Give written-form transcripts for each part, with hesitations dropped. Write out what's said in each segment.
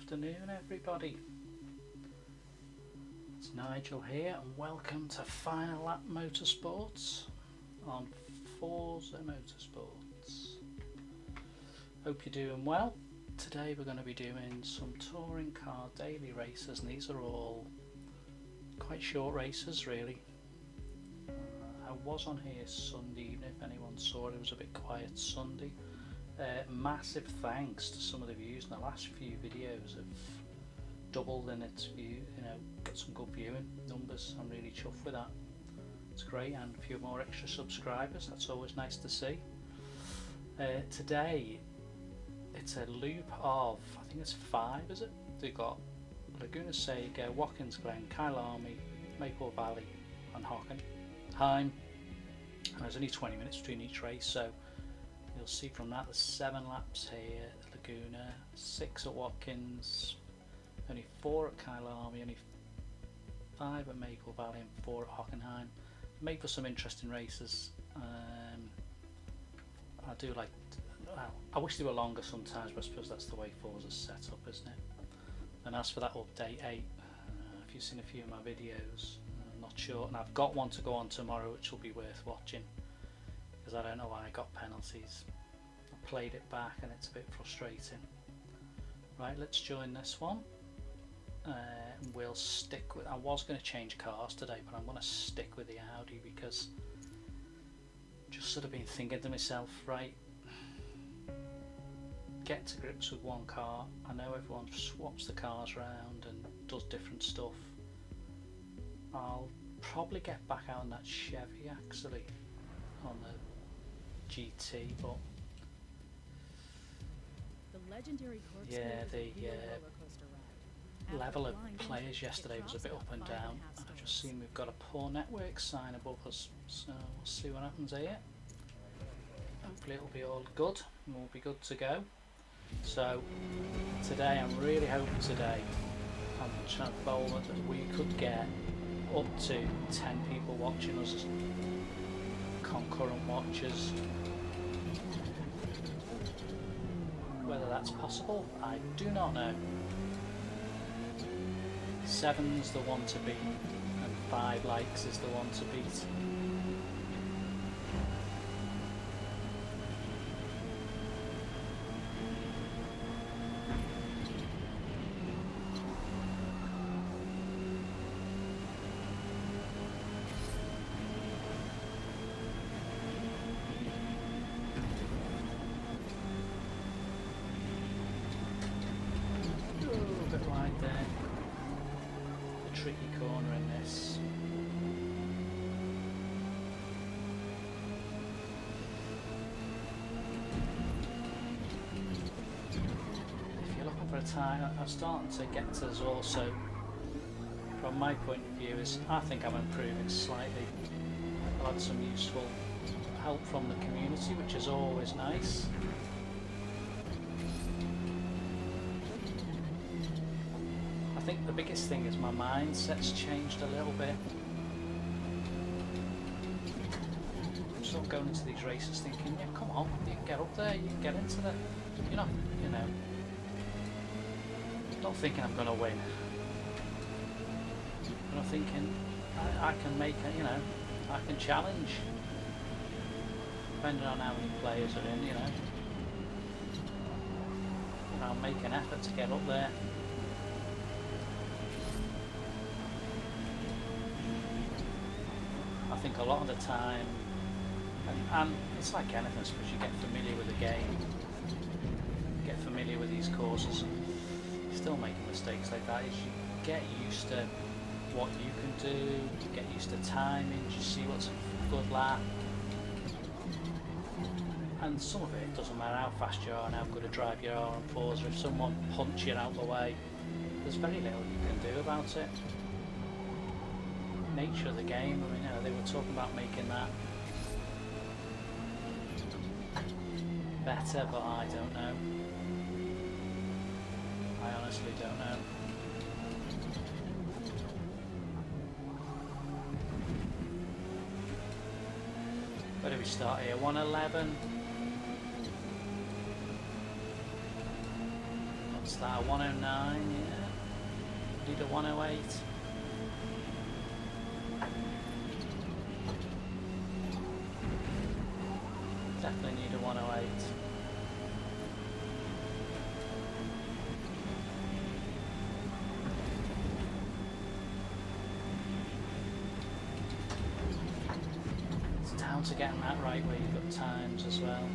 afternoon, everybody. It's Nigel here, and welcome to Final Lap Motorsports on Forza Motorsports. Hope you're doing well. Today we're going to be doing some touring car daily races, and these are all quite short races, really. I was on here Sunday evening, if anyone saw it. It was a bit quiet Sunday. Massive thanks to some of the views in the last few videos have doubled in its view, got some good viewing numbers. I'm really chuffed with that. It's great, and a few more extra subscribers, that's always nice to see. Today it's a loop of, I think it's 5, is it? They've got Laguna Seca, Watkins Glen, Kyalami, Maple Valley and Hockenheim, and there's only 20 minutes between each race, so you'll see from that there's 7 laps here at Laguna, 6 at Watkins, only 4 at Kyalami, only 5 at Maple Valley and 4 at Hockenheim. Make for some interesting races. I do like, well, I wish they were longer sometimes, but I suppose that's the way Forza's set up, isn't it? And as for that update 8, if you've seen a few of my videos, I'm not sure, and I've got one to go on tomorrow which will be worth watching, because I don't know why I got penalties. I played it back and it's a bit frustrating. Right, let's join this one. We'll stick with, I was going to change cars today, but I'm going to stick with the Audi because just sort of been thinking to myself, right, get to grips with one car. I know everyone swaps the cars around and does different stuff. I'll probably get back out on that Chevy actually, on the GT, but the legendary yeah, the level of players yesterday was a bit up and down. I've just seen we've got a poor network sign above us, so we'll see what happens here. Hopefully it'll be all good and we'll be good to go. So today I'm really hoping today I'm trying to bowl that we could get up to 10 people watching us, concurrent watchers. Whether that's possible, I do not know. 7's the one to beat, and 5 likes is the one to beat. A bit wide there. Tricky corner in this. If you're looking for a time, I'm starting to get to us also, from my point of view, is I think I'm improving slightly. I've had some useful help from the community, which is always nice. I think the biggest thing is my mindset's changed a little bit. I'm sort of going into these races thinking, yeah, come on, you can get up there, you can get into the, you're not, not thinking I'm going to win. I'm thinking I can make it, I can challenge, depending on how many players are in, and I'll make an effort to get up there. I think a lot of the time, and it's like anything, I suppose you get familiar with the game, get familiar with these courses, still making mistakes like that, is you get used to what you can do, you get used to timings, you see what's a good lap, and some of it doesn't matter how fast you are and how good a drive you are on Forza. If someone punches you out the way, there's very little you can do about it. Nature of the game, they were talking about making that better, but I don't know. I honestly don't know. Where do we start here? 111. that? 109, yeah. Need a 108. Definitely need a 108. It's down to getting that right where you've got times as well.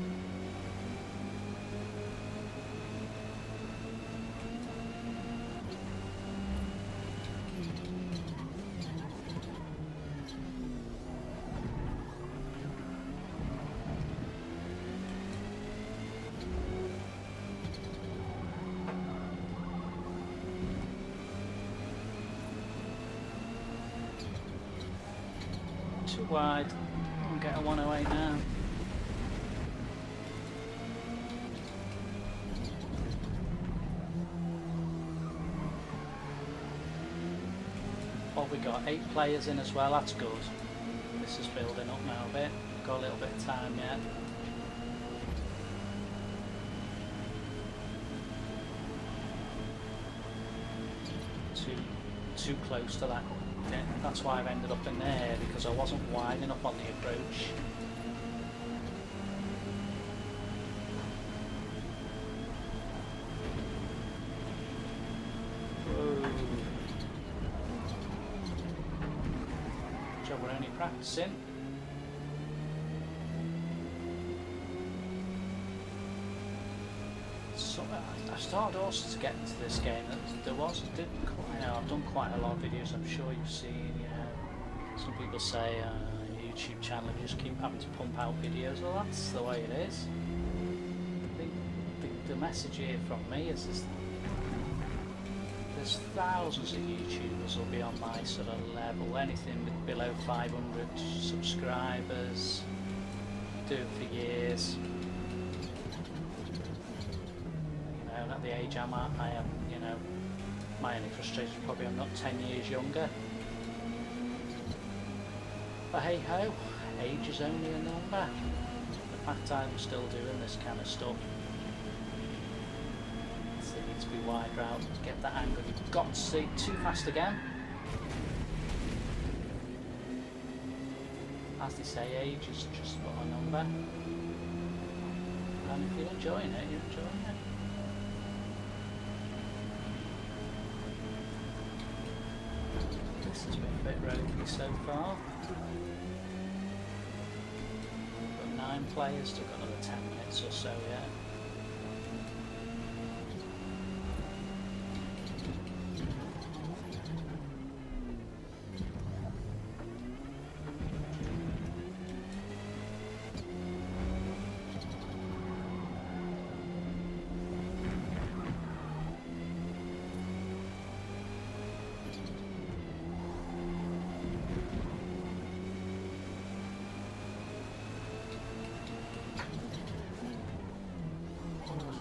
Too wide. I'll get a 108 now. What we got? 8 players in as well. That's good. This is building up now a bit. Got a little bit of time yet. Too close to that. That's why I've ended up in there, because I wasn't wide enough on the approach. Whoa. So we're only practicing. So I started also to get into this game. I've done quite a lot of videos. I'm sure you've seen. Some people say YouTube channel, you just keep having to pump out videos. Well, that's the way it is. I think the message here from me is there's thousands of YouTubers will be on my sort of level. Anything below 500 subscribers, do it for years. At the age I'm at, I am, my only frustration is probably I'm not 10 years younger. But hey ho, age is only a number. The fact I'm still doing this kind of stuff. So you need to be wider out, get that angle. You've got to see too fast again. As they say, age is just but a number. And if you're enjoying it, you're enjoying it. This has been a bit ropey so far. We've got 9 players, still got another 10 minutes or so yet.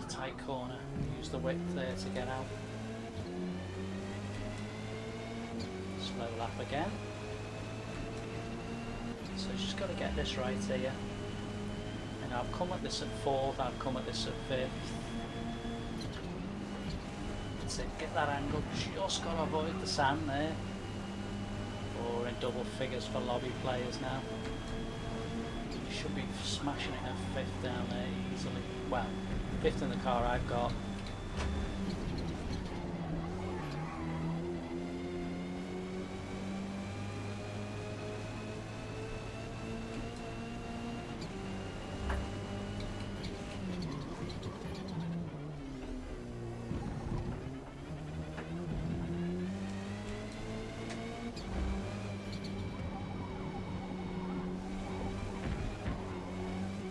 Tight corner, use the width there to get out. Slow lap again. So just got to get this right here. And I've come at this at 4th, I've come at this at 5th. That's it, get that angle, just got to avoid the sand there. Or in double figures for lobby players now. You should be smashing it at 5th down there easily. Well, 5th in the car I've got.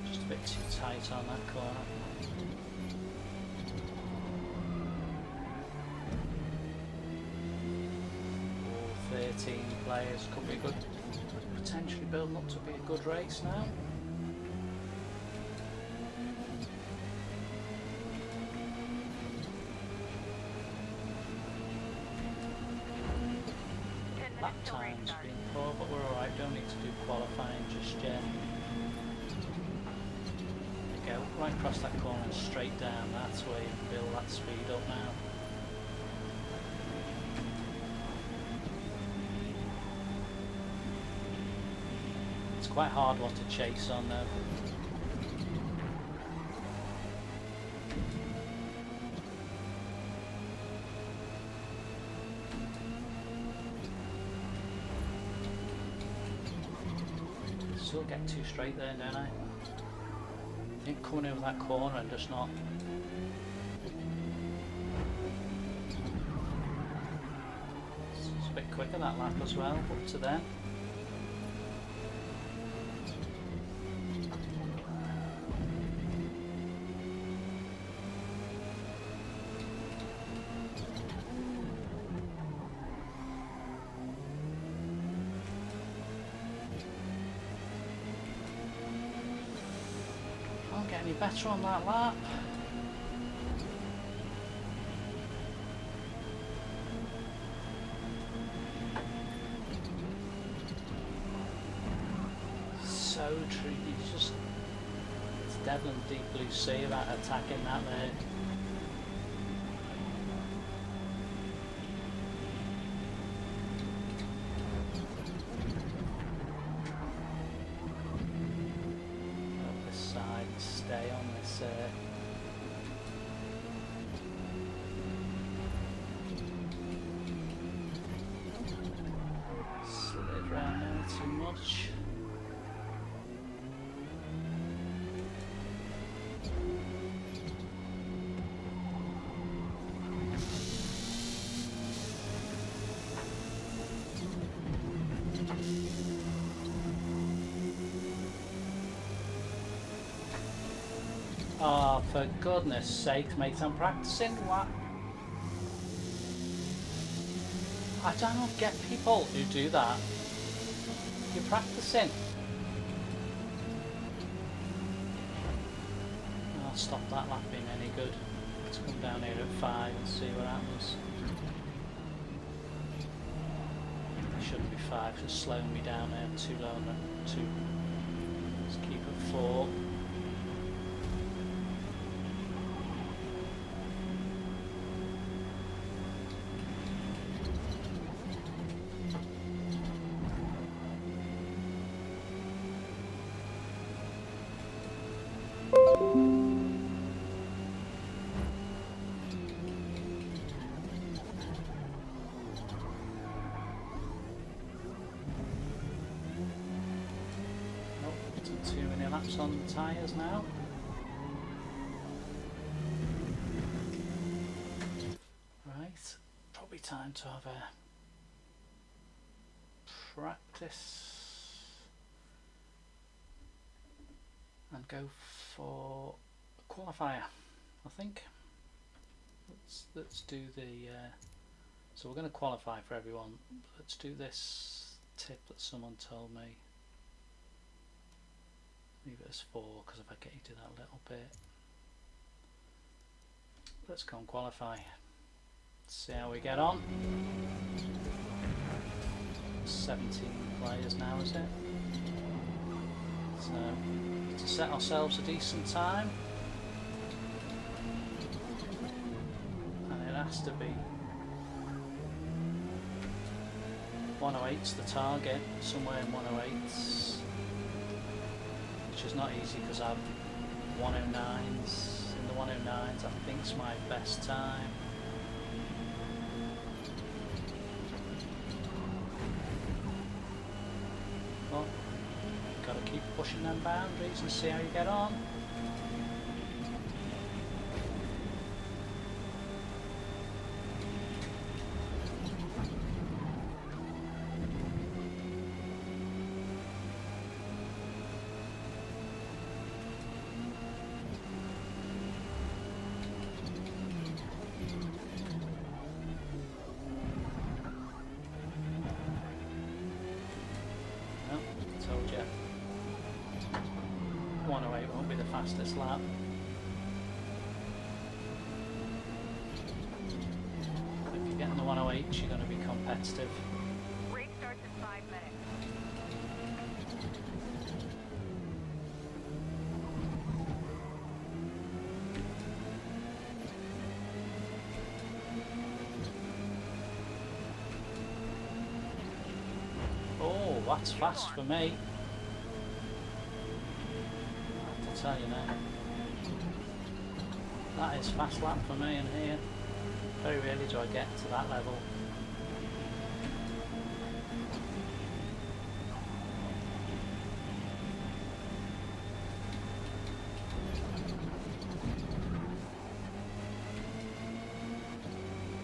Just a bit too tight on that corner. 13 players, could be good, potentially building up to be a good race now. Lap time's been poor, but we're alright, don't need to do qualifying just yet. There we go, right across that corner and straight down, that's where you can build that speed up now. quite a hard one to chase on though. Still get too straight there, don't I? I think coming over that corner and just not. It's a bit quicker that lap as well, up to then. Can't get any better on that lap. So tricky, it's devil and deep blue sea about attacking that there. Stay on this slid round there too much. Oh, for goodness sake, mate, I'm practicing. What? I don't get people who do that. You're practicing. I'll stop that lap being any good. Let's come down here at 5 and see what happens. It shouldn't be 5, it's slowing me down there too low. Let's keep at 4. Too many laps on the tyres now. Right, probably time to have a practice and go for a qualifier, I think. Let's do the so we're going to qualify for everyone. Let's do this tip that someone told me. Leave it as 4 because if I get you to that little bit. Let's go and qualify. See how we get on. 17 players now, is it? So to set ourselves a decent time, and it has to be 108's the target, somewhere in 108's. Which is not easy because I've 109s. In the 109s, I think it's my best time. Well, got to keep pushing them boundaries and see how you get on. Told you. 108 won't be the fastest lap. If you get in the 108, you're going to be competitive. Race starts in 5 minutes. Oh, that's fast for me. tell you now. That is fast lap for me in here. Very rarely do I get to that level.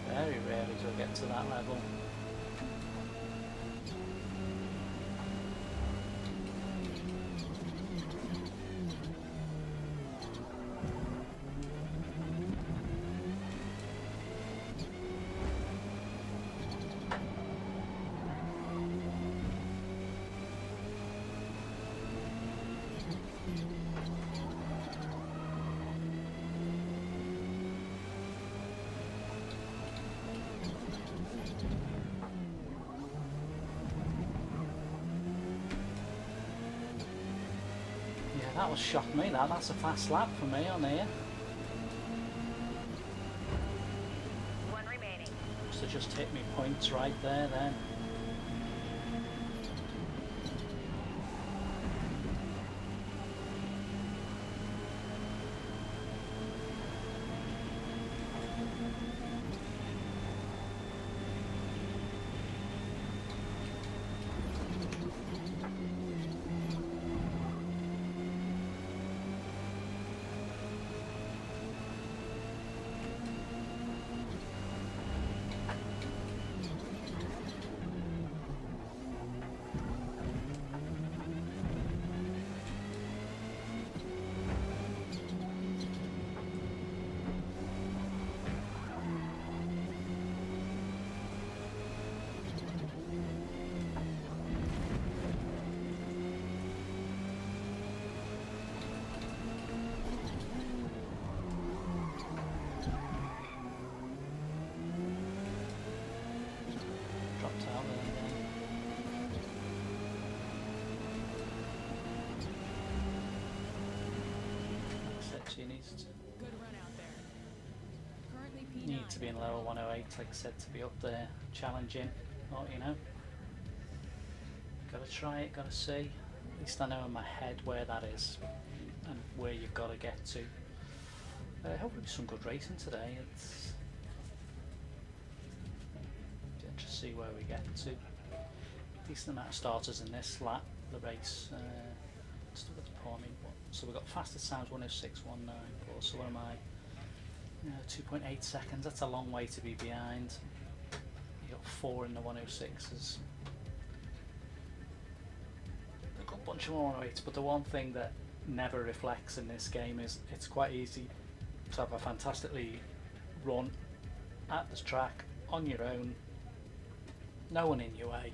Very rarely do I get to that level. That was shocked me, that's a fast lap for me on here. One remaining. Must have just hit me points right there then. Need to be in level 108, like I said, to be up there challenging. Oh, you know, gotta try it, gotta see. At least I know in my head where that is and where you've got to get to. Hopefully some good racing today. It's just see where we get to. Decent amount of starters in this lap, the race. Still got to pour me. So we've got fastest times 106.19, but also what am I? 2.8 seconds. That's a long way to be behind. You got 4 in the 106s. A good bunch of 108s, but the one thing that never reflects in this game is it's quite easy to have a fantastically run at this track on your own, no one in your way.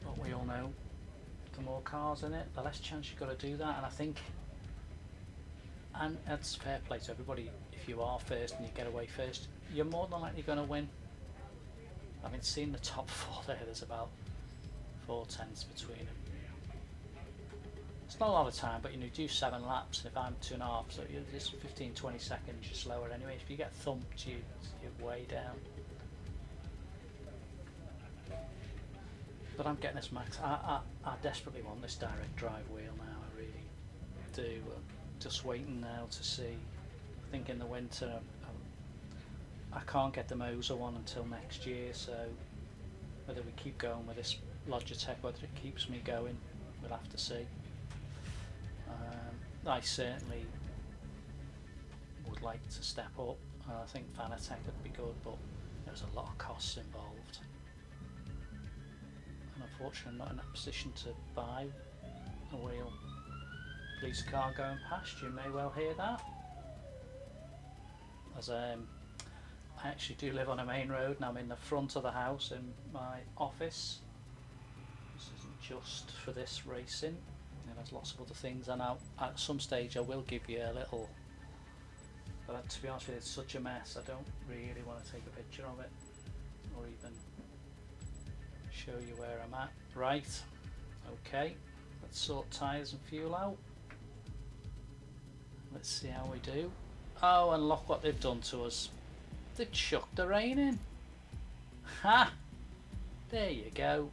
But we all know the more cars in it, the less chance you've got to do that. And I think, and that's fair play to everybody, if you are first and you get away first, you're more than likely going to win. I mean, seeing the top 4 there, there's about 4/10 between them. It's not a lot of time, but you know, do 7 laps, and if I'm 2.5, so you're just 15-20 seconds you're slower anyway. If you get thumped, you're way down. But I'm getting this max. I desperately want this direct drive wheel now, I really do. Just waiting now to see. I think in the winter I can't get the Moser one until next year, so whether we keep going with this Logitech, whether it keeps me going, we'll have to see. I certainly would like to step up. I think Fanatec would be good, but there's a lot of costs involved. And unfortunately I'm not in a position to buy a wheel. Police car going past, you may well hear that. As I actually do live on a main road and I'm in the front of the house in my office. This isn't just for this racing, there's lots of other things, and at some stage I will give you a little, but to be honest with you, it's such a mess, I don't really want to take a picture of it or even show you where I'm at. Right, okay, let's sort tyres and fuel out. Let's see how we do. Oh, and look what they've done to us. They've chucked the rain in. Ha! There you go.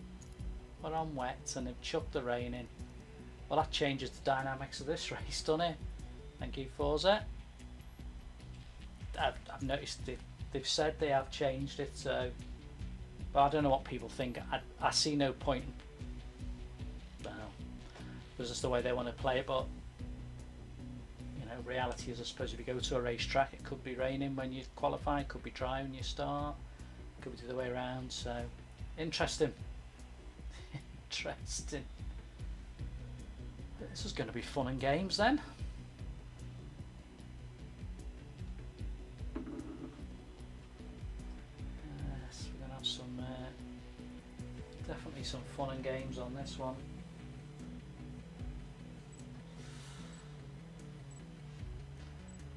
We're on wet and they've chucked the rain in. Well, that changes the dynamics of this race, doesn't it? Thank you, Forza. I've noticed they've said they have changed it, so, but I don't know what people think. I see no point. Well, it's just the way they want to play it, but you know, reality is, I suppose, if you go to a racetrack, it could be raining when you qualify, it could be dry when you start, it could be the other way around. So interesting. Interesting. This is going to be fun and games then. Yes, we're going to have some definitely some fun and games on this one.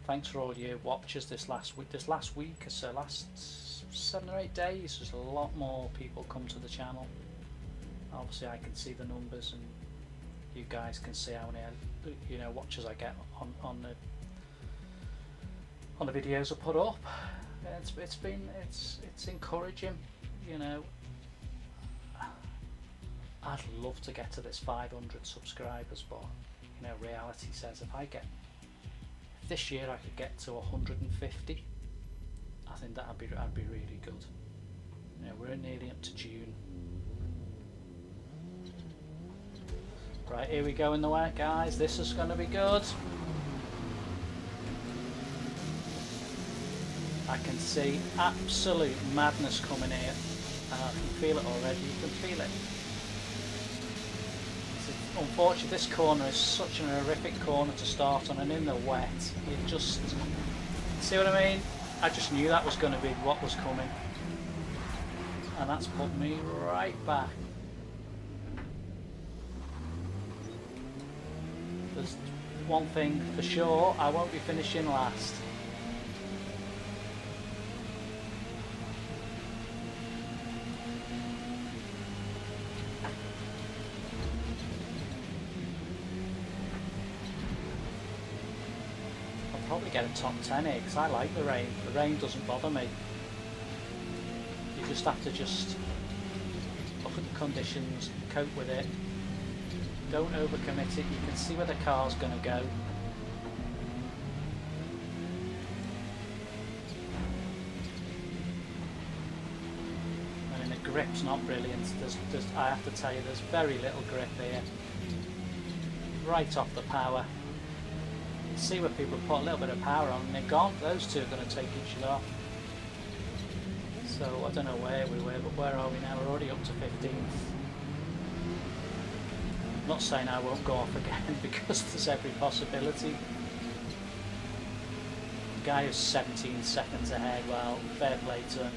Thanks for all your watches this last week. This last week or so, last 7 or 8 days, there's a lot more people come to the channel. Obviously, I can see the numbers, and you guys can see how many watches I get on the videos I put up. It's encouraging. You know, I'd love to get to this 500 subscribers, but you know, reality says if this year I could get to 150, I think that'd be really good. You know, we're nearly up to June. Right, here we go in the way, guys. This is going to be good. I can see absolute madness coming here. I can feel it already. You can feel it. Unfortunately, this corner is such an horrific corner to start on, and in the wet, you just see what I mean. I just knew that was going to be what was coming, and that's put me right back. There's one thing for sure, I won't be finishing last. I'll probably get a top 10 here because I like the rain. The rain doesn't bother me. You just have to look at the conditions, cope with it. Don't overcommit it. You can see where the car's going to go. I mean, the grip's not brilliant. I have to tell you, there's very little grip here. Right off the power. You see where people put a little bit of power on and they're gone. Those two are going to take each other off. So I don't know where we were, but where are we now? We're already up to 15th. I'm not saying I won't go off again because there's every possibility. The guy who's 17 seconds ahead, well, fair play to him.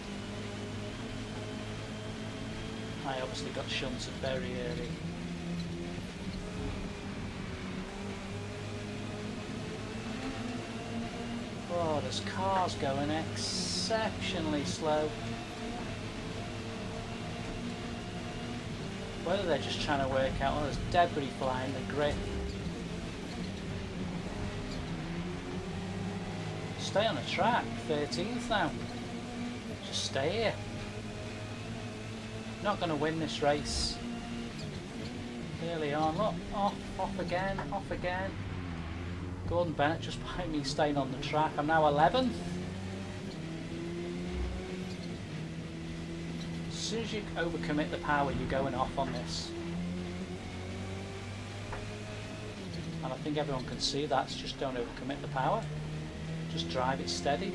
I obviously got shunted very early. Oh, there's cars going exceptionally slow. Whether they're just trying to work out, oh, there's debris flying, the grip. Stay on the track, 13th now. Just stay here. Not going to win this race early on. Look, off again, off again. Gordon Bennett just behind me, staying on the track. I'm now 11th. As soon as you overcommit the power, you're going off on this. And I think everyone can see that. So just don't overcommit the power. Just drive it steady.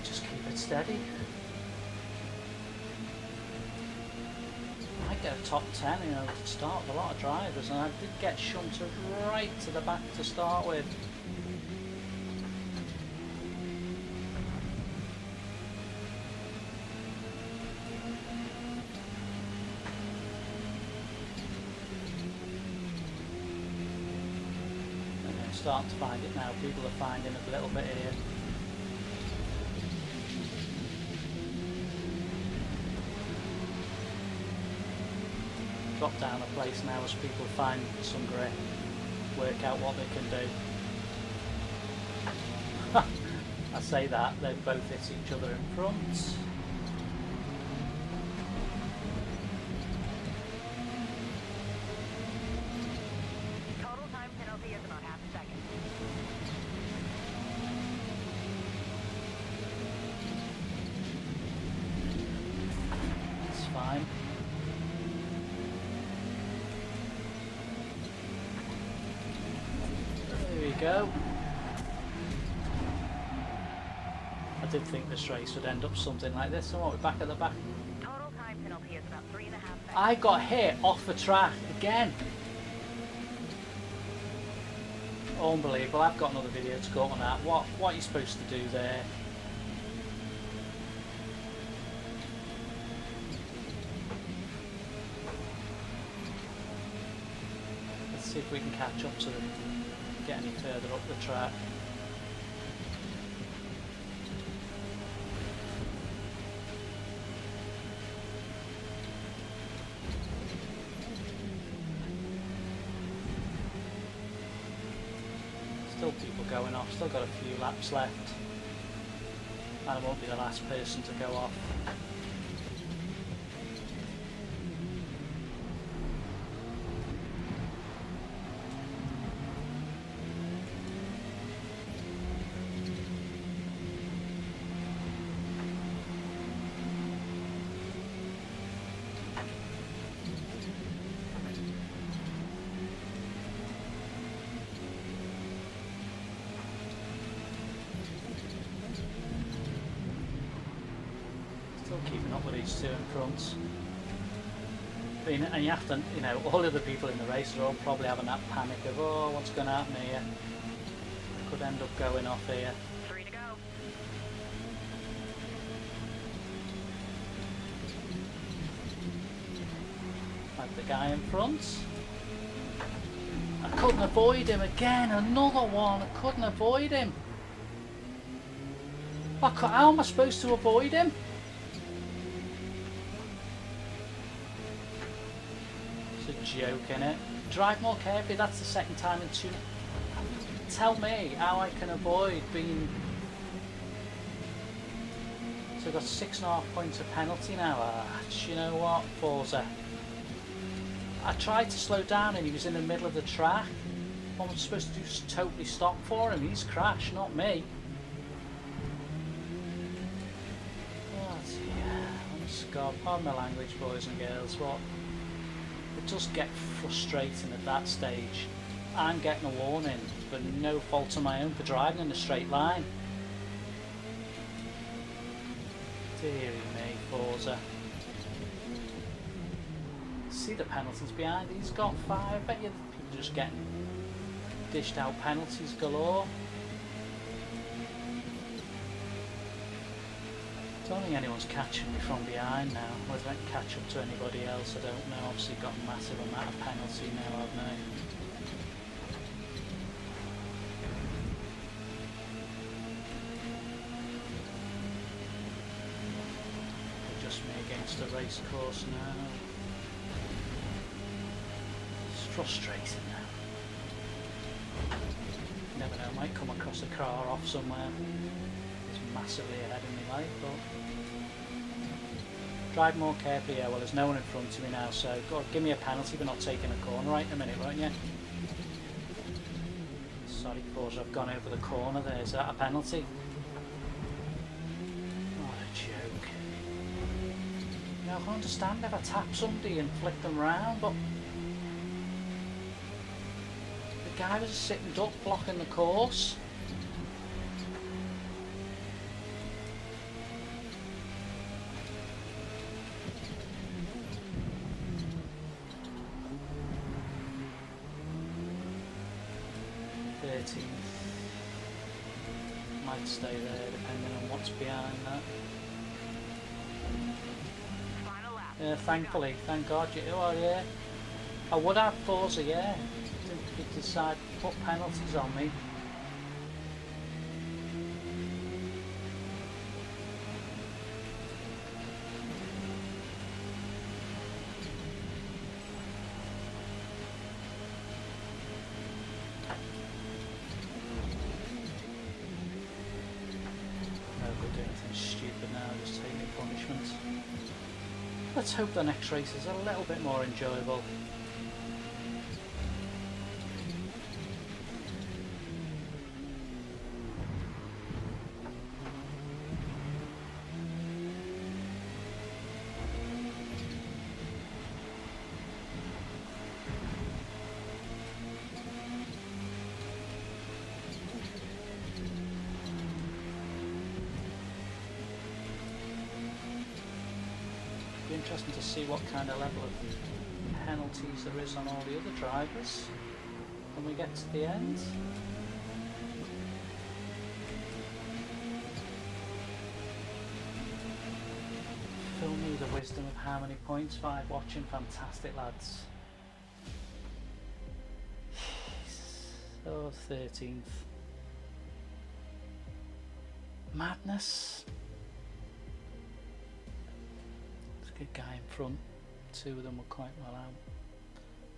Just keep it steady. Get a top 10, you know, to start with a lot of drivers, and I did get shunted right to the back to start with. And I'm starting to find it now. People are finding it a little bit here. Drop down a place now as people find some grip, work out what they can do. I say that, they both hit each other in front. Total time penalty is about half a second. It's fine. There we go. I did think this race would end up something like this. So what, we're back at the back. Total time penalty is about 3.5 seconds. I got hit off the track again. Unbelievable. I've got another video to go on that. What are you supposed to do there? Let's see if we can catch up to them. Get any further up the track. Still people going off, still got a few laps left. And I won't be the last person to go off. Still keeping up with these two in front. I mean, and you have to, you know, all the other people in the race are all probably having that panic of, oh, what's going to happen here? Could end up going off here. 3 to go. Like the guy in front. I couldn't avoid him again, another one. I couldn't avoid him. How am I supposed to avoid him? It's a joke, innit? Drive more carefully, that's the second time in 2. Tell me how I can avoid being... So I've got 6.5 points of penalty now. Do you know what, Forza? I tried to slow down and he was in the middle of the track. What am I supposed to do? Just totally stop for him? He's crashed, not me. God, pardon my language, boys and girls, but it does get frustrating at that stage. I'm getting a warning for no fault of my own for driving in a straight line. Deary me, Forza. See the penalties behind, he's got 5. I bet you people just getting dished out penalties galore. I don't think anyone's catching me from behind now. Whether I can catch up to anybody else, I don't know. Obviously got a massive amount of penalty now, haven't I? Just me against the race course now. It's frustrating now. Never know, I might come across a car off somewhere. Massively ahead of me, like, but drive more carefully. Yeah, well, there's no one in front of me now, so God, give me a penalty for not taking a corner right in a minute, won't you? Sorry, Forza, I've gone over the corner there. Is that a penalty? What a joke. You know, I can understand if I tap somebody and flick them round, but the guy was sitting up blocking the course. Might stay there depending on what's behind that. Final lap. Yeah, thankfully, thank God. Oh yeah, I would have Forza, yeah. Didn't decide to put penalties on me. punishment. Let's hope the next race is a little bit more enjoyable. Interesting to see what kind of level of penalties there is on all the other drivers when we get to the end. Fill me the wisdom of how many points. 5 watching, fantastic lads. Oh, 13th. Madness. Good guy in front, 2 of them were quite well out.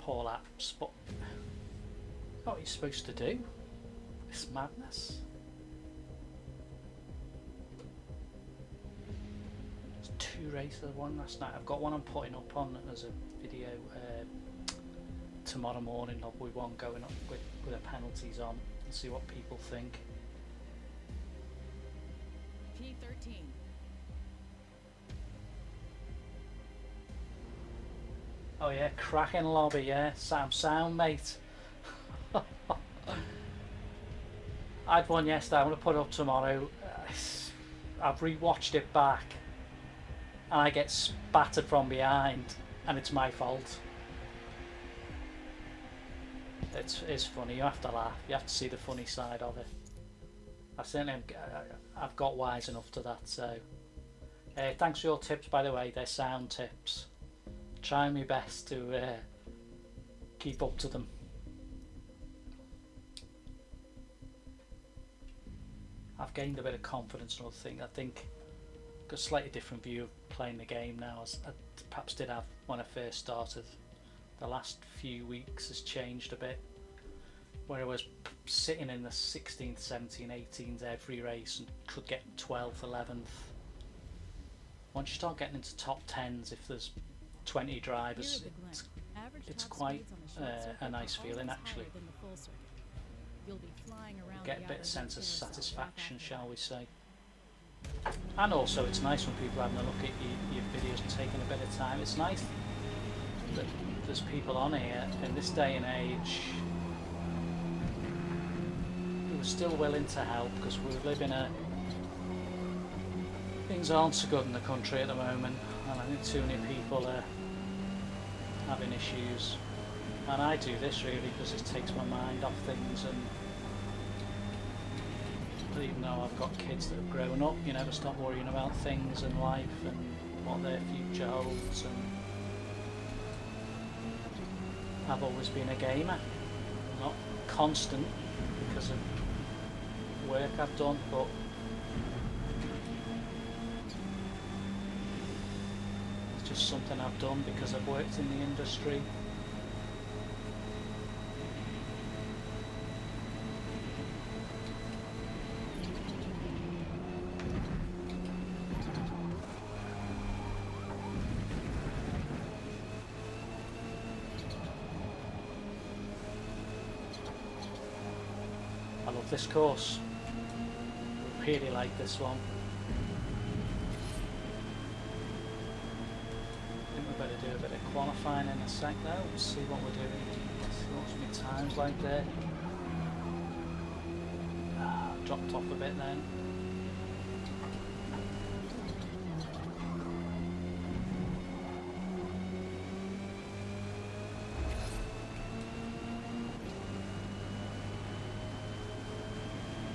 Poor laps, but what are you supposed to do? It's madness. There's 2 races, one last night. I've got one I'm putting up on as a video tomorrow morning with one going up with the penalties on and see what people think. P13. Oh yeah, cracking lobby, yeah. Sound mate. I had one yesterday, I'm going to put it up tomorrow. I've rewatched it back and I get spattered from behind and it's my fault. It's funny, you have to laugh, you have to see the funny side of it. I've got wise enough to that, so thanks for your tips, by the way. They're sound tips. Trying my best to keep up to them. I've gained a bit of confidence and other thing. I think I've got a slightly different view of playing the game now as I perhaps did have when I first started. The last few weeks has changed a bit, where I was sitting in the 16th, 17th, 18th every race and could get 12th, 11th. Once you start getting into top 10s, if there's 20 drivers, it's quite a nice feeling actually. You get a bit of sense of satisfaction, shall we say. And also it's nice when people are having a look at your videos and taking a bit of time. It's nice that there's people on here in this day and age who are still willing to help, because we live in a... things aren't so good in the country at the moment, and I think too many people are having issues, and I do this really because it takes my mind off things. And even though I've got kids that have grown up, you never stop worrying about things and life and what their future holds, and I've always been a gamer, not constant because of work I've done, but just something I've done because I've worked in the industry. I love this course. I really like this one. Do a bit of qualifying in a sec though, we'll see what we're doing, see what's my times like there. Dropped off a bit then.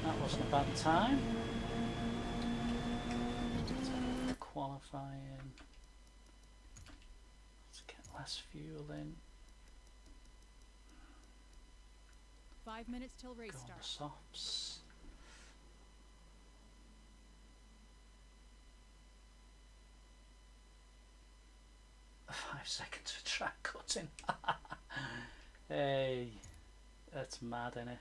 That wasn't a bad time. Qualifying. Less fuel in. 5 minutes till race Go start. on the softs. Five seconds for track cutting. Hey, that's mad, isn't it?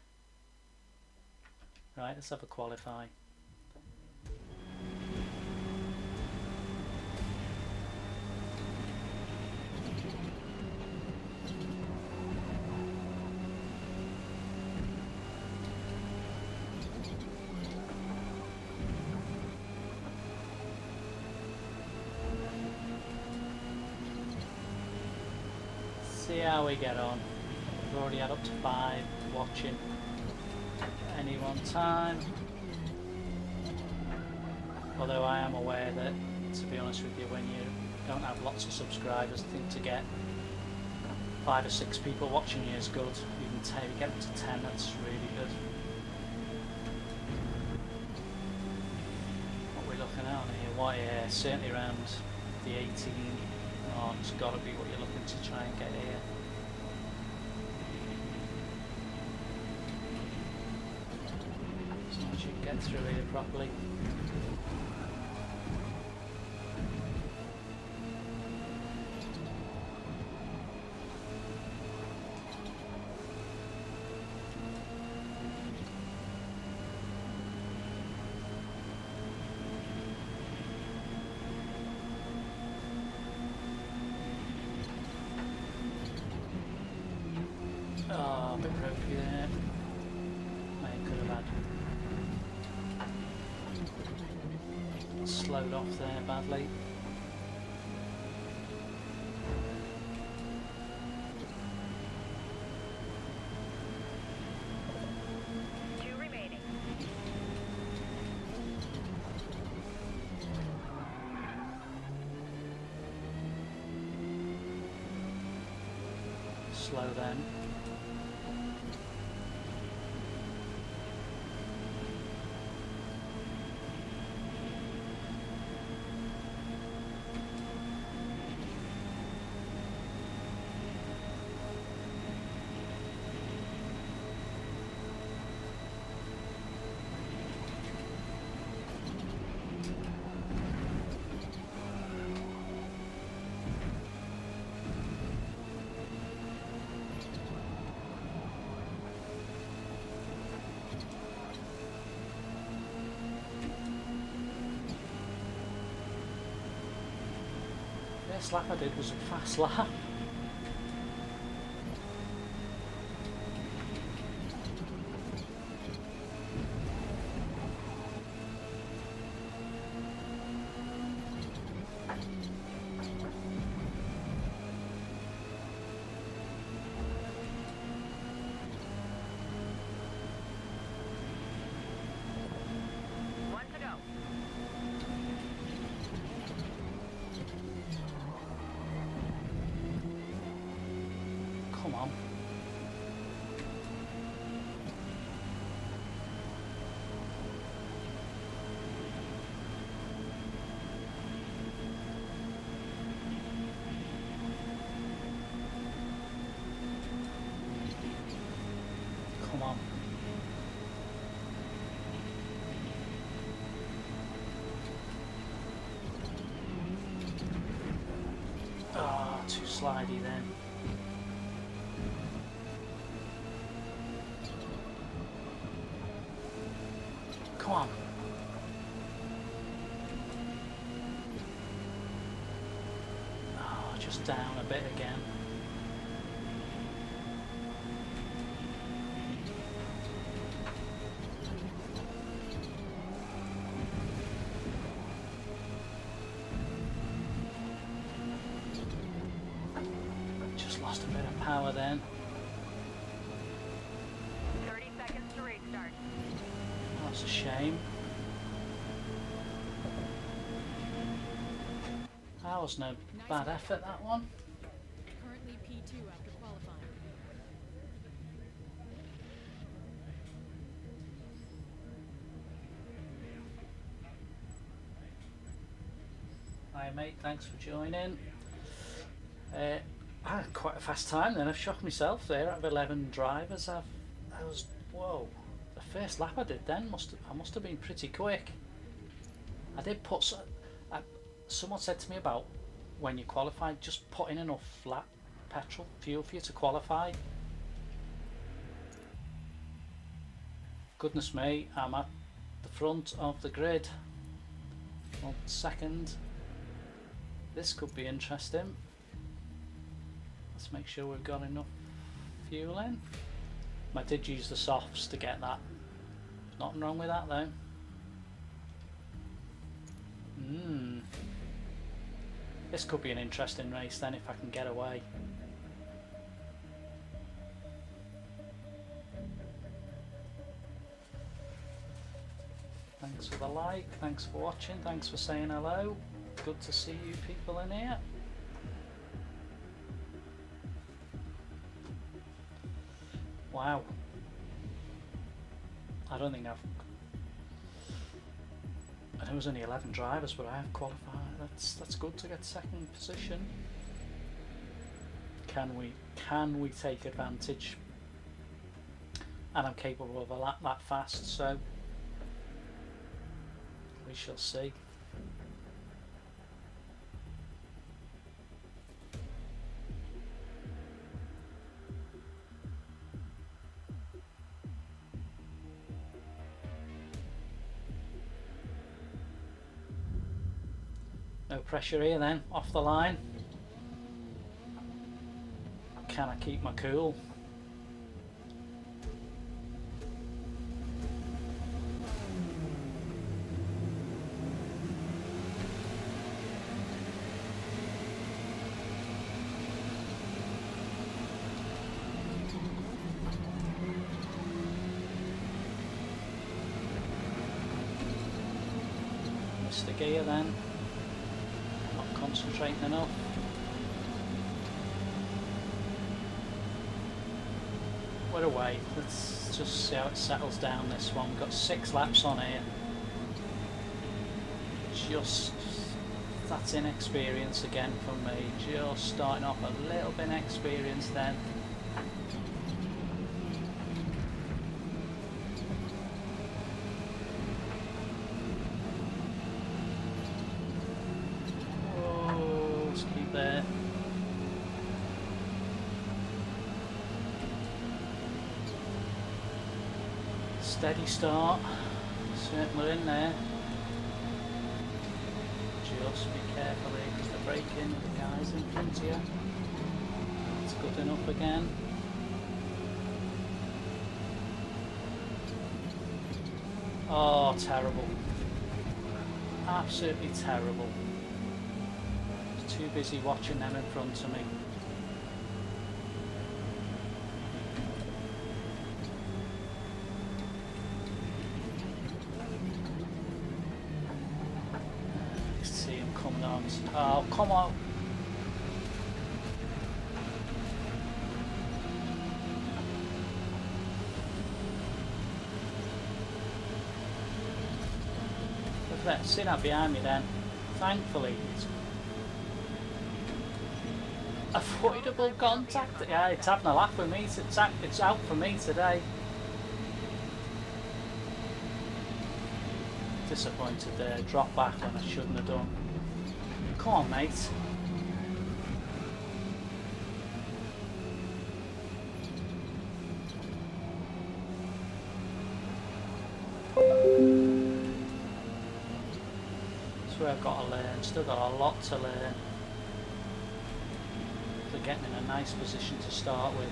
Right, let's have a qualify. see how we get on. We've already had up to 5 watching at any one time. Although I am aware that, to be honest with you, when you don't have lots of subscribers, I think to get 5 or 6 people watching you is good. Even get them to 10, that's really good. What we're looking at on here, what, yeah, certainly around the 18 mark, it's got to be what you're looking to try and get here. As long as you can get through here properly. Oh, a bit ropey there. I could have had slowed off there badly. Two remaining. Slow then. This lap I did was a fast lap. One to go. Come on. Come on. Ah, too slidey then. Come on. Oh, just down a bit again. Just lost a bit of power then. 30 seconds to restart. That's a shame. That was no bad effort, that one. Currently P2 after qualifying. Hi mate, thanks for joining. I had quite a fast time then. I've shocked myself there. Out of 11 drivers, I was, whoa. The first lap I did then I must have been pretty quick. I did put. Someone said to me about when you qualify, just put in enough petrol fuel for you to qualify. Goodness me, I'm at the front of the grid. 1 second. This could be interesting. Let's make sure we've got enough fuel in. I did use the softs to get that. Nothing wrong with that though. This could be an interesting race then if I can get away. Thanks for the like, thanks for watching, thanks for saying hello. Good to see you people in here. Wow. I don't think I know there's only 11 drivers, but I have qualified. That's good to get second position. Can we take advantage? And I'm capable of a lap that fast, so we shall see. No pressure here then, off the line. Can I keep my cool? Missed the gear then. Not concentrating enough. We're away. Let's just see how it settles down this one. We've got 6 laps on here. Just, that's inexperience again for me. Just starting off a little bit inexperienced then. Oh, let's keep there. Steady start, we're in there. Just be careful here because they're braking, the guys in front of you. It's good enough again. Oh, terrible. Absolutely terrible. I was too busy watching them in front of me. Oh, come on. Look at that. See that behind me then? Thankfully, it's avoidable contact. Yeah, it's having a laugh with me. It's out for me today. Disappointed there. Drop back when I shouldn't have done. Come on, mate. That's where I've got to learn. Still got a lot to learn. They're getting in a nice position to start with.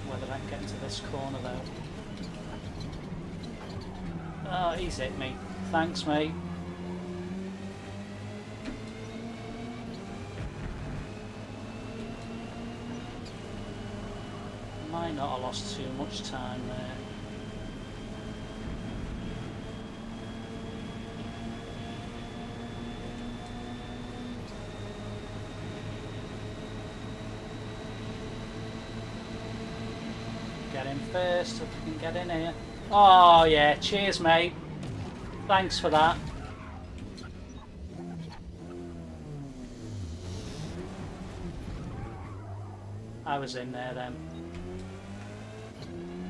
Whether I can get into this corner though. Oh, he's hit me. Thanks, mate. Might not have lost too much time there. Get in first if we can get in here. Oh yeah, cheers mate. Thanks for that. I was in there then.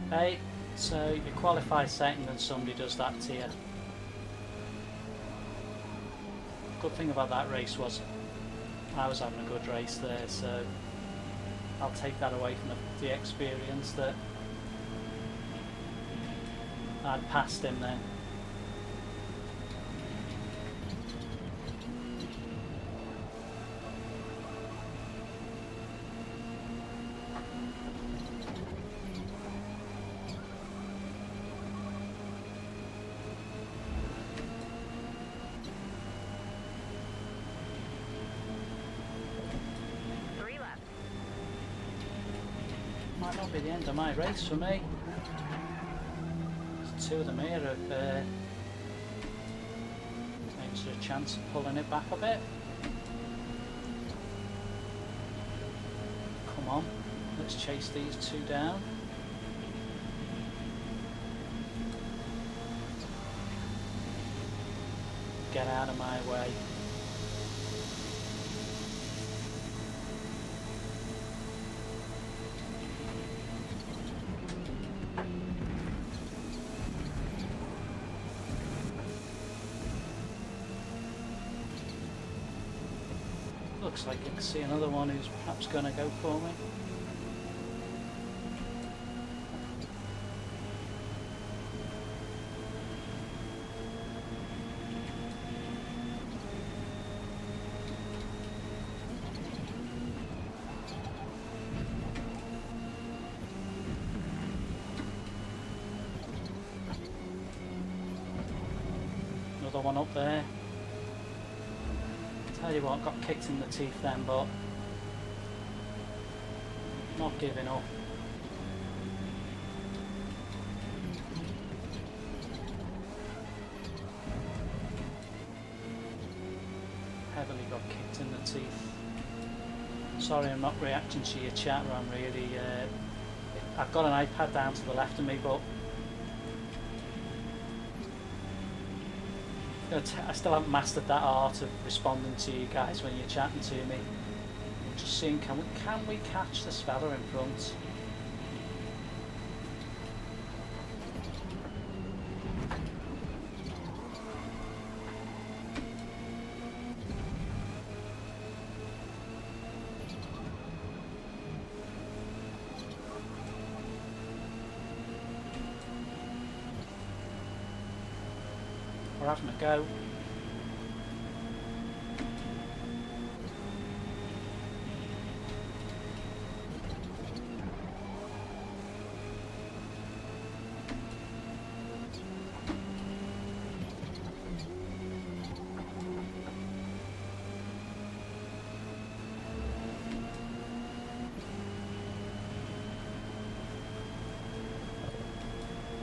Hey, so you qualify second and somebody does that to you. Good thing about that race was I was having a good race there, so I'll take that away from the experience that I'd passed him then. Might not be the end of my race for me. There's two of them here have maybe a chance of pulling it back a bit. Come on, let's chase these two down. Get out of my way. Looks like I can see another one who's perhaps going to go for me. Another one up there. Tell you what, got kicked in the teeth then, but not giving up. Heavily got kicked in the teeth. Sorry I'm not reacting to your chat, I'm really... I've got an iPad down to the left of me, but I still haven't mastered that art of responding to you guys when you're chatting to me. Just seeing, can we catch this fella in front? We're having a go.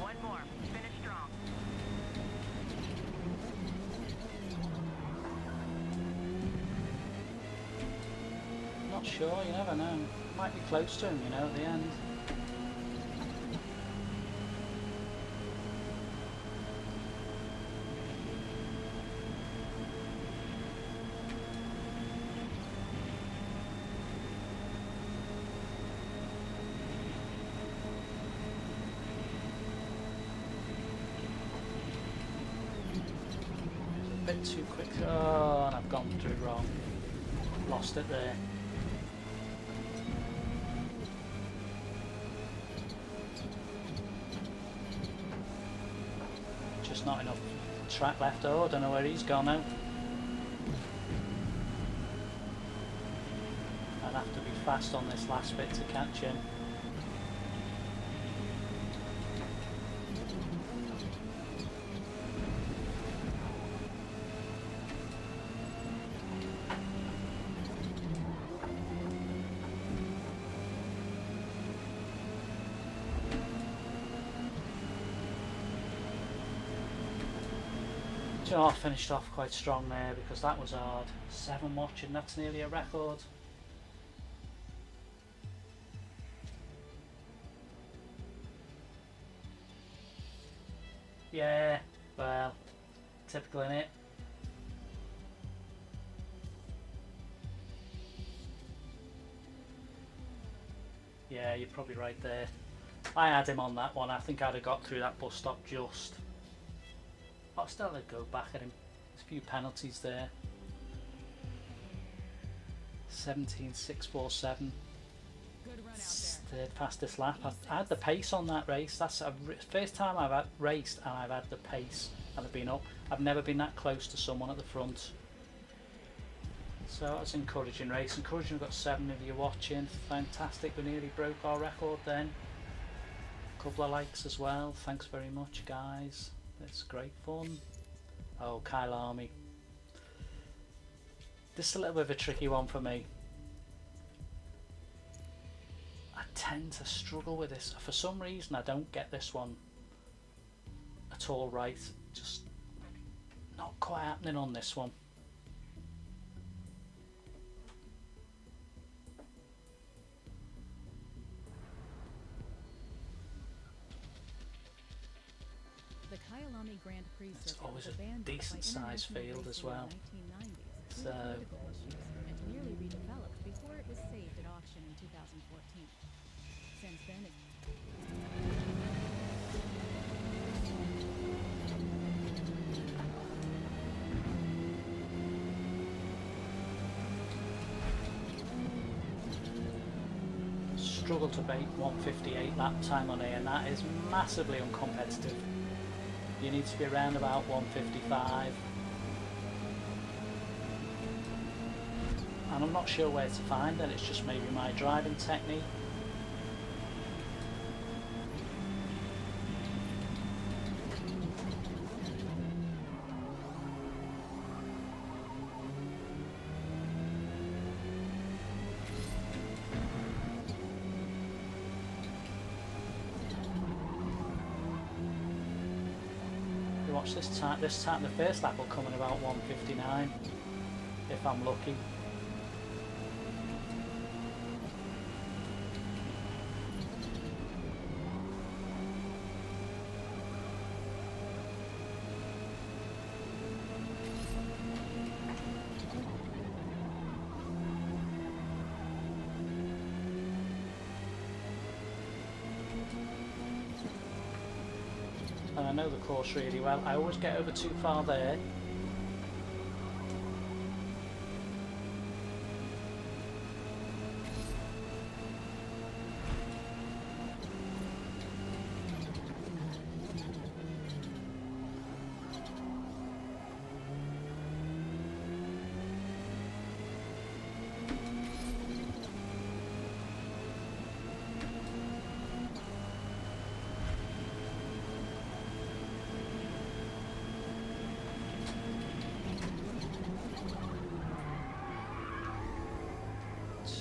One more. Finish strong. Not sure, you never know. Might be close to him, you know, at the end. A bit too quick. Oh, and I've gone through wrong. Lost it there. Just not enough track left. Oh, I don't know where he's gone now. I'll have to be fast on this last bit to catch him. Do you know, I finished off quite strong there because that was hard. 7 watching, that's nearly a record. Yeah, well, typical innit? Yeah, you're probably right there. I had him on that one. I think I'd have got through that bus stop just. But still, I'd go back at him. There's a few penalties there. 17.647. Good run out there. Third fastest lap. I had the pace on that race. That's the first time I've raced and I've had the pace and I've been up. I've never been that close to someone at the front. So that's encouraging race. Encouraging, we've got 7 of you watching. Fantastic. We nearly broke our record then. A couple of likes as well. Thanks very much, guys. It's great fun. Oh, Kyle Army. This is a little bit of a tricky one for me. I tend to struggle with this. For some reason I don't get this one at all right. Just not quite happening on this one. The Kyalami Grand Prix It's circuit always was a abandoned decent by sized international field racing as well. in the 1990s due to So political issues, and nearly redeveloped before it was saved at auction in 2014. Since then, struggle to beat 158 lap time on here, and that is massively uncompetitive. You need to be around about 155. And I'm not sure where to find it, it's just maybe my driving technique. Watch this time. This time the first lap will come in about 159 if I'm lucky. And I know the course really well. I always get over too far there.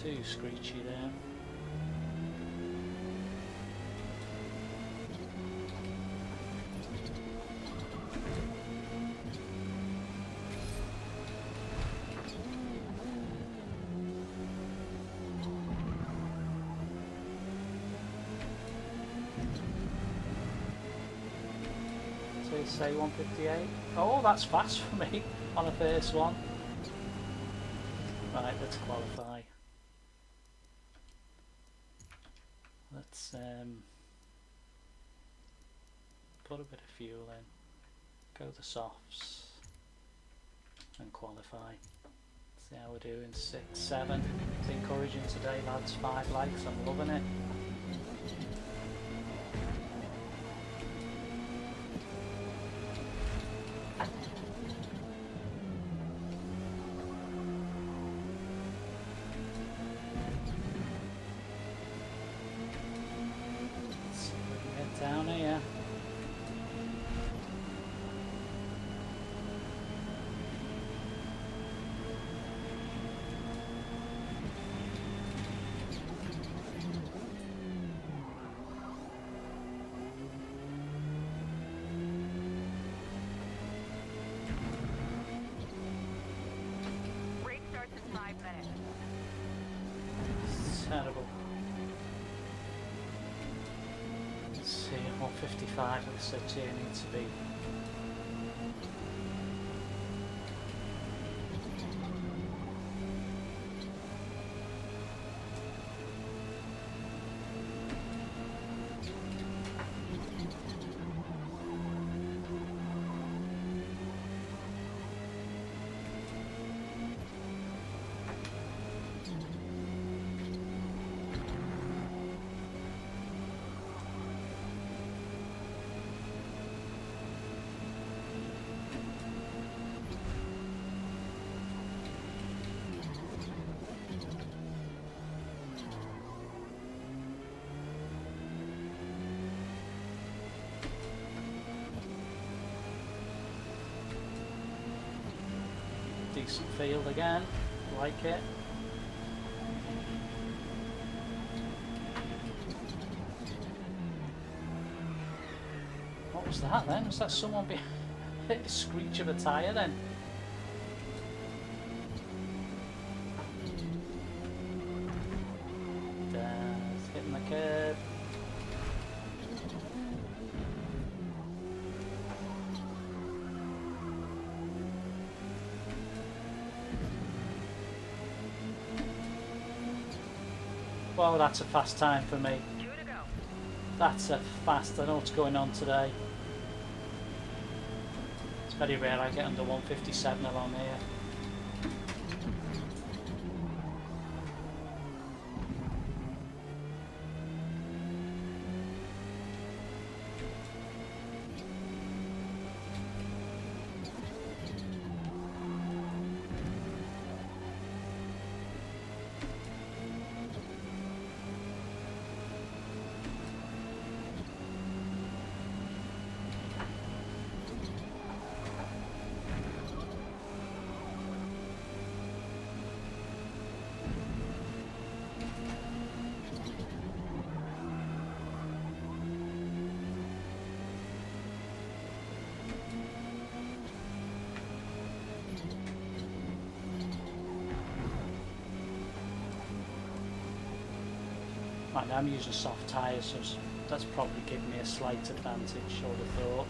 Too screechy there. So say 158. Oh, that's fast for me on a first one. Right, let's qualify. Let's put a bit of fuel in, go the softs and qualify. See how we're doing, 6, 7. It's encouraging today lads, 5 likes, I'm loving it. Down here. Race starts in 5 minutes. Terrible. Let's see, 155 looks so turning to be. Decent field again, like it. was that then? Was that someone hit the screech of a tyre then? It's hitting the curb. Well, that's a fast time for me. 2 to go. That's a fast. I know what's going on today. It's very rare I get under 157 along here. Right, now I'm using soft tyres, so that's probably given me a slight advantage, I would have thought.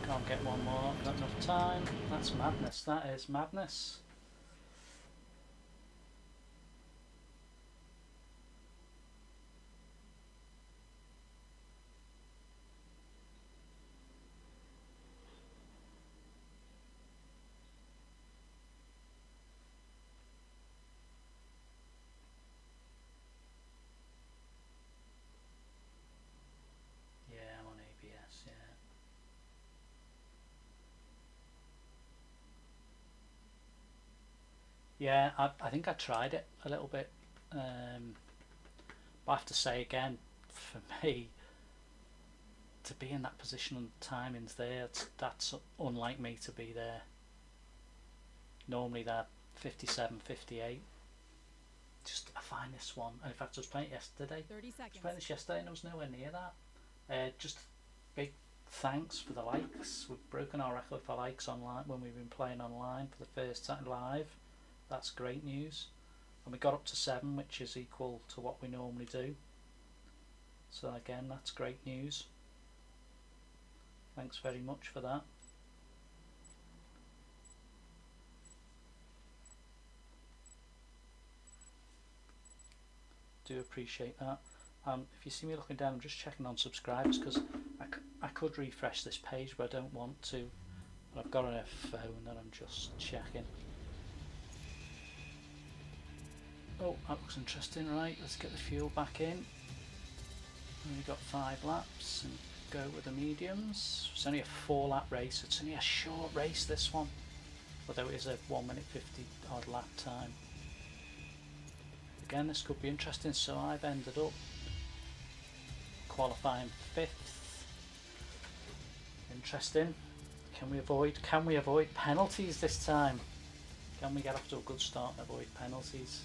Can't get one more, got enough time. That's madness, that is madness. Yeah, I'm on ABS, yeah. Yeah, I think I tried it a little bit, but I have to say again, for me, to be in that position and timings there, that's unlike me to be there. Normally they're 57, 58. Just, I find this one, and in fact I was playing it yesterday. 30 seconds. I was playing this yesterday and I was nowhere near that. Just big thanks for the likes. We've broken our record for likes online when we've been playing online for the first time live. That's great news. And we got up to 7, which is equal to what we normally do. So again, that's great news. Thanks very much for that. Do appreciate that. If you see me looking down, I'm just checking on subscribers because I could refresh this page, but I don't want to. But I've got on a phone that I'm just checking. Oh, that looks interesting. Right, let's get the fuel back in. We've got 5 laps and go with the mediums. It's only a 4-lap race. It's only a short race, this one, although it is a 1 minute 50 odd lap time. Again, this could be interesting. So I've ended up qualifying 5th. Interesting. Can we avoid penalties this time? Can we get off to a good start and avoid penalties?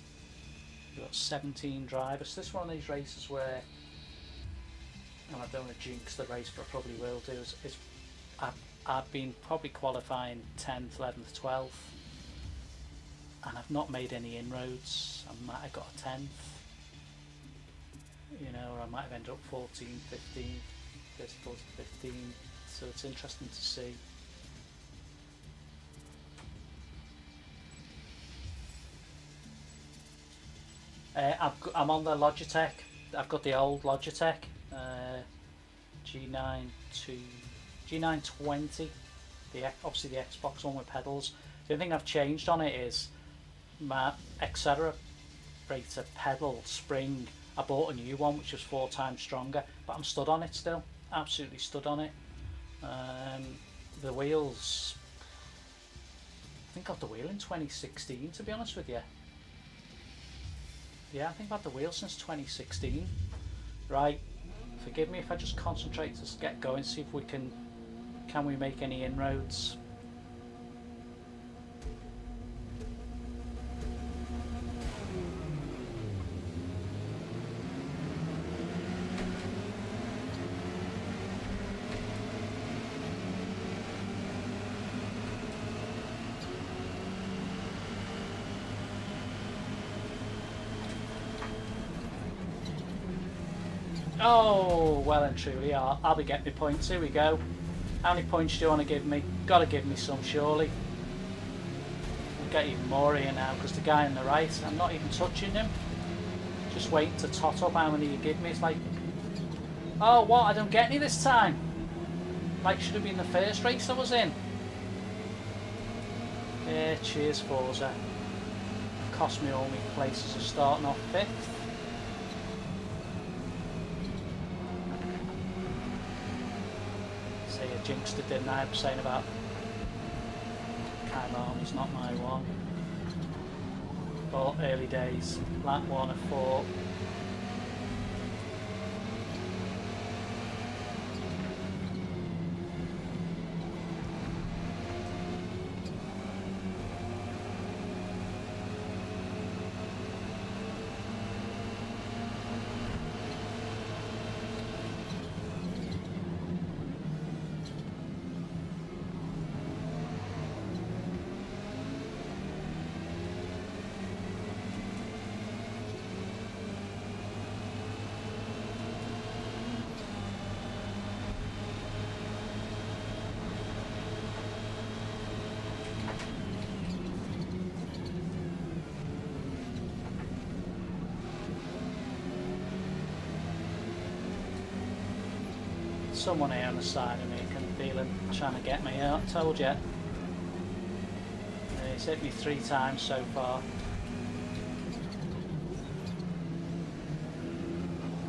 We've got 17 drivers. This is one of these races where, and I don't want to jinx the race, but I probably will do, is I've been probably qualifying 10th, 11th, 12th, and I've not made any inroads. I might have got a 10th, you know, or I might have ended up 14, 15, 34 to 15, so it's interesting to see. I'm on the Logitech. I've got the old Logitech G920. Obviously the Xbox one with pedals. The only thing I've changed on it is my accelerator pedal spring. I bought a new one which was 4 times stronger, but I'm stood on it still. Absolutely stood on it. The wheels, I think I got the wheel in 2016, to be honest with you. Yeah, I think I've had the wheel since 2016. Right, forgive me if I just concentrate to get going, see if we can we make any inroads. Oh, well and truly, I'll be getting my points. Here we go. How many points do you want to give me? Gotta give me some, surely. We'll get even more here now, because the guy on the right, I'm not even touching him. Just waiting to tot up how many you give me. It's like, oh, what? I don't get any this time. Like, should have been the first race I was in. Yeah, cheers, Forza. Cost me all my places of starting off 5th. I jinxed it, didn't I? I'm saying about come on, he's not my one. But early days, lap 1 of 4. Someone here on the side of me, can feel him trying to get me out. Told you. He's hit me 3 times so far.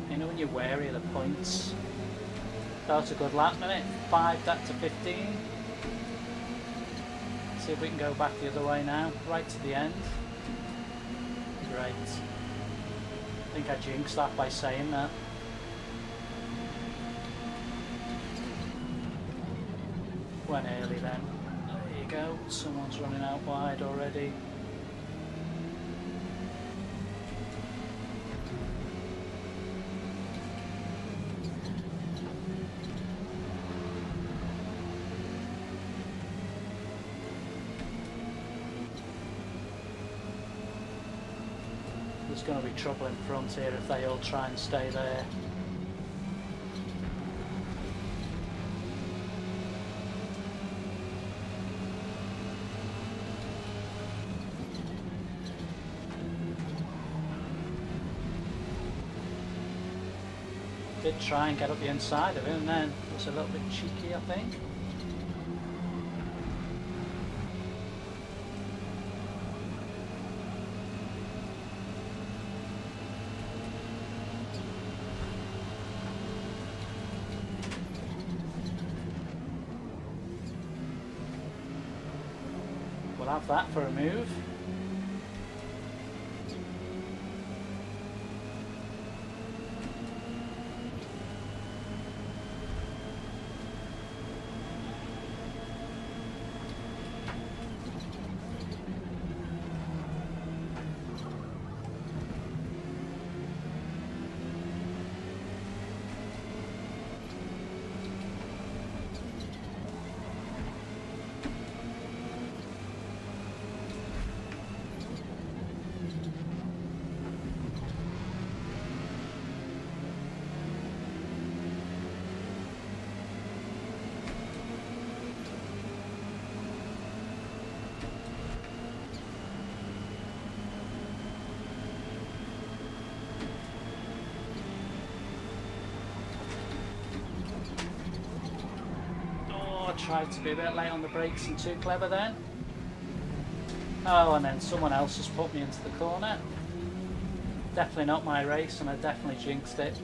You know when you're wary of the points. That was a good lap, minute 5 that to 15. See if we can go back the other way now, right to the end. Great. I think I jinxed that by saying that. Went early then. There you go, someone's running out wide already. There's going to be trouble in front here if they all try and stay there. Did try and get up the inside of him, and then it was a little bit cheeky, I think. We'll have that for a move. tried to be a bit late on the brakes and too clever then. Oh, and then someone else has put me into the corner. Definitely not my race, and I definitely jinxed it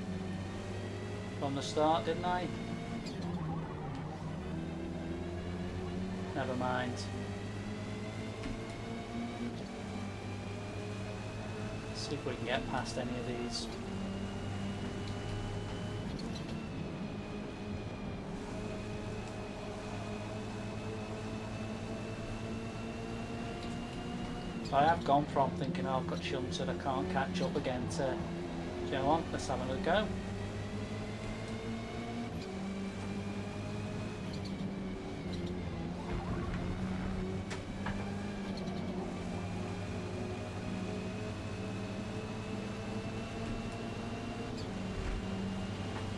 from the start, didn't I? Never mind. Let's see if we can get past any of these. I have gone from thinking, oh, I've got shunted, I can't catch up again, to, do you know what, let's have another go.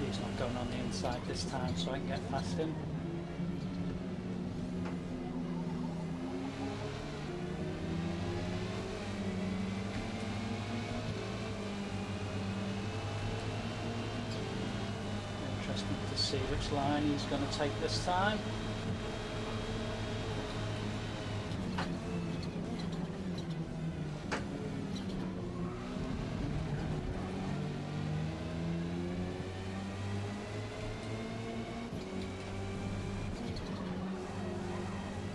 He's not going on the inside this time, so I can get past him. Interesting to see which line he's going to take this time.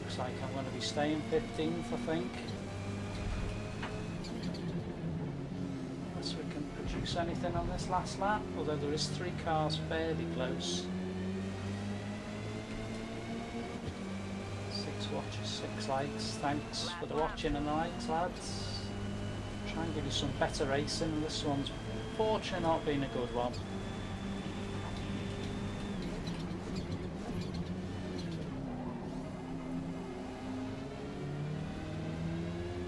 Looks like I'm going to be staying 15th, I think. Unless we can produce anything on this last lap, although there is 3 cars fairly close. 6 watches, 6 likes. Thanks for the watching and the likes, lads. Try and give you some better racing. This one's fortunately not been a good one.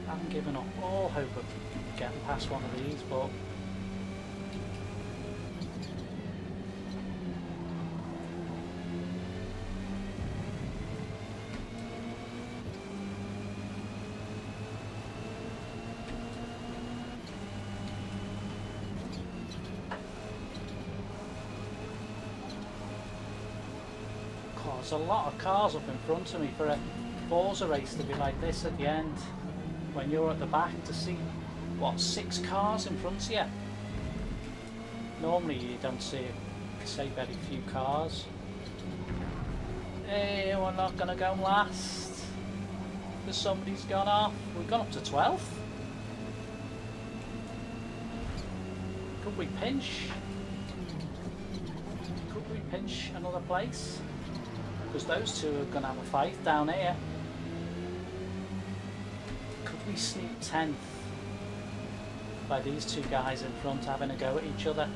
I haven't given up all hope of getting past one of these, but there's a lot of cars up in front of me for a Forza race to be like this at the end, when you're at the back, to see, what, 6 cars in front of you. Normally you don't see, say, very few cars. Hey, we're not going to go last because somebody's gone off. We've gone up to 12th. Could we pinch? Could we pinch another place? Because those two are going to have a fight down here. Could we sneak 10th by these 2 guys in front having a go at each other?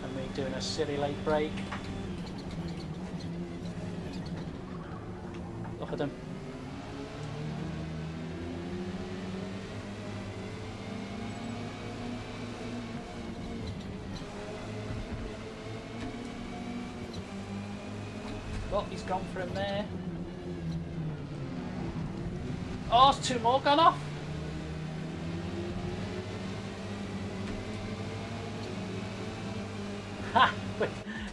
And me doing a silly late break. Look at them. Oh, he's gone for him there. Oh, there's 2 more gone off. Ha!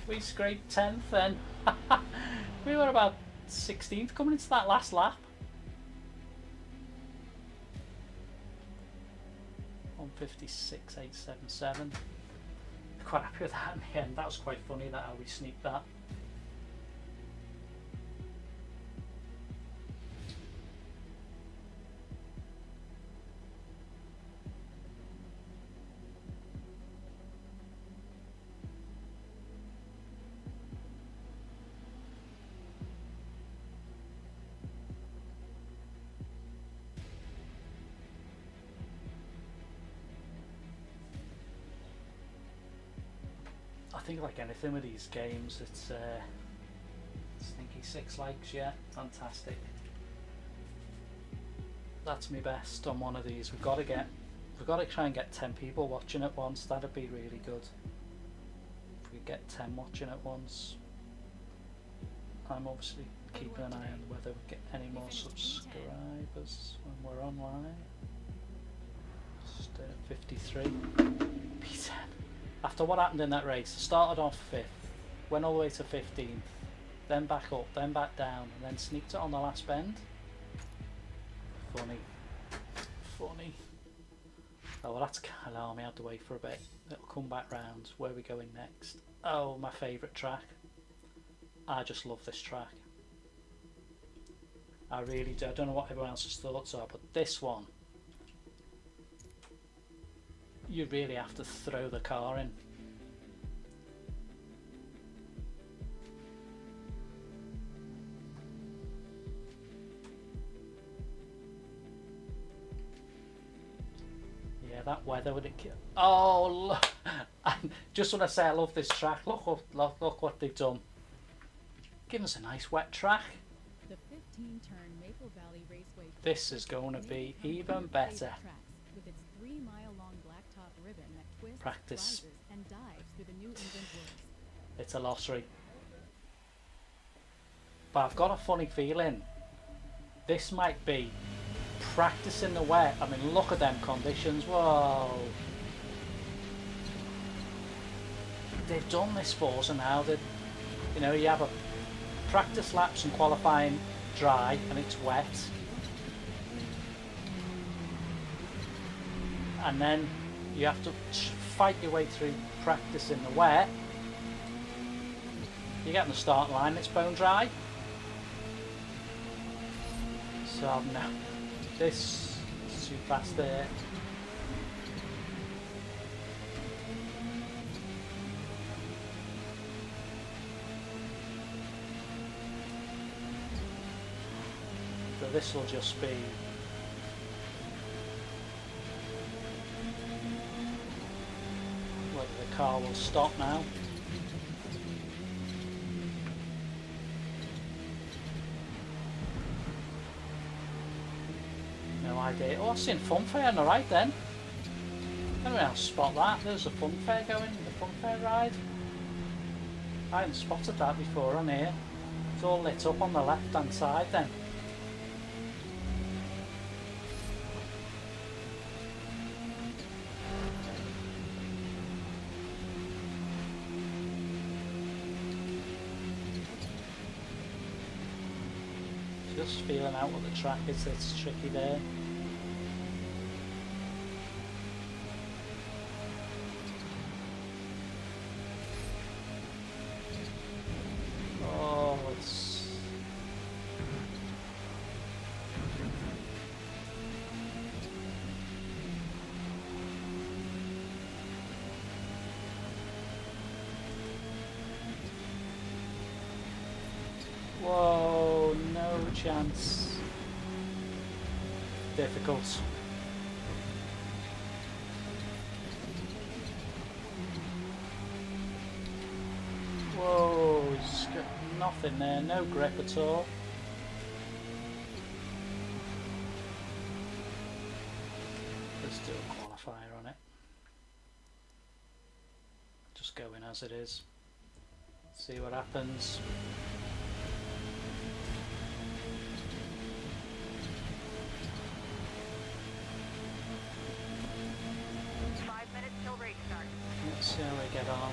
We scraped 10th then. We were about 16th coming into that last lap. 156.877. Quite happy with that in the end. That was quite funny, that how we sneaked that. I think, like anything with these games, it's stinky 6 likes, yeah, fantastic. That's my best on one of these. We've got to try and get 10 people watching at once. That'd be really good. If we get 10 watching at once. I'm obviously keeping an eye on whether we get any more subscribers when we're online. Just 53. P10. After what happened in that race, I started off 5th, went all the way to 15th, then back up, then back down, and then sneaked it on the last bend. Funny. Funny. Oh, well, that's alarm. I had to wait for a bit. It'll come back round. Where are we going next? Oh, my favourite track. I just love this track. I really do. I don't know what everyone else's thoughts are, but this one, you really have to throw the car in. Yeah, that weather would it kill. Oh, look. Just when I say I love this track, look what they've done. Give us a nice wet track. The 15-turn Maple Valley Raceway. This is going to be even better. With its 3-mile-long blacktop ribbon that twists, Practice. rises, and dives through the New England woods. It's a lottery. But I've got a funny feeling this might be practice in the wet. I mean, look at them conditions. Whoa. They've done this Forza now. That, you know, you have a practice laps and qualifying dry and it's wet. And then you have to fight your way through practice in the wet. You get on the start line, it's bone dry. So no, this is too fast there. So this will just be whether the car will stop now. No idea. Oh, I've seen funfair on the right then. Anyone else spot that? There's a funfair going, the funfair ride. I hadn't spotted that before on here. It's all lit up on the left hand side then. Just feeling out what the track is, it's tricky there. Oh, it's... Whoa, no chance. Difficult. Whoa, he's got nothing there, no grip at all. Let's do a qualifier on it. Just go in as it is. See what happens. Let's see how we get on.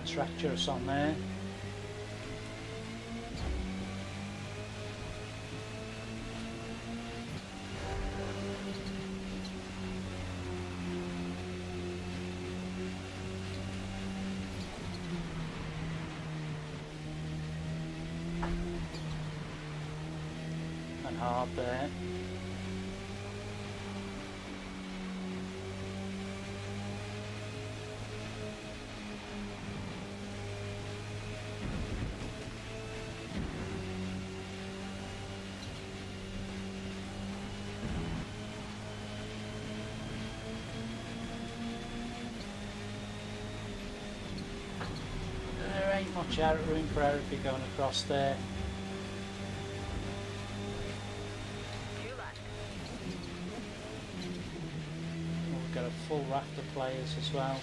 Treacherous on there. hard there. There ain't much room for error if you're going across there. We've got a full raft of players as well.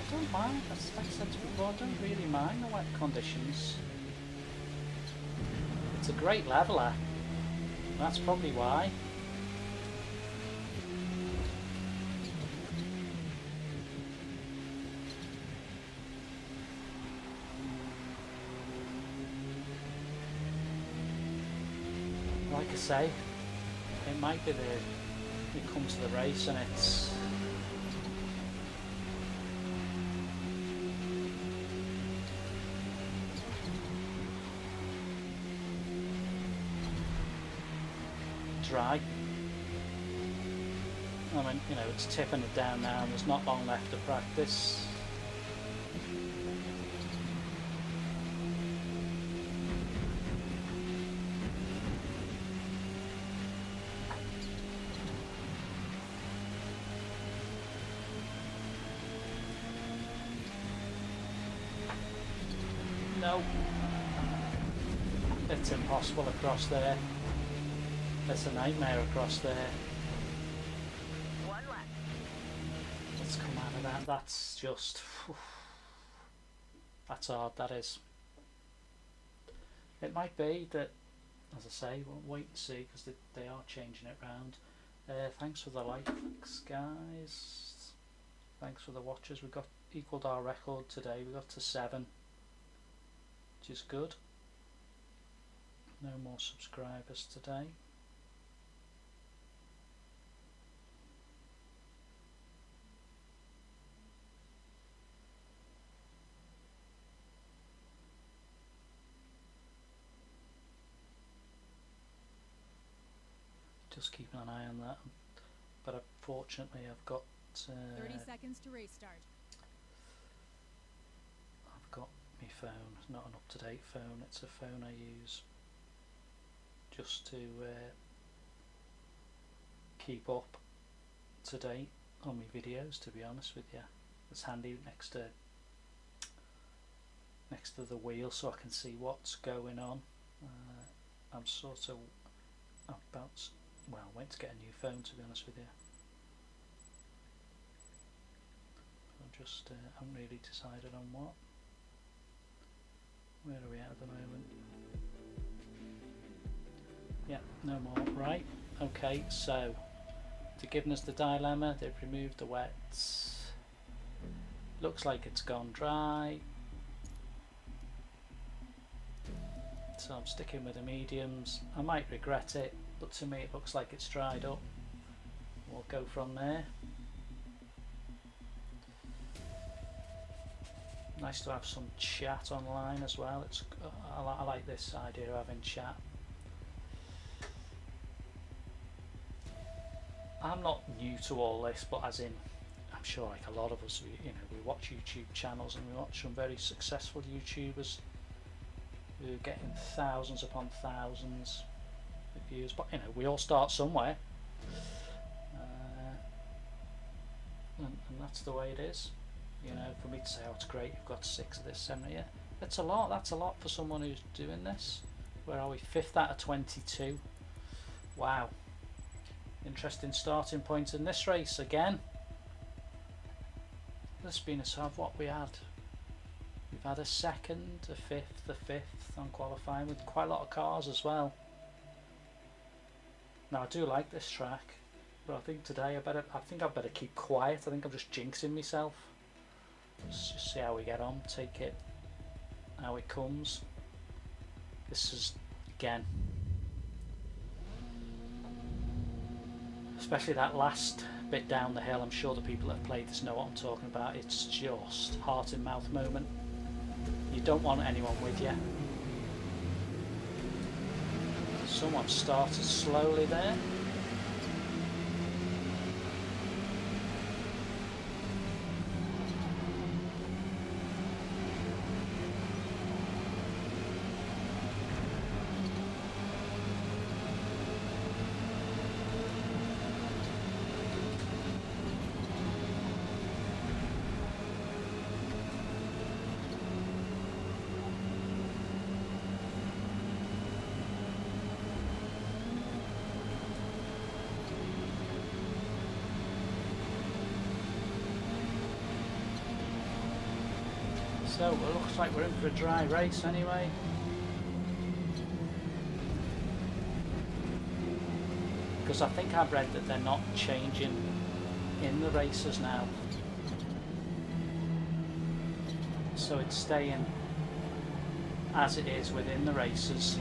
I don't mind, as I said before, I don't really mind the wet conditions. It's a great leveller, that's probably why. Like I say, it might be it comes to the race and it's dry. I mean, you know, it's tipping it down now and there's not long left to practice. No, it's impossible across there. It's a nightmare across there. One left. Let's come out of that. That's just... Whew, that's hard, that is. It might be that, as I say, we'll wait and see because they are changing it round. Thanks for the likes, guys. Thanks for the watches. We got equalled our record today. We got to 7, which is good. No more subscribers today. Just keeping an eye on that, but unfortunately I've got 30 seconds to race start. I've got my phone, not an up-to-date phone, it's a phone I use just to keep up to date on my videos, to be honest with you. It's handy next to the wheel so I can see what's going on. I'm sort of about, well, I went to get a new phone, to be honest with you. I haven't really decided on what. Where are we at the moment? Yeah, no more. Right, okay, so to give us the dilemma, they've removed the wets. Looks like it's gone dry. So I'm sticking with the mediums. I might regret it, but to me it looks like it's dried up. We'll go from there. Nice to have some chat online as well. It's I like this idea of having chat. I'm not new to all this, but as in, I'm sure like a lot of us, we watch YouTube channels and we watch some very successful YouTubers who are getting thousands upon thousands of views. But we all start somewhere, and that's the way it is. For me to say, oh, it's great, you've got 6 of this, 7 of it. That's a lot. That's a lot for someone who's doing this. Where are we? 5th out of 22. Wow. Interesting starting point in this race again. This has been a sort of what we had. We've had a second, a fifth on qualifying with quite a lot of cars as well. Now I do like this track, but I think today I think I better keep quiet. I think I'm just jinxing myself. Let's just see how we get on. Take it how it comes. This is again, especially that last bit down the hill. I'm sure the people that have played this know what I'm talking about. It's just heart in mouth moment. You don't want anyone with you. Someone started slowly there. So it looks like we're in for a dry race anyway. Because I think I've read that they're not changing in the races now. So it's staying as it is within the races.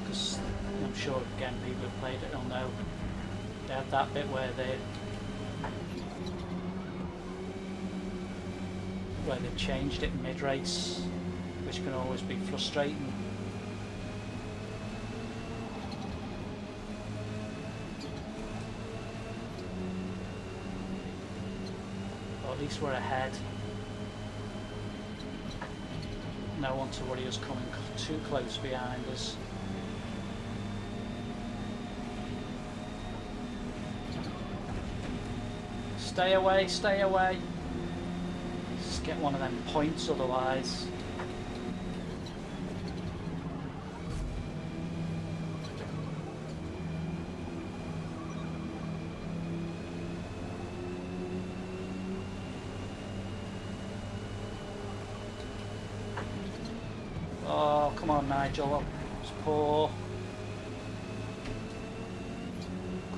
Because I'm sure again people who've played it will know they had that bit where they changed it mid-race, which can always be frustrating. Well, at least we're ahead. No one to worry us coming too close behind us. Stay away, stay away. Just get one of them points otherwise. Oh, come on, Nigel. It's poor.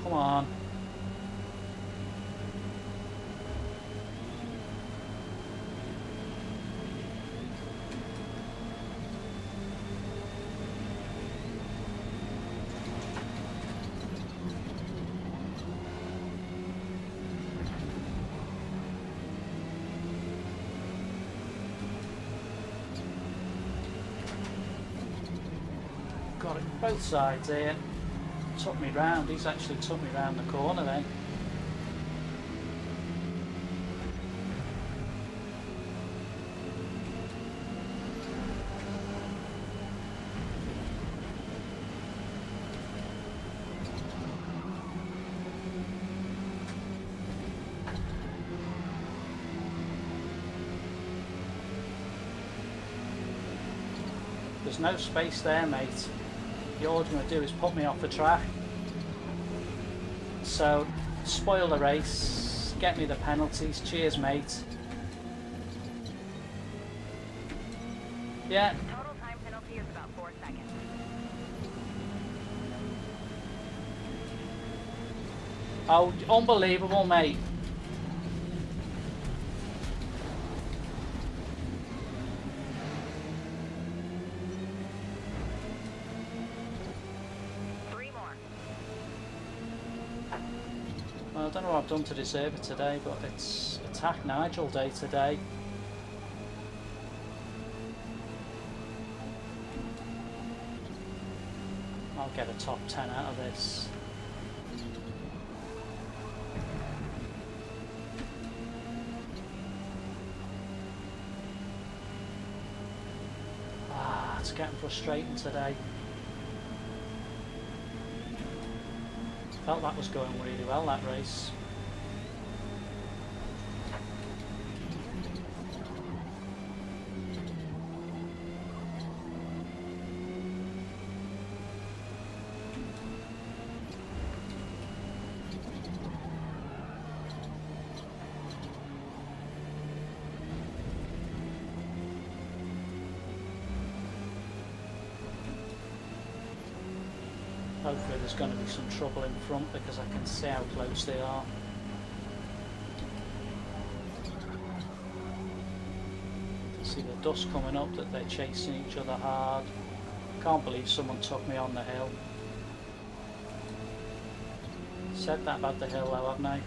Come on. Got it both sides here. Took me round. He's actually took me round the corner then. There's no space there, mate. All you're going to do is put me off the track. So, spoil the race, get me the penalties. Cheers, mate. Yeah. Total time penalty is about 4 seconds. Oh, unbelievable, mate. I don't know what I've done to deserve it today, but it's Attack Nigel Day today. I'll get a top 10 out of this. Ah, it's getting frustrating today. Felt that was going really well, that race. Hopefully there's going to be some trouble in front because I can see how close they are. See the dust coming up that they're chasing each other hard. Can't believe someone took me on the hill. Said that about the hill though, haven't I?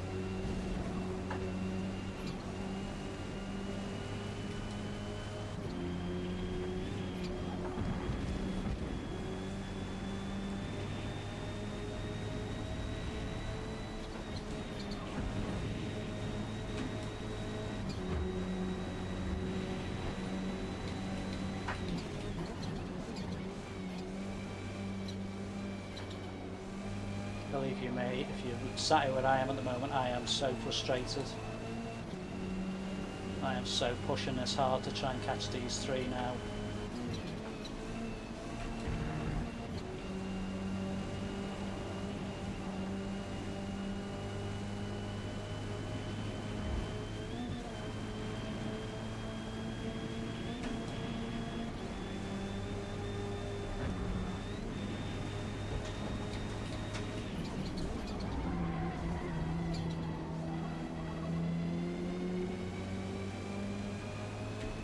Believe you me, if you're sat here where I am at the moment, I am so frustrated. I am so pushing this hard to try and catch these three now.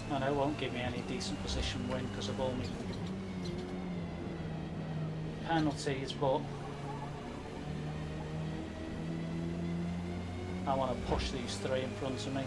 I know it won't give me any decent position win because of all my penalties, but I want to push these three in front of me.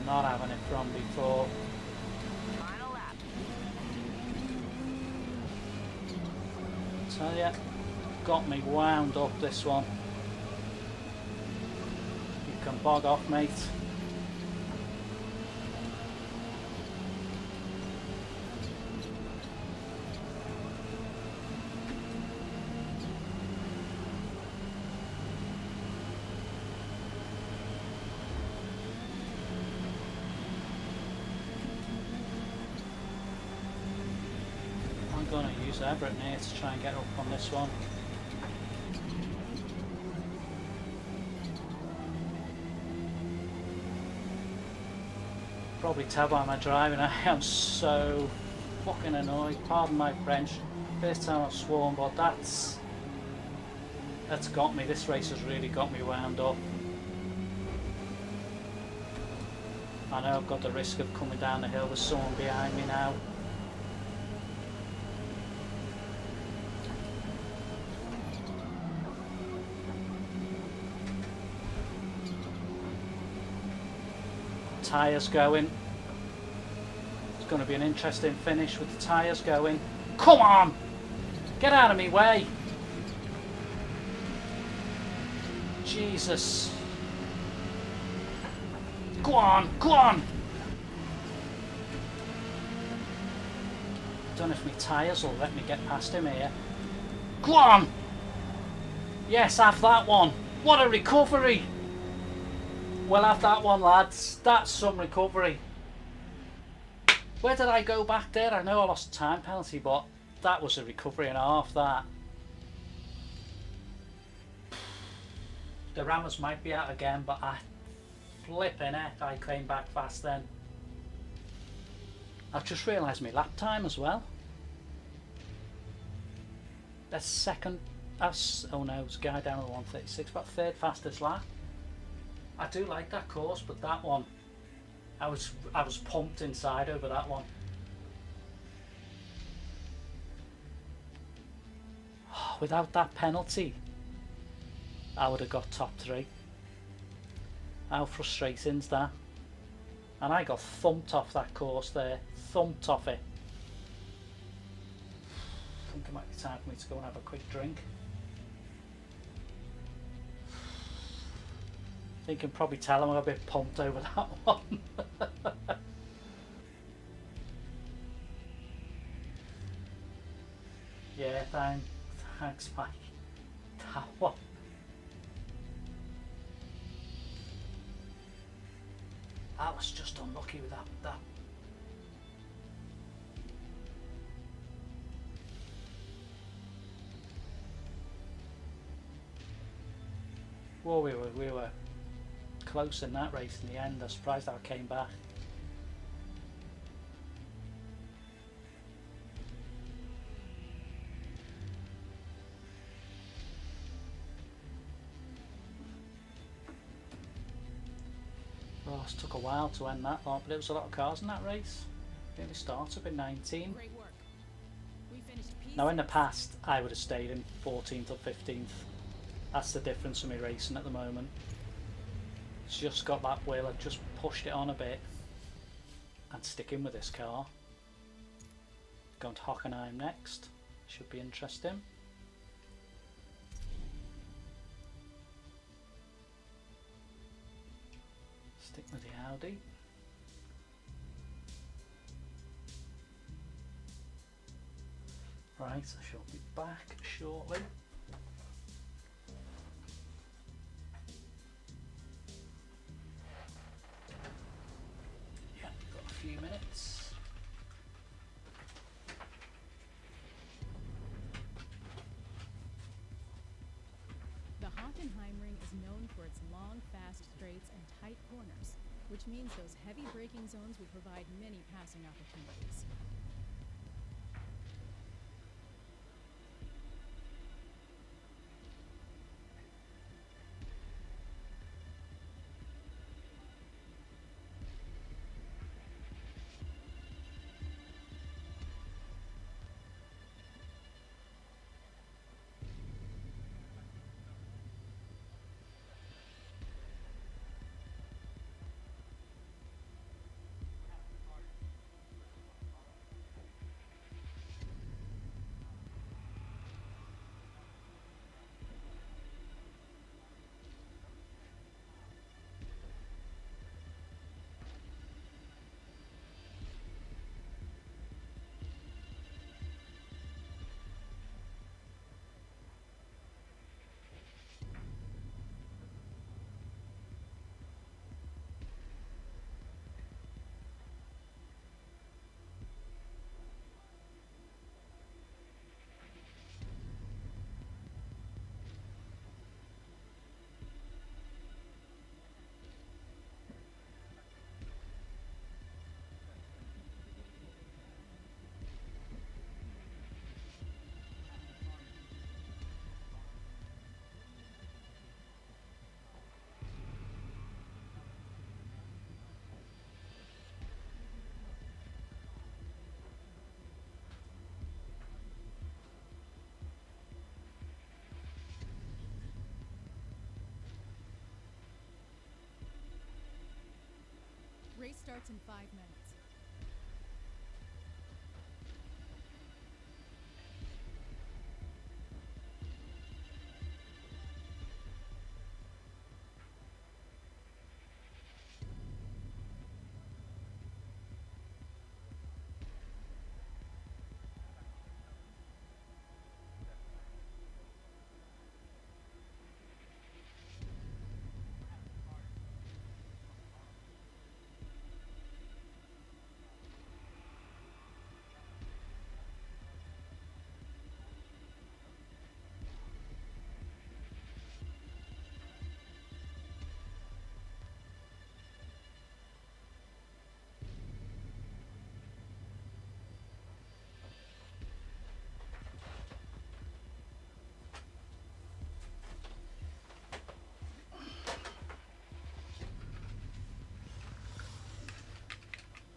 Not having it from before. Final lap. Tell ya, got me wound up this one. You can bog off, mate. I'm going to use Everett here to try and get up on this one. Probably tell by my driving I am so fucking annoyed. Pardon my French. First time I've sworn, but that's got me. This race has really got me wound up. I know I've got the risk of coming down the hill with someone behind me now. Tyres going. It's going to be an interesting finish with the tyres going. Come on! Get out of me way! Jesus. Go on! Go on! Don't know if my tyres will let me get past him here. Go on! Yes, have that one. What a recovery! We'll have that one, lads. That's some recovery. Where did I go back there? I know I lost a time penalty, but that was a recovery and a half, that. The Rammers might be out again, but I flipping it. I came back fast then. I've just realised my lap time as well. That's second. Oh no, it's a guy down at 1:36, but third fastest lap. I do like that course, but that one, I was pumped inside over that one. Without that penalty, I would have got top 3. How frustrating's that? And I got thumped off that course there. Thumped off it. I think it might be time for me to go and have a quick drink. I think you can probably tell I'm a bit pumped over that one. Yeah, thanks Mike. That one. I was just unlucky with that. Well, we were close in that race in the end. I'm surprised I came back. Oh, it took a while to end that lot, but it was a lot of cars in that race. It only started with 19. Great work. We finished P6. Now in the past, I would have stayed in 14th or 15th. That's the difference in me racing at the moment. It's just got that wheel, I've just pushed it on a bit and sticking with this car. Going to Hockenheim next. Should be interesting. Stick with the Audi. Right, I shall be back shortly. Yeah, got a few minutes. The Hockenheimring is known for its long, fast straights and tight corners, which means those heavy braking zones will provide many passing opportunities. Race starts in 5 minutes.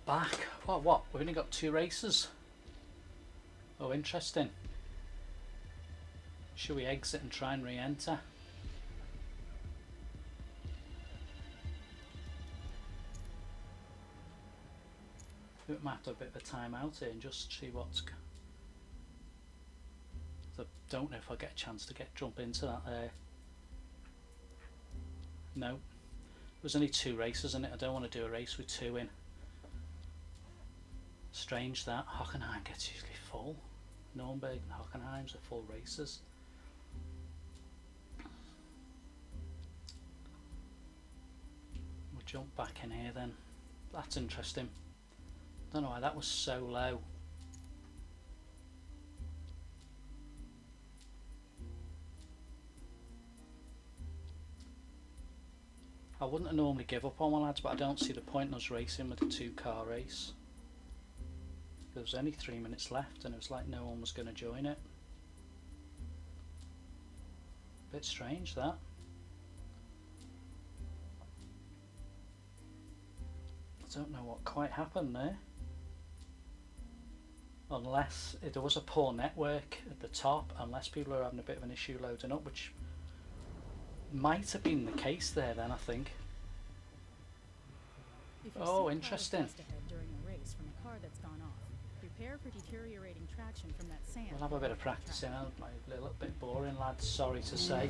Back. Oh, what? We've only got 2 races. Oh, interesting. Should we exit and try and re-enter? We might have to have a bit of a time out here and just see what's... I don't know if I'll get a chance to jump into that there. No. There's only 2 races in it. I don't want to do a race with 2 in. Strange that. Hockenheim gets usually full. Nürnberg and Hockenheim's are full races. We'll jump back in here then. That's interesting. Don't know why that was so low. I wouldn't normally give up on my lads, but I don't see the point in us racing with a 2-car race. There was only 3 minutes left and it was like no one was going to join it. Bit strange that. I don't know what quite happened there. Unless there was a poor network at the top, unless people are having a bit of an issue loading up, which might have been the case there then, I think. Oh, interesting. During a race from a car that's gone off, prepare for deteriorating traction from that sand. We'll have a bit of practice in. A little bit boring, lads, sorry to say.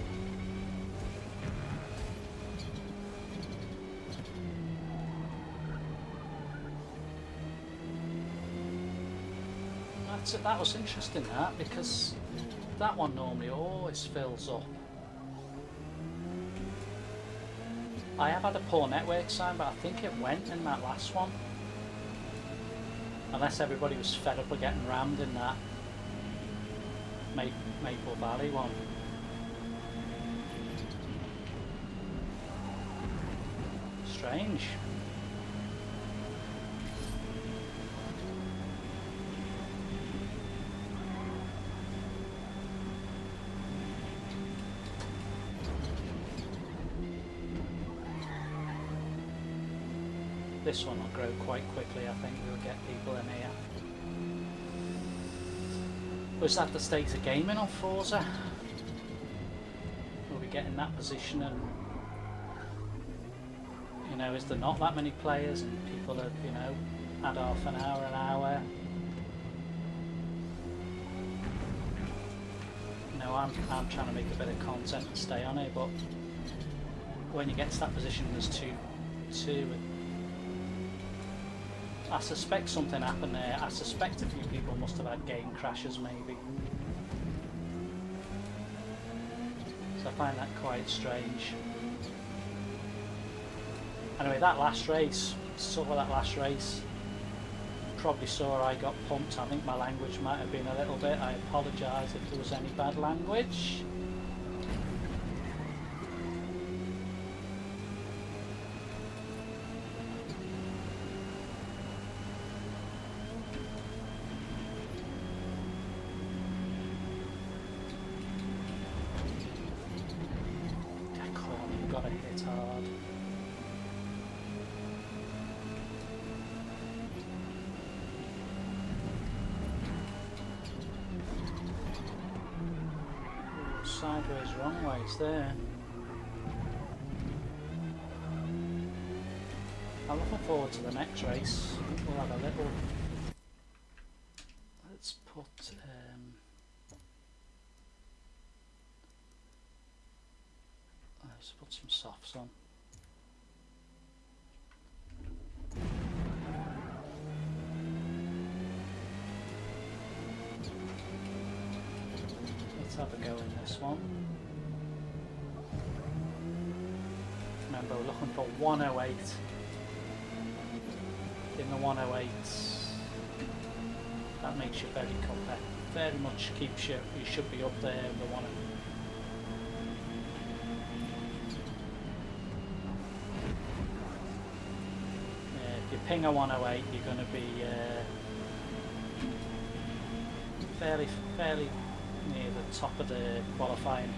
That was interesting, that, because that one normally always fills up. I have had a poor network sign, but I think it went in that last one. Unless everybody was fed up of getting rammed in that Maple Valley one. Strange. This one will grow quite quickly, I think we'll get people in here. Was that the state of gaming on Forza? Will we get in that position and, you know, is there not that many players and people have, you know, had half an hour. You know, I'm trying to make a bit of content and stay on it, but when you get to that position there's two I suspect something happened there. I suspect a few people must have had game crashes maybe. So I find that quite strange. Anyway, that last race, probably saw I got pumped. I think my language might have been a little bit. I apologise if there was any bad language. Sideways, wrong ways there. I'm looking forward to the next race. We'll have a little. Let's put some softs on. Let's have a go in this one. Remember, we're looking for 108. In the 108s, that makes you very competitive. Very much keeps you. You should be up there in the 108. If you ping a 108, you're going to be fairly near the top of the qualifying.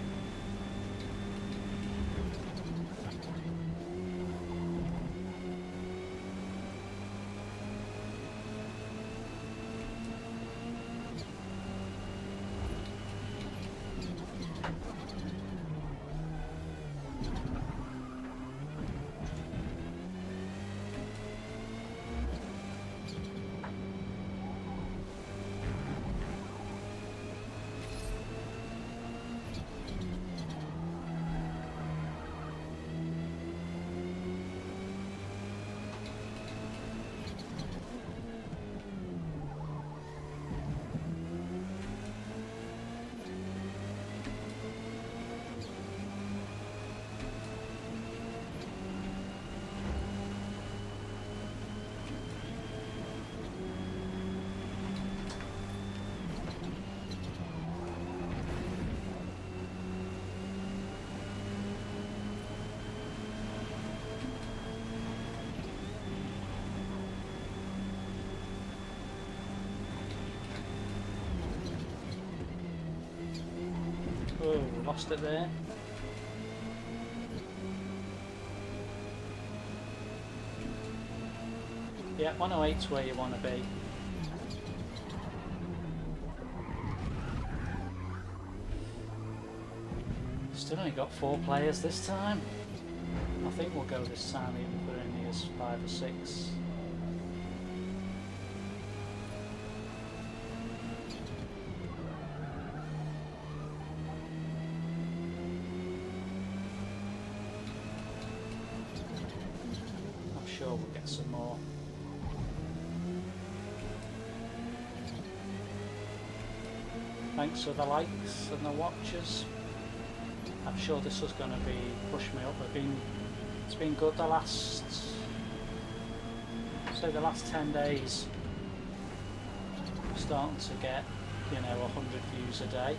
Lost it there. Yeah, 108's where you want to be. Still only got 4 players this time. I think we'll go this time even if we're only as 5 or 6. I'm sure we'll get some more. Thanks for the likes and the watches. I'm sure this was going to be push me up. It's been good the last, say the last 10 days. I'm starting to get, 100 views a day.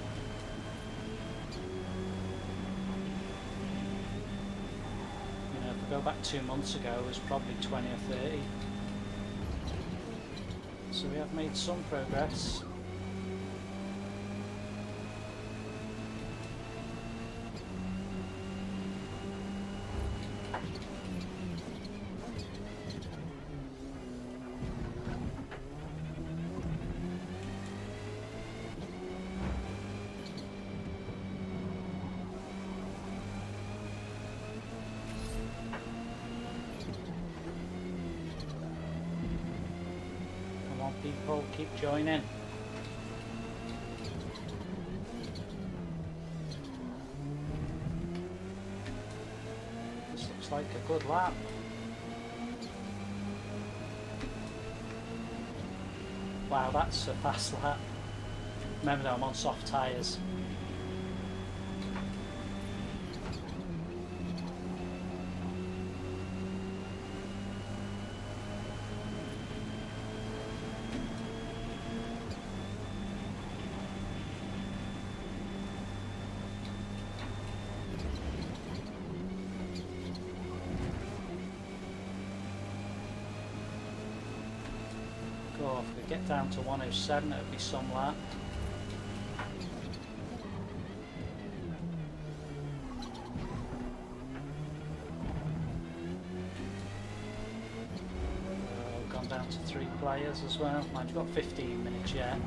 If we go back 2 months ago, it was probably 20 or 30. So we have made some progress. People keep joining. This looks like a good lap. Wow, that's a fast lap. Remember though, I'm on soft tyres. If we get down to 107, it would be some lap. Gone down to 3 players as well. Mind you've got 15 minutes yet.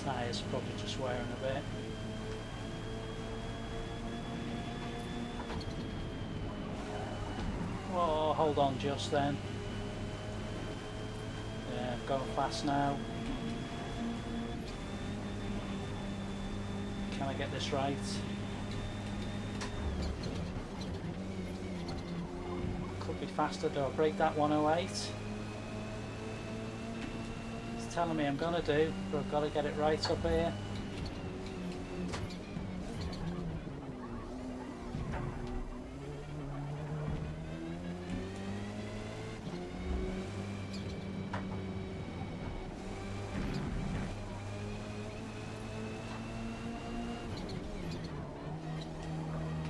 Tyres probably just wearing a bit. Oh, hold on just then. Yeah, going fast now. Can I get this right? Could be faster, do I break that 108? Telling me I'm gonna do, but I've got to get it right up here.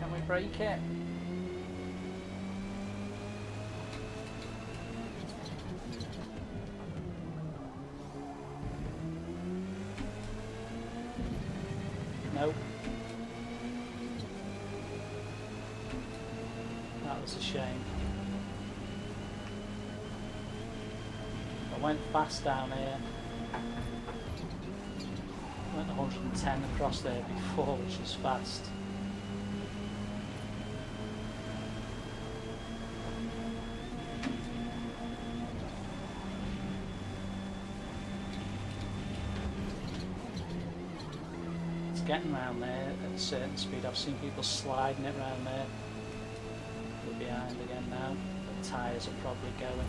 Can we break it? Nope. That was a shame. I went fast down here. I went 110 across there before, which is fast. Getting around there at a certain speed. I've seen people sliding it around there. We're behind again now. The tyres are probably going.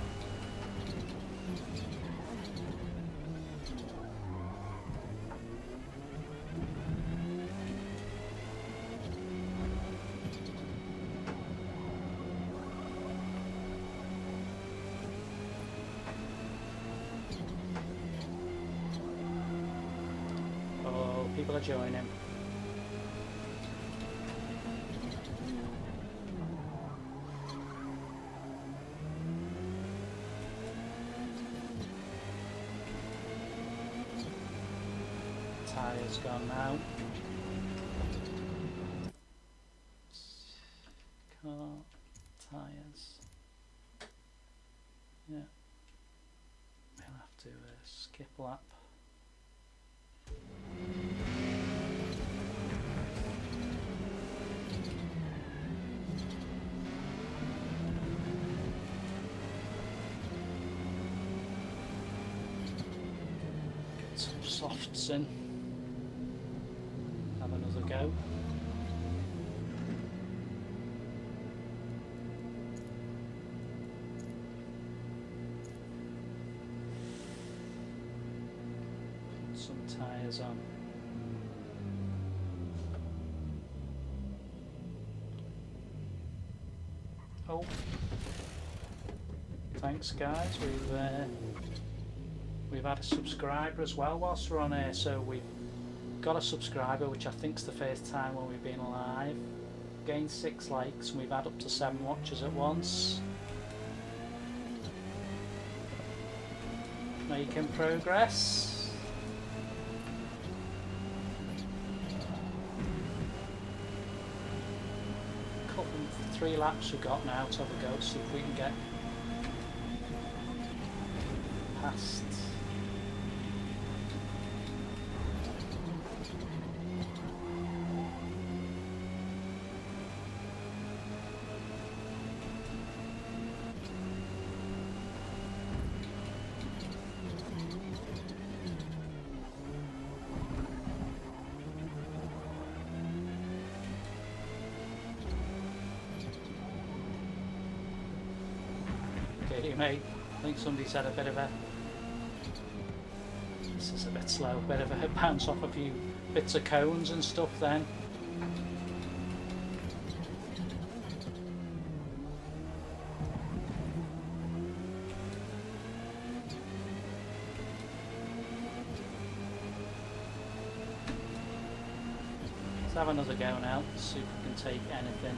people are joining. Tyres gone now. Car tyres. Yeah. We'll have to skip lap. Get some softs in. Have another go. Some tyres on. Oh, thanks guys. We've had a subscriber as well whilst we're on air, so we've got a subscriber, which I think's the first time when we've been live. Gained 6 likes, and we've had up to 7 watchers at once. Making progress. Couple 3 laps we've got now to have a go, see if we can get past. Mate, I think somebody's had a bit of a, this is a bit slow, bit of a bounce off a few bits of cones and stuff then. Let's have another go now, see if we can take anything.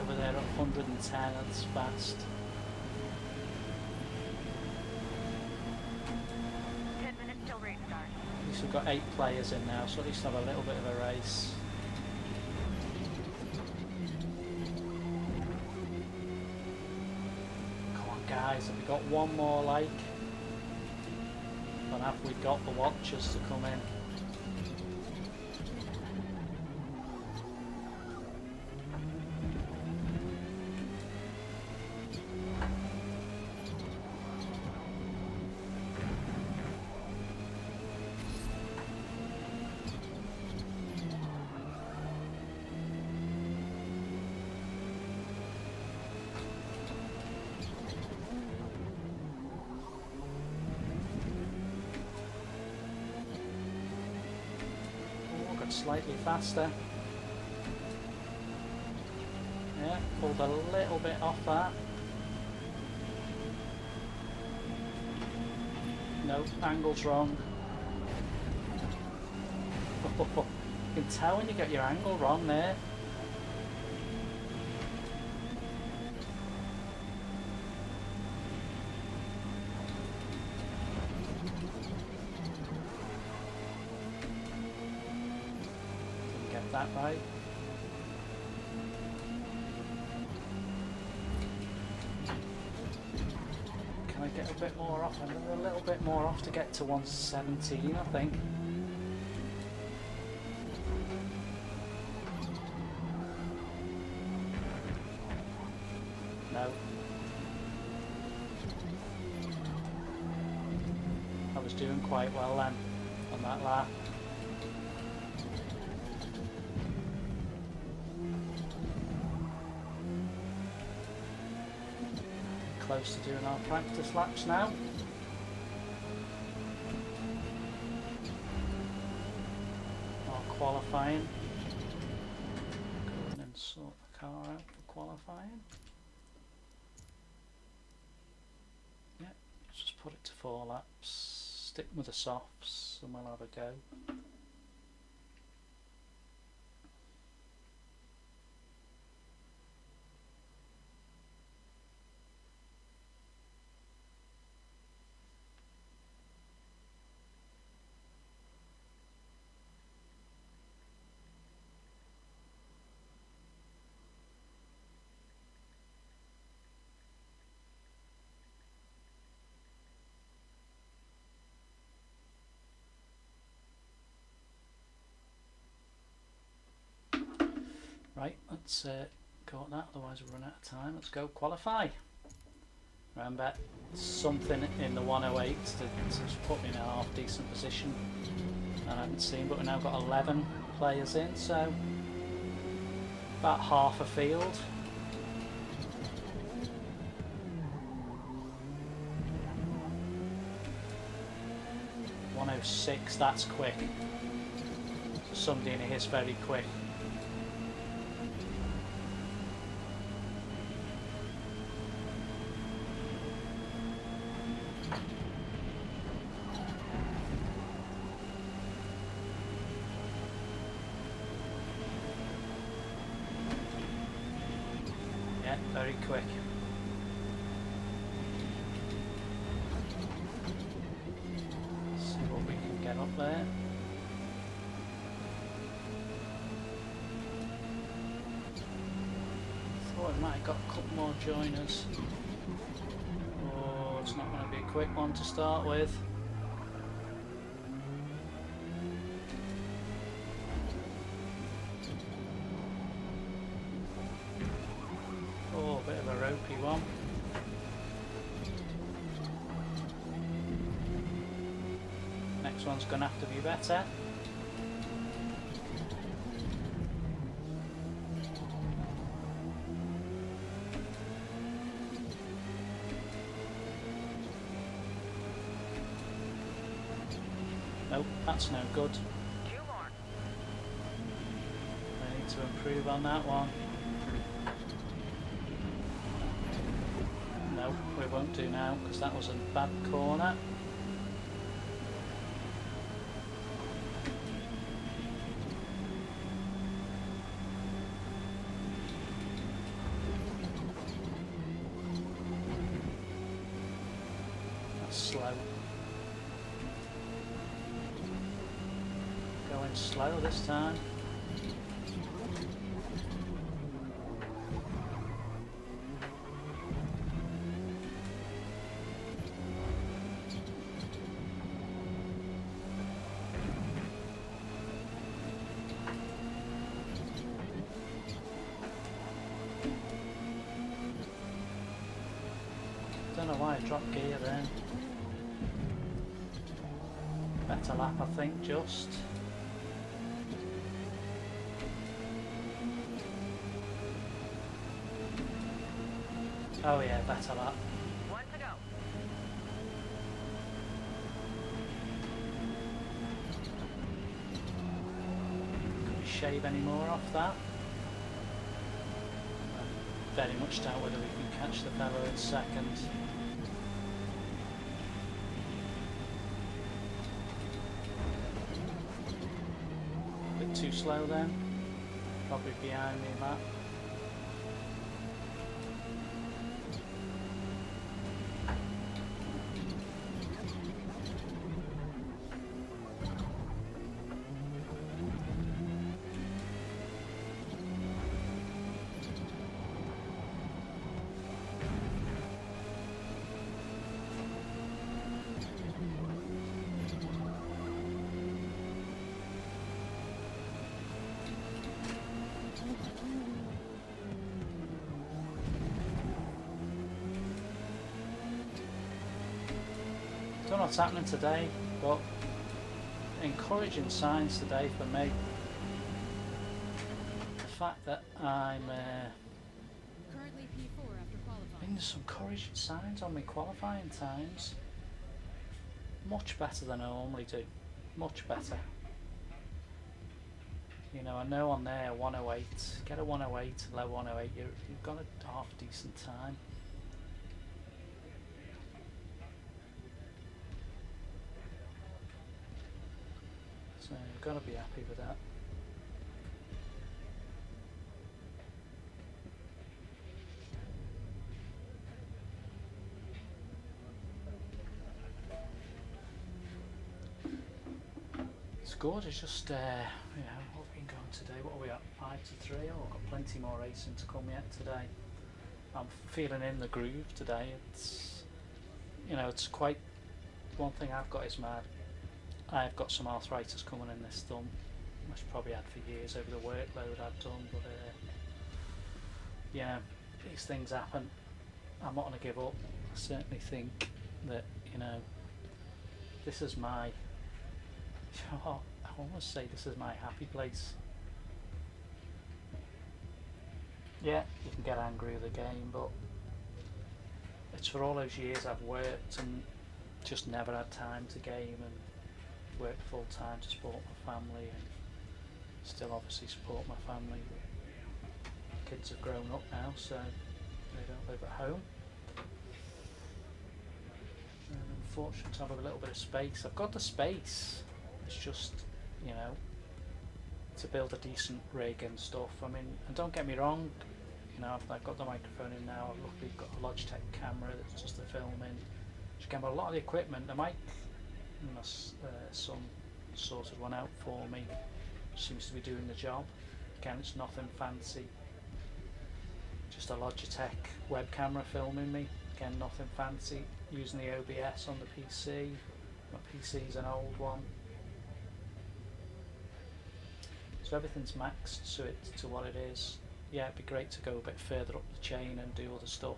There at 110, that's fast. 10 minutes till race start. At least we've got 8 players in now, so at least have a little bit of a race. Come on guys, have we got one more like? And have we got the watchers to come in? Slightly faster. Yeah, pulled a little bit off that. No, angle's wrong. You can tell when you get your angle wrong there. That right. Can I get a bit more off? A little bit more off to get to 117, I think. No. I was doing quite well then on that lap. Close to doing our practice laps now. Our qualifying. Go in and sort the car out for qualifying. Yeah, just put it to 4 laps. Stick with the softs and we'll have a go. Right, let's go at that, otherwise we'll run out of time. Let's go qualify. Remember, something in the 108 to put me in a half decent position. I haven't seen, but we've now got 11 players in, so about half a field. .106, that's quick. So somebody in here is very quick. Very quick. See what we can get up there. Thought we might have got a couple more joiners. Oh, it's not going to be a quick one to start with. Bit of a ropey one. Next one's going to have to be better. Nope, that's no good. 2 more. I need to improve on that one. No, we won't do now because that was a bad corner. That's slow. Going slow this time. Don't know why I dropped gear then. Better lap, I think, just. Oh yeah, better lap. 1 to go. Can we shave any more off that? I very much doubt whether we can catch the fellow in second. Bit too slow then. Probably behind me, Matt. Don't know what's happening today, but encouraging signs today for me. The fact that I'm Currently P4 after qualifying. there's some encouraging signs on my qualifying times. Much better than I normally do. Much better. You know, I know on there 108. Get a 108, low 108. You've got a half decent time. So you've got to be happy with that. Good, it's just, you know, what have we been going today? What are we at? 5 to 3? Oh, I've got plenty more racing to come yet today. I'm feeling in the groove today. It's, you know, it's quite, one thing I've got is I've got some arthritis coming in this thumb, which I've probably had for years over the workload I've done, but, yeah, these things happen. I'm not going to give up. I certainly think that, you know, this is my, you know what, I almost say this is my happy place. Yeah, you can get angry with the game, but it's for all those years I've worked and just never had time to game, and worked full time to support my family, and still obviously support my family. Kids have grown up now, so they don't live at home. I'm fortunate to have a little bit of space. I've got the space. It's just, you know, to build a decent rig and stuff. I mean, and don't get me wrong, you know, I've got the microphone in now. I've luckily got a Logitech camera that's just the filming. But a lot of the equipment, the mic, my son sorted one out for me. Seems to be doing the job. Again, it's nothing fancy. Just a Logitech web camera filming me. Again, nothing fancy. Using the OBS on the PC. My PC's an old one. So everything's maxed to what it is. Yeah, it'd be great to go a bit further up the chain and do other stuff.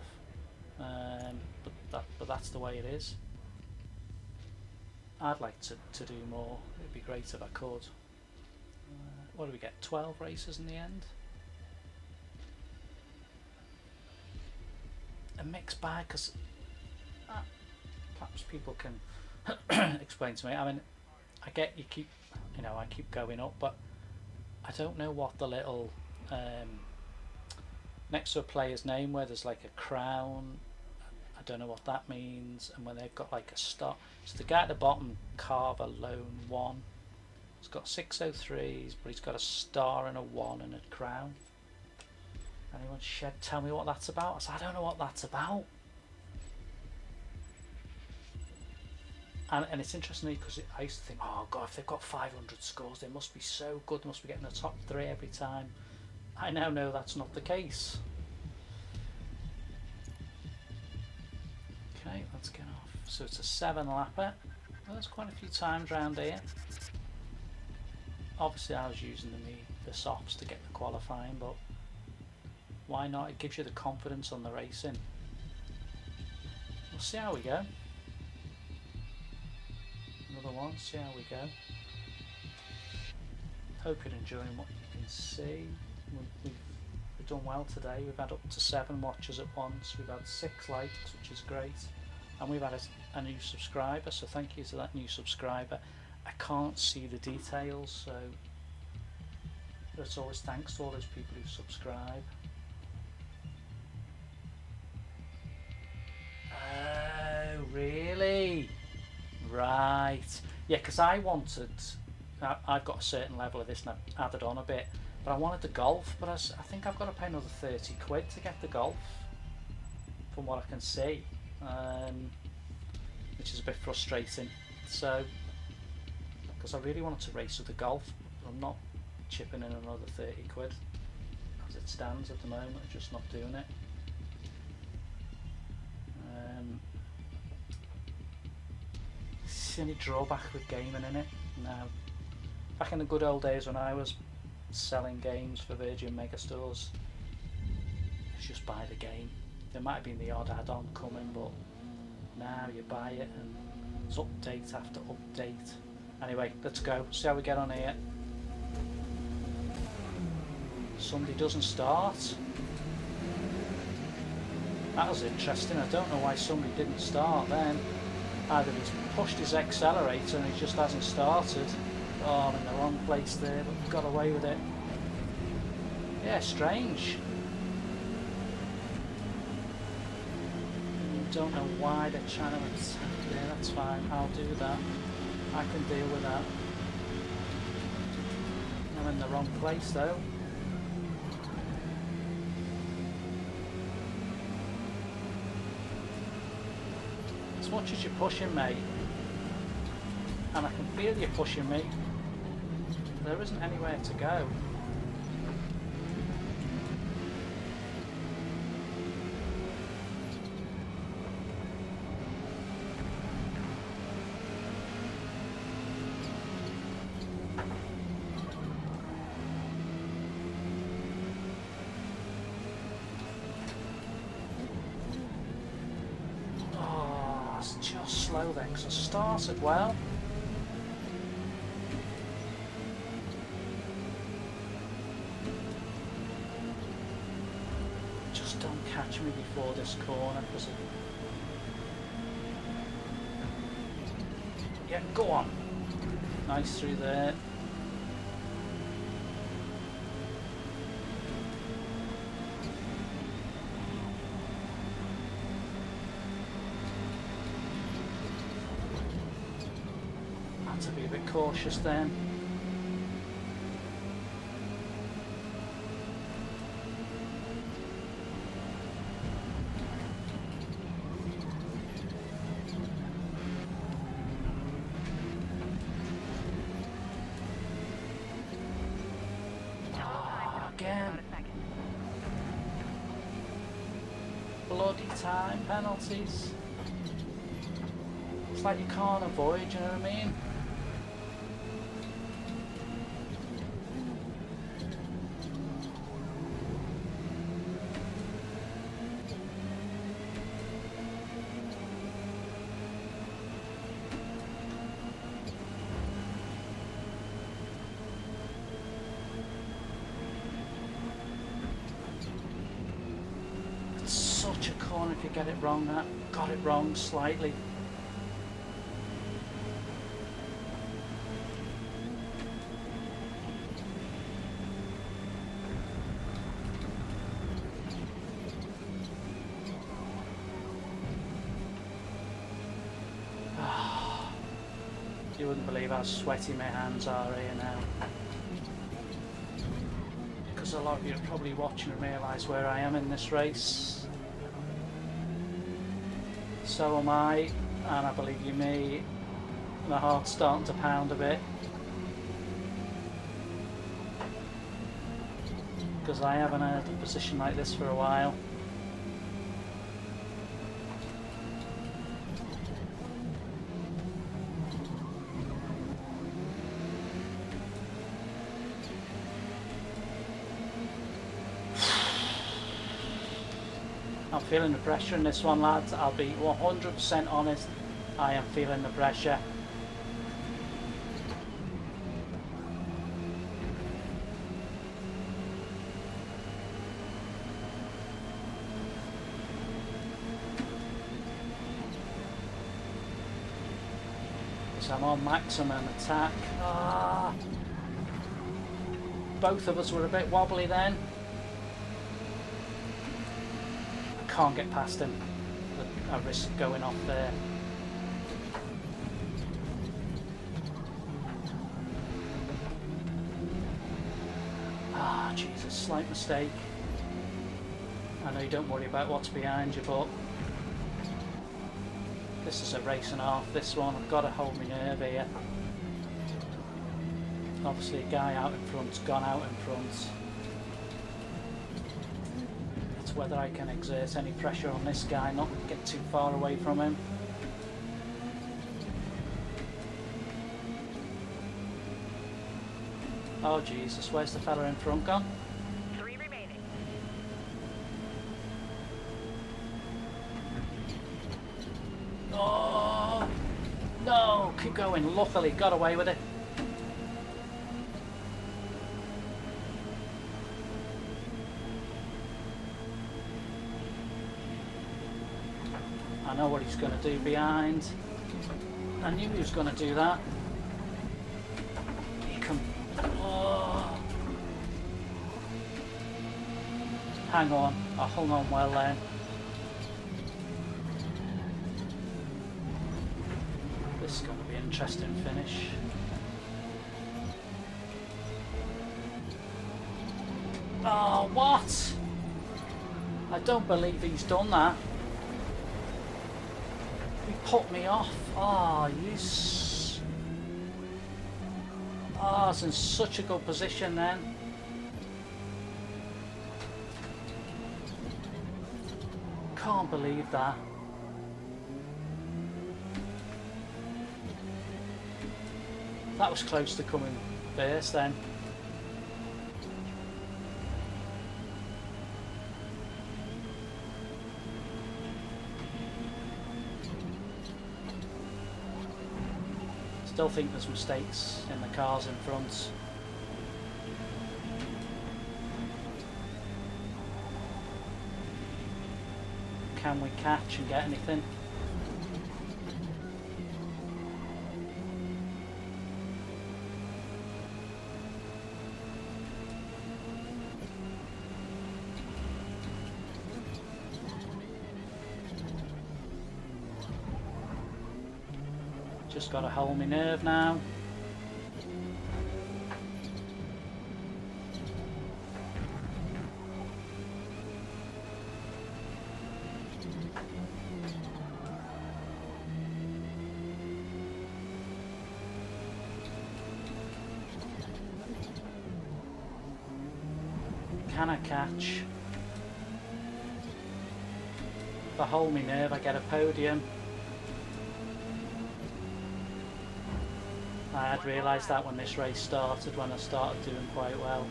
But that's the way it is. I'd like to do more. It'd be great if I could. What do we get? 12 races in the end? A mixed bag, because perhaps people can explain to me. I mean, I get I keep going up, but I don't know what the little next to a player's name where there's like a crown, I don't know what that means, and when they've got like a star. So the guy at the bottom, Carver Lone 1, he's got 603s, but he's got a star and a 1 and a crown. Anyone tell me what that's about? I said, I don't know what that's about. And it's interesting because I used to think, oh God, if they've got 500 scores, they must be so good. They must be getting the top 3 every time. I now know that's not the case. Okay, let's get off. So it's a 7-lapper. Well, there's quite a few times around here. Obviously, I was using the softs to get the qualifying, but why not? It gives you the confidence on the racing. We'll see how we go. Another one, see how we go. Hope you're enjoying what you can see. We've done well today. We've had up to 7 watchers at once. We've had 6 likes, which is great. And we've had a new subscriber, so thank you to that new subscriber. I can't see the details, so it's always thanks to all those people who subscribe. Oh, really? Right. Yeah, because I've got a certain level of this and I've added on a bit, but I wanted the golf, but I think I've got to pay another 30 quid to get the golf, from what I can see, which is a bit frustrating. So, because I really wanted to race with the golf, but I'm not chipping in another 30 quid as it stands at the moment. I'm just not doing it. Any drawback with gaming in it? No. Back in the good old days when I was selling games for Virgin Megastores, it's just buy the game. There might have been the odd add-on coming, but now you buy it and it's update after update. Anyway, let's go. See how we get on here. Somebody doesn't start. That was interesting. I don't know why somebody didn't start then. Either he's pushed his accelerator and he just hasn't started. Oh, I'm in the wrong place there, but got away with it. Yeah, strange. Don't know why they're trying to... Yeah, that's fine. I'll do that. I can deal with that. I'm in the wrong place though. As much as you're pushing me, and I can feel you pushing me, there isn't anywhere to go. Oh, it's just slow then, because I started well. Don't catch me before this corner, because yeah, go on. Nice through there. Had to be a bit cautious then. Bloody time penalties. It's like you can't avoid, you know what I mean? Such a corner if you get it wrong. That got it wrong slightly. You wouldn't believe how sweaty my hands are here now. Because a lot of you are probably watching and realise where I am in this race. So am I, and I believe you me, my heart's starting to pound a bit. Because I haven't had a position like this for a while. I'm feeling the pressure in this one, lads. I'll be 100% honest. I am feeling the pressure. So I'm on maximum attack. Both of us were a bit wobbly then. Can't get past him. I risk going off there. Jesus, slight mistake. I know you don't worry about what's behind you, but this is a race and a half, this one. I've got to hold my nerve here. Obviously a guy out in front's gone out in front. Whether I can exert any pressure on this guy, not get too far away from him. Oh Jesus, where's the fella in front gone? 3 remaining. Oh no, keep going. Luckily got away with it. I know what he's going to do behind. I knew he was going to do that. He can... Oh. Hang on, I hung on well then. This is going to be an interesting finish. Oh, what? I don't believe he's done that. He put me off. Oh, he's... Oh, it's in such a good position then. Can't believe that. That was close to coming first then. Still think there's mistakes in the cars in front. Can we catch and get anything? Just got to hold my nerve now. Can I catch? If I hold my nerve, I get a podium. I had realised that when this race started, when I started doing quite well.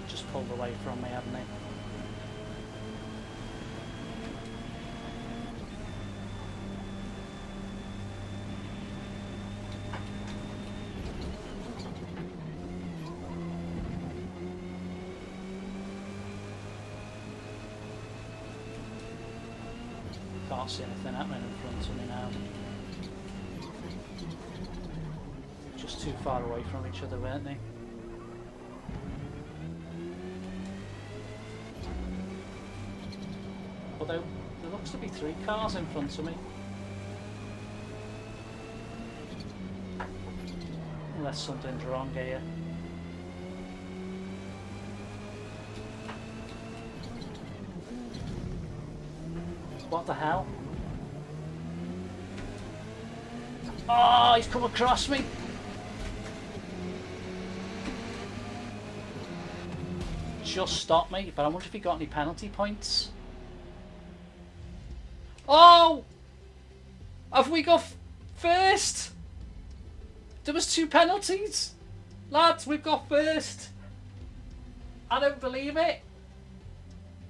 Just pulled away from me, haven't he? Can't see anything happening in front of me now. Just too far away from each other, weren't they? Although there looks to be 3 cars in front of me. Unless something's wrong here. What the hell? Oh, he's come across me. Just stopped me, but I wonder if he got any penalty points. Oh! Have we got first? There was 2 penalties. Lads, we've got first. I don't believe it.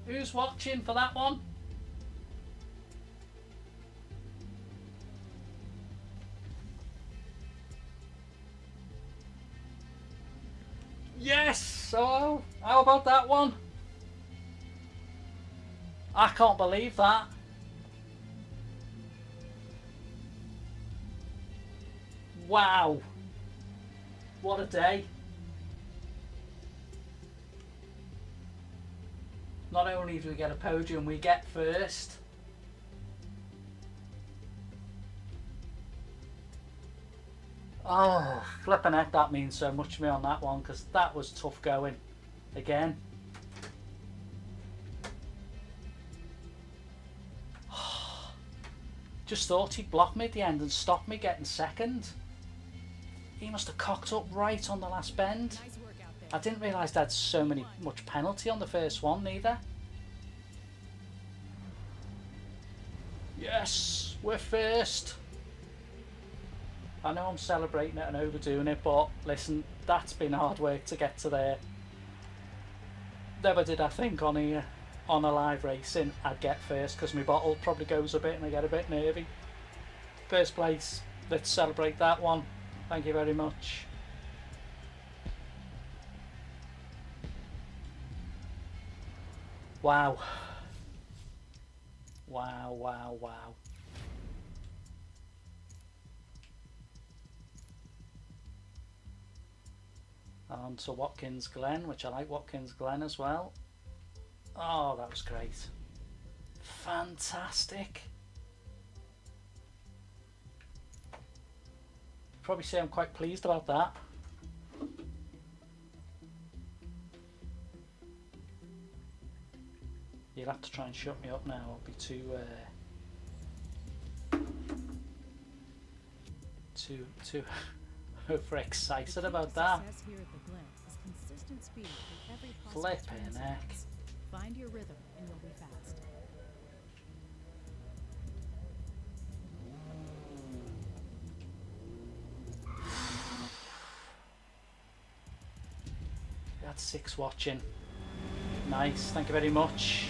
Who's watching for that one? Yes! So, how about that one? I can't believe that. Wow. What a day. Not only do we get a podium, we get first. Oh, flipping heck, that means so much to me on that one, because that was tough going. Again. Just thought he'd block me at the end and stop me getting second. He must have cocked up right on the last bend. Nice work out there. I didn't realise they had so much penalty on the first one neither. Yes, we're first. I know I'm celebrating it and overdoing it, but listen, that's been hard work to get to there. Never did I think on a live racing I'd get first, because my bottle probably goes a bit and I get a bit nervy. First place, let's celebrate that one. Thank you very much. Wow. Wow, wow, wow. On to Watkins Glen, which I like Watkins Glen as well. Oh, that was great. Fantastic. probably say I'm quite pleased about that. You'll have to try and shut me up now. I'll be too overexcited about that. Success here at the Glen is consistent speed through every possible Flipping turn heck. sequence. Find your rhythm and you'll be fast. That's 6 watching. Nice, thank you very much.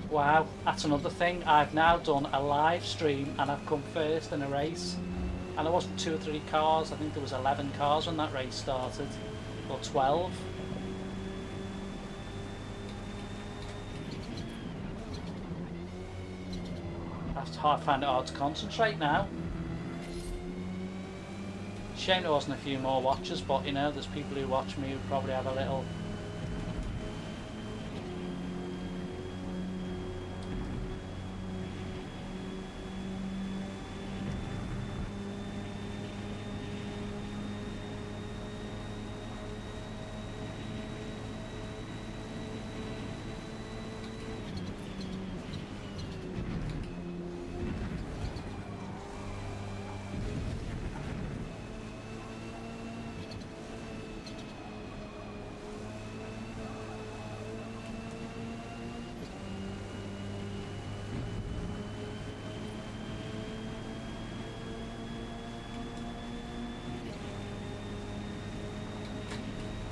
Wow, that's another thing. I've now done a live stream and I've come first in a race. And there wasn't 2 or 3 cars, I think there was 11 cars when that race started. Or 12. I find it hard to concentrate now. Shame there wasn't a few more watchers, but you know, there's people who watch me who probably have a little...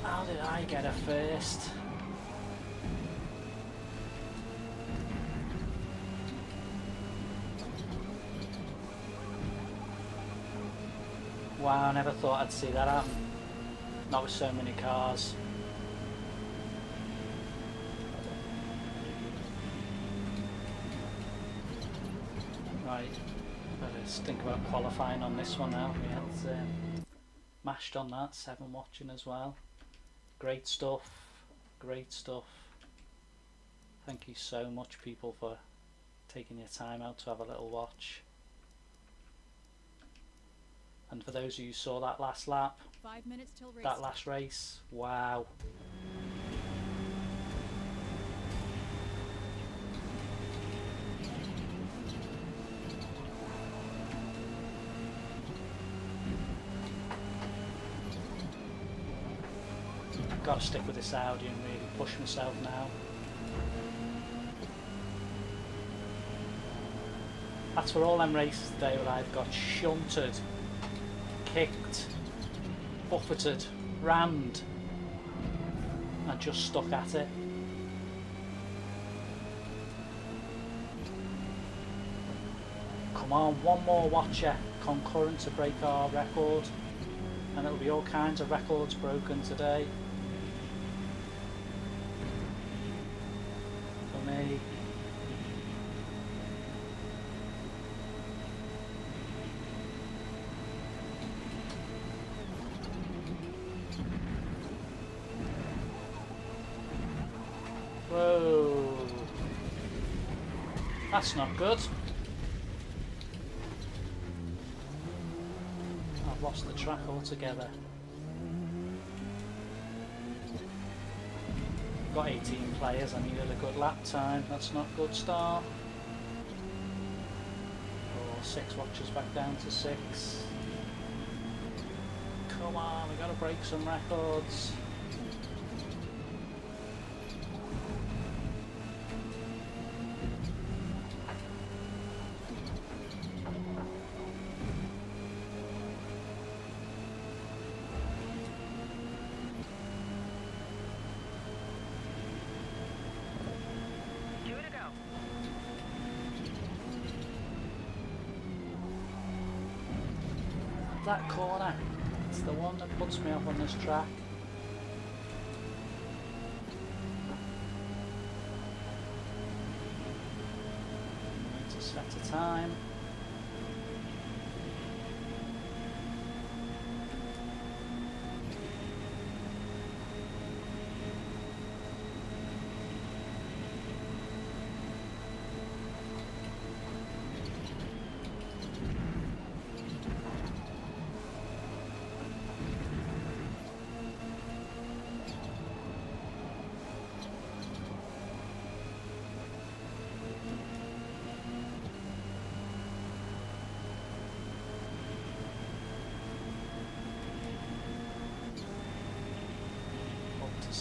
How did I get her first? Wow, I never thought I'd see that happen. Not with so many cars. Right, let's think about qualifying on this one now. We had mashed on that, 7 watching as well. Great stuff, great stuff. Thank you so much, people, for taking your time out to have a little watch. And for those of you who saw that last lap, 5 minutes till race. that last race, wow. Got to stick with this Audi and really push myself now. That's for all them races today where I've got shunted, kicked, buffeted, rammed and just stuck at it. Come on, one more watcher, concurrent to break our record, and it'll be all kinds of records broken today. For me. Whoa, that's not good. I've lost the track altogether. Got 18 players, I needed a good lap time, that's not a good start. Oh, 6 watches back down to 6. Come on, we gotta break some records. That corner, it's the one that puts me off on this track. Need to set a time.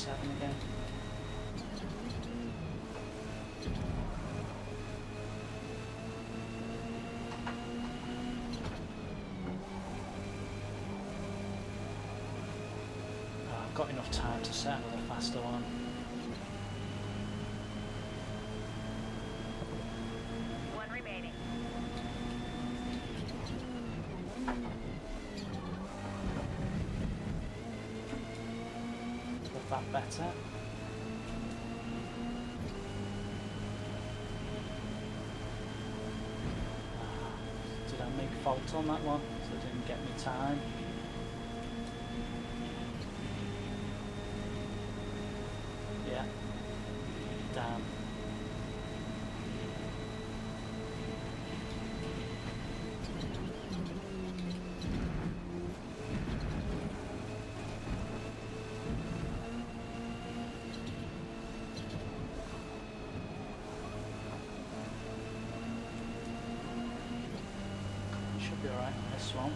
7 again. Oh, I've got enough time to set another faster one. One remaining. Got that better. Did I make fault on that one? So it didn't get me time. Yeah. Damn. Should be alright on this one.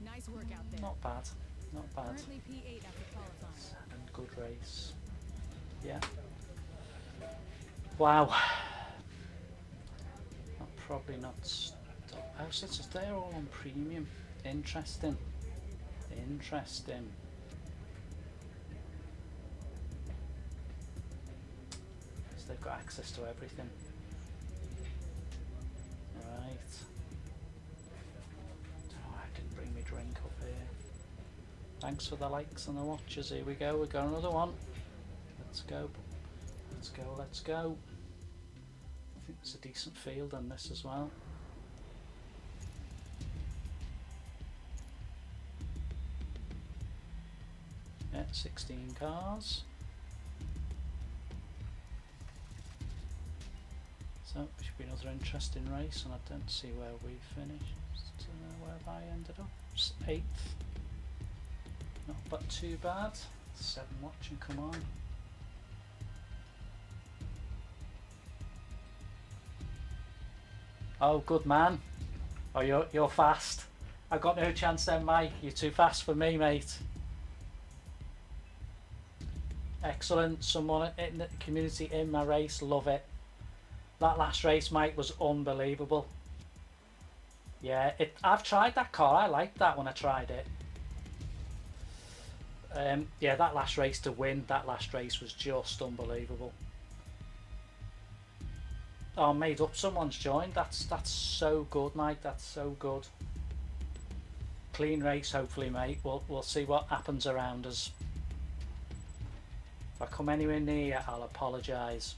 Nice work out there. Not bad. Not bad. Currently P8 after qualifying. And good race. Yeah. Wow. I'll probably not stop. Oh, so they're all on premium. Interesting. Interesting. So they've got access to everything. Right. Oh, I didn't bring my drink up here. Thanks for the likes and the watches. Here we go. We've got another one. Let's go. Let's go. Let's go. I think there's a decent field on this as well. Yeah, 16 cars. So it should be another interesting race, and I don't see where we finished. Where have I ended up? 8th. Not but too bad. 7 watching, come on. Oh, good man. Oh, you're fast. I got no chance then, Mike. You're too fast for me, mate. Excellent. Someone in the community in my race. Love it. That last race, Mike, was unbelievable. Yeah, I've tried that car. I liked that when I tried it. Yeah, that last race to win, that last race was just unbelievable. Oh, made up. Someone's joined. That's so good, Mike. That's so good. Clean race, hopefully, mate. We'll see what happens around us. If I come anywhere near, I'll apologise.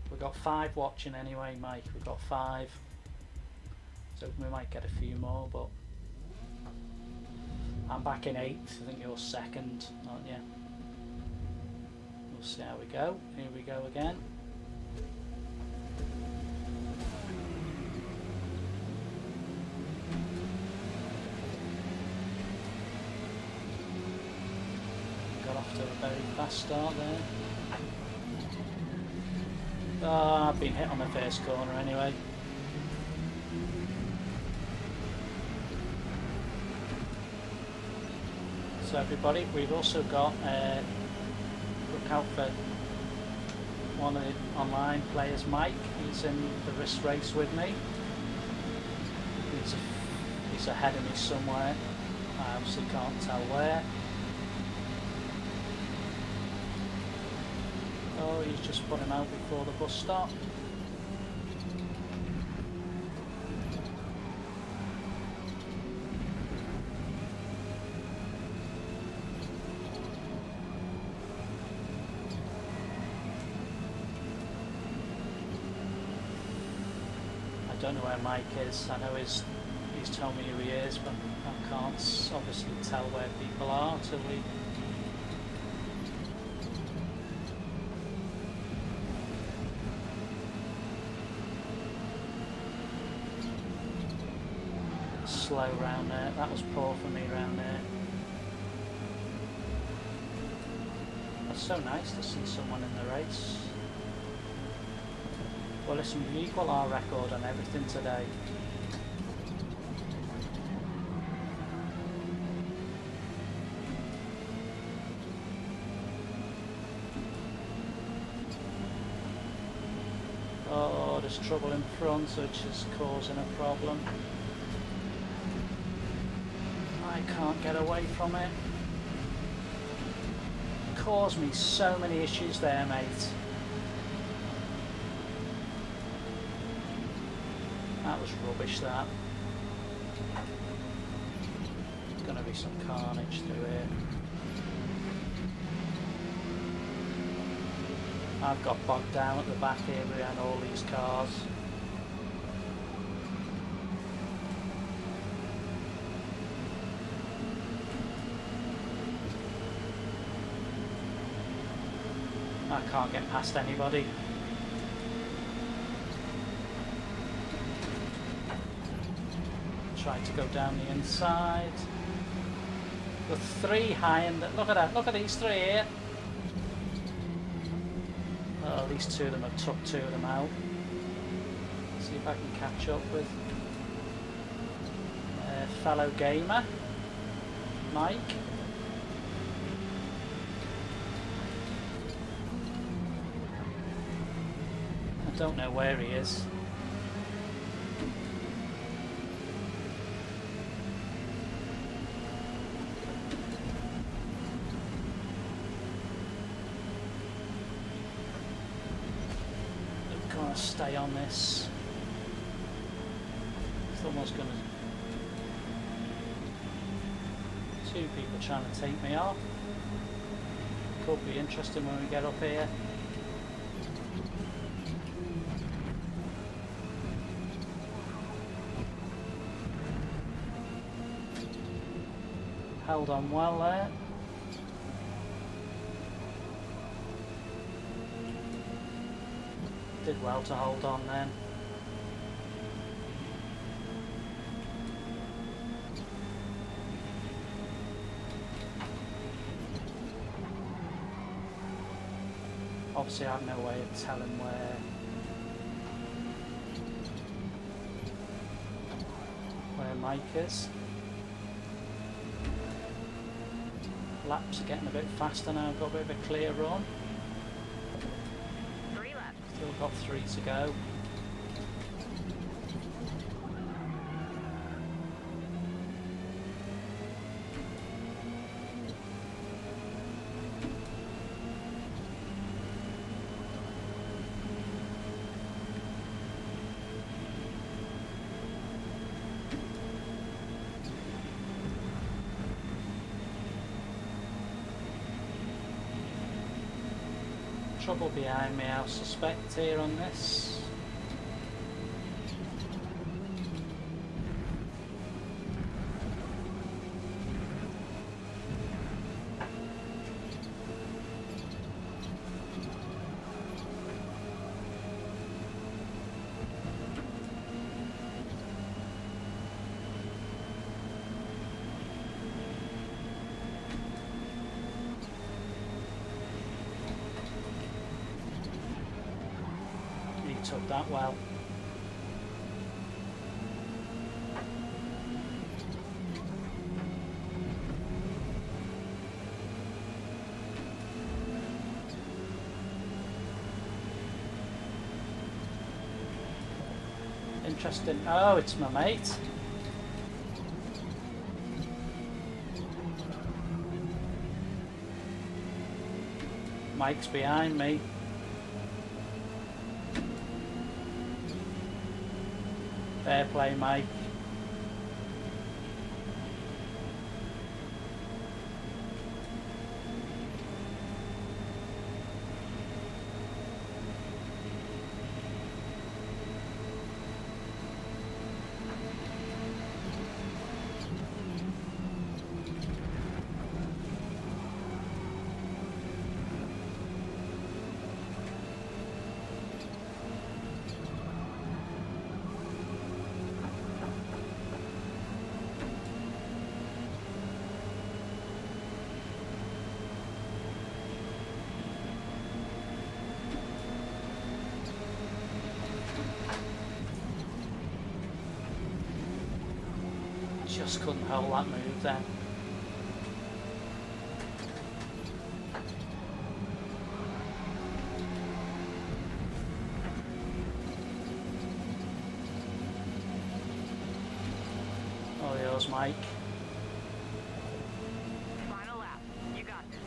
We've got 5 watching anyway, Mike. We've got 5. So we might get a few more, but I'm back in 8th. I think you're 2nd, aren't you? We'll see how we go. Here we go again. Got off to a very fast start there. Oh, I've been hit on the first corner anyway. So everybody, we've also got look out for one of the online players, Mike. He's in the wrist race with me. He's ahead of me somewhere. I obviously can't tell where. Oh, he's just put him out before the bus stop. don't know where Mike is. I know he's told me who he is, but I can't obviously tell where people are till we... Slow round there. That was poor for me round there. It's so nice to see someone in the race. Well, listen, we equal our record on everything today. Oh, there's trouble in front, which is causing a problem. I can't get away from it. Caused me so many issues there, mate. That was rubbish, that. There's going to be some carnage through here. I've got bogged down at the back here behind all these cars. I can't get past anybody. Try to go down the inside. The three high and look at that, look at these three here. Oh, at least two of them have took two of them out. See if I can catch up with fellow gamer, Mike. I don't know where he is. I've got to stay on this. Someone's going to... Two people trying to take me off. Could be interesting when we get up here. Held on well there. Did well to hold on then. Obviously I have no way of telling where Mike is. Laps are getting a bit faster now, I've got a bit of a clear run. 3 left. Still got 3 to go. Trouble behind me, I suspect, here on this. Took that well. Interesting. Oh, it's my mate. Mike's behind me. Fair play, Mike. Just couldn't hold that move then. All yours, Mike. Final lap. You got this.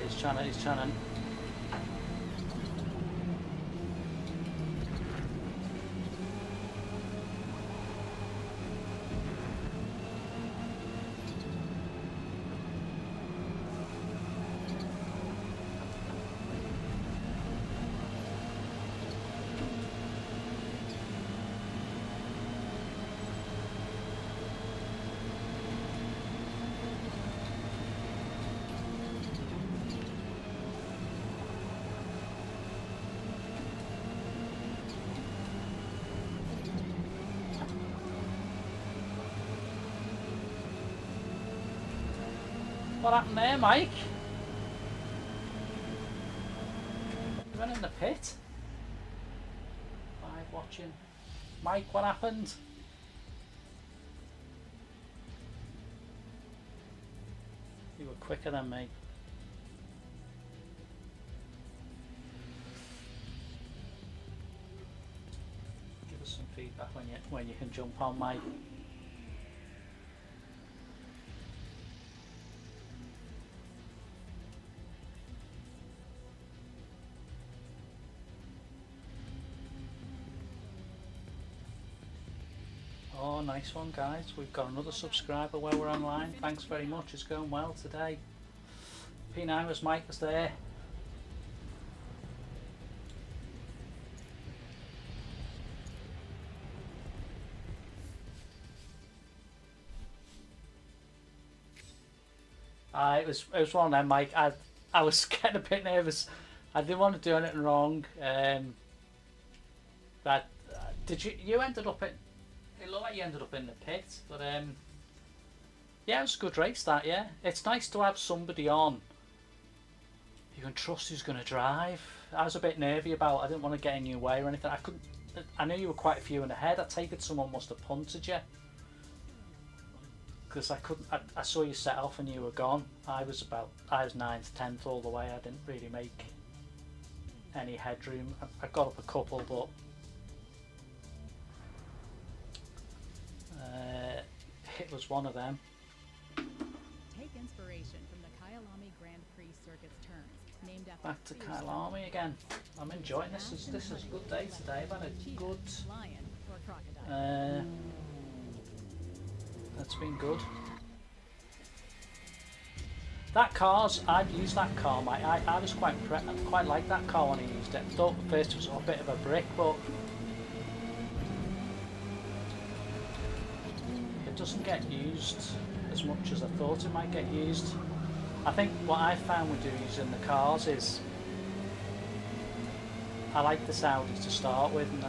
He's trying to. What happened there, Mike? You went in the pit? Live watching. Mike, what happened? You were quicker than me. Give us some feedback when you can jump on, Mike. Oh, nice one, guys. We've got another subscriber while we're online. Thanks very much. It's going well today. P9 was Mike was there. It was one of them, Mike. I was getting a bit nervous. I didn't want to do anything wrong. But did you ended up in? It looked like you ended up in the pit, but yeah, it was a good race that. Yeah, it's nice to have somebody on you can trust who's going to drive. I was a bit nervy about. I didn't want to get in your way or anything. I knew you were quite a few in ahead. I take it someone must have punted you because I couldn't. I saw you set off and you were gone. I was 9th, 10th all the way. I didn't really make any headroom. I got up a couple, but. It was one of them. Take inspiration from the Kyalami Grand Prix circuit's turns, named after Back to Kyalami again. I'm enjoying this. This is a good day today. I've had a good. Lion or crocodile. That's been good. That I've used that car, mate. I was quite like that car when I used it. I thought at first it was a bit of a brick, but. It doesn't get used as much as I thought it might get used. I think what I found with using the cars is I like the Saudis to start with, and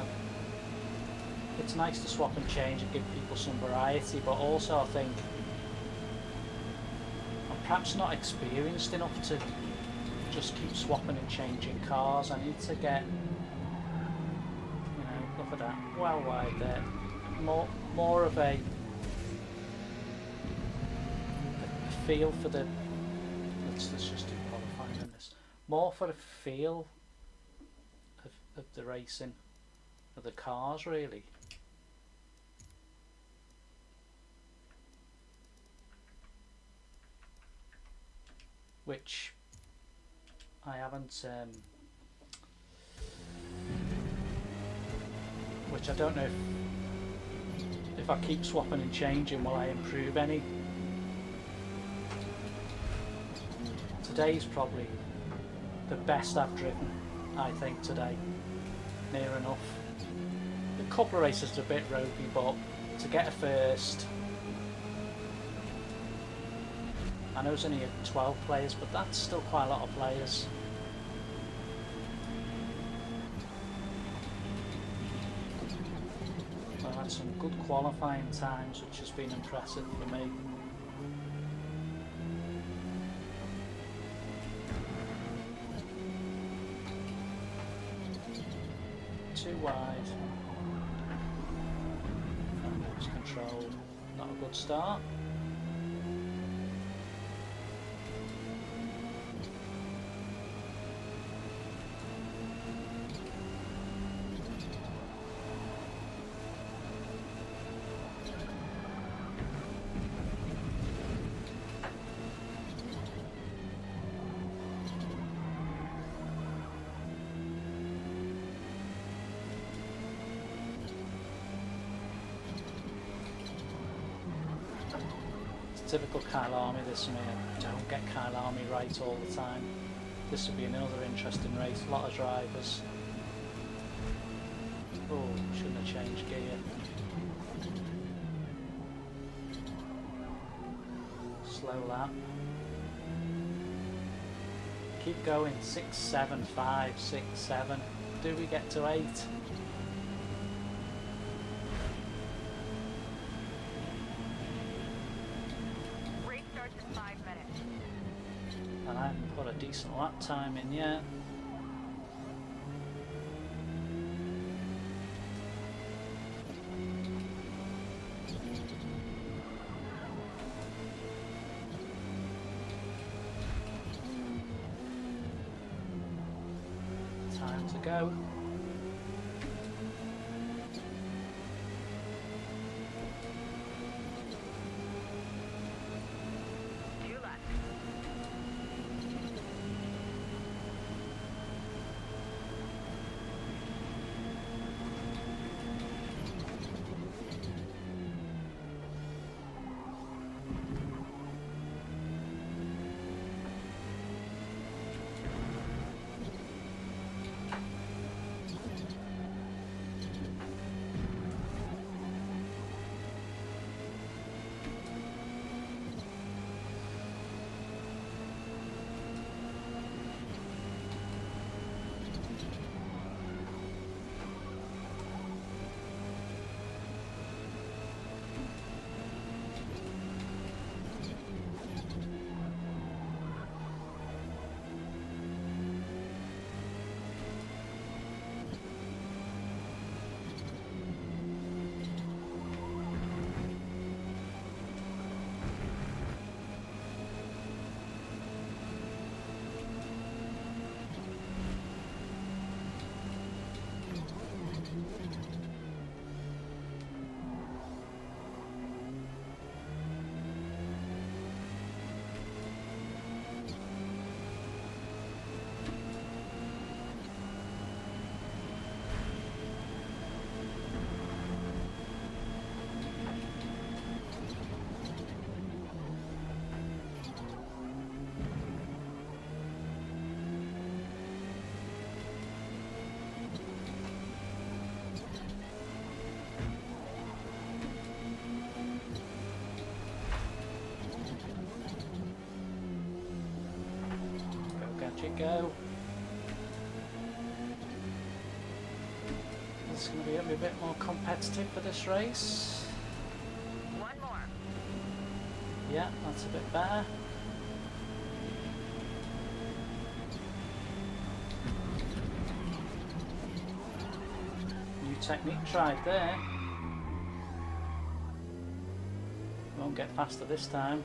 it's nice to swap and change and give people some variety, but also I think I'm perhaps not experienced enough to just keep swapping and changing cars. I need to get, look at that, well wide there, more of a feel for the let's just do qualifying on this, more for the feel of the racing of the cars really. Which I haven't which I don't know if I keep swapping and changing will I improve any. Today's probably the best I've driven, I think, today. Near enough. A couple of races are a bit ropey, but to get a first I know it's only 12 players, but that's still quite a lot of players. I've had some good qualifying times, which has been impressive for me. Too wide. Lose control. Not a good start. Typical Kyle Army this year. Don't get Kyle Army right all the time. This would be another interesting race. A lot of drivers. Oh, shouldn't have changed gear. Slow lap. Keep going. 6, 7, 5, 6, 7. Do we get to 8? And I haven't put a decent lap time in yet. Time to go. Go. It's going to be a bit more competitive for this race. One more. Yeah, that's a bit better. New technique tried there. Won't get faster this time.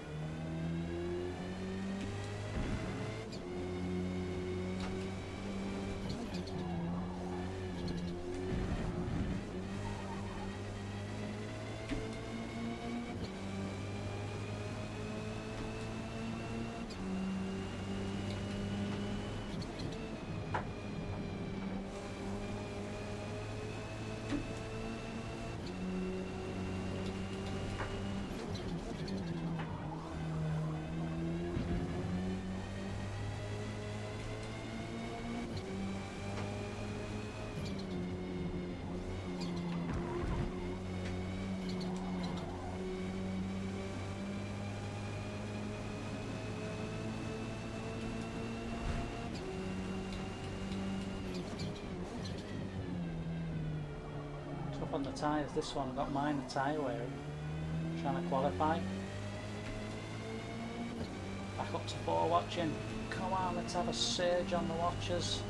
tough on the tyres. This one got minor tyre wearing. Trying to qualify. Back up to 4 watching. Come on, let's have a surge on the watchers.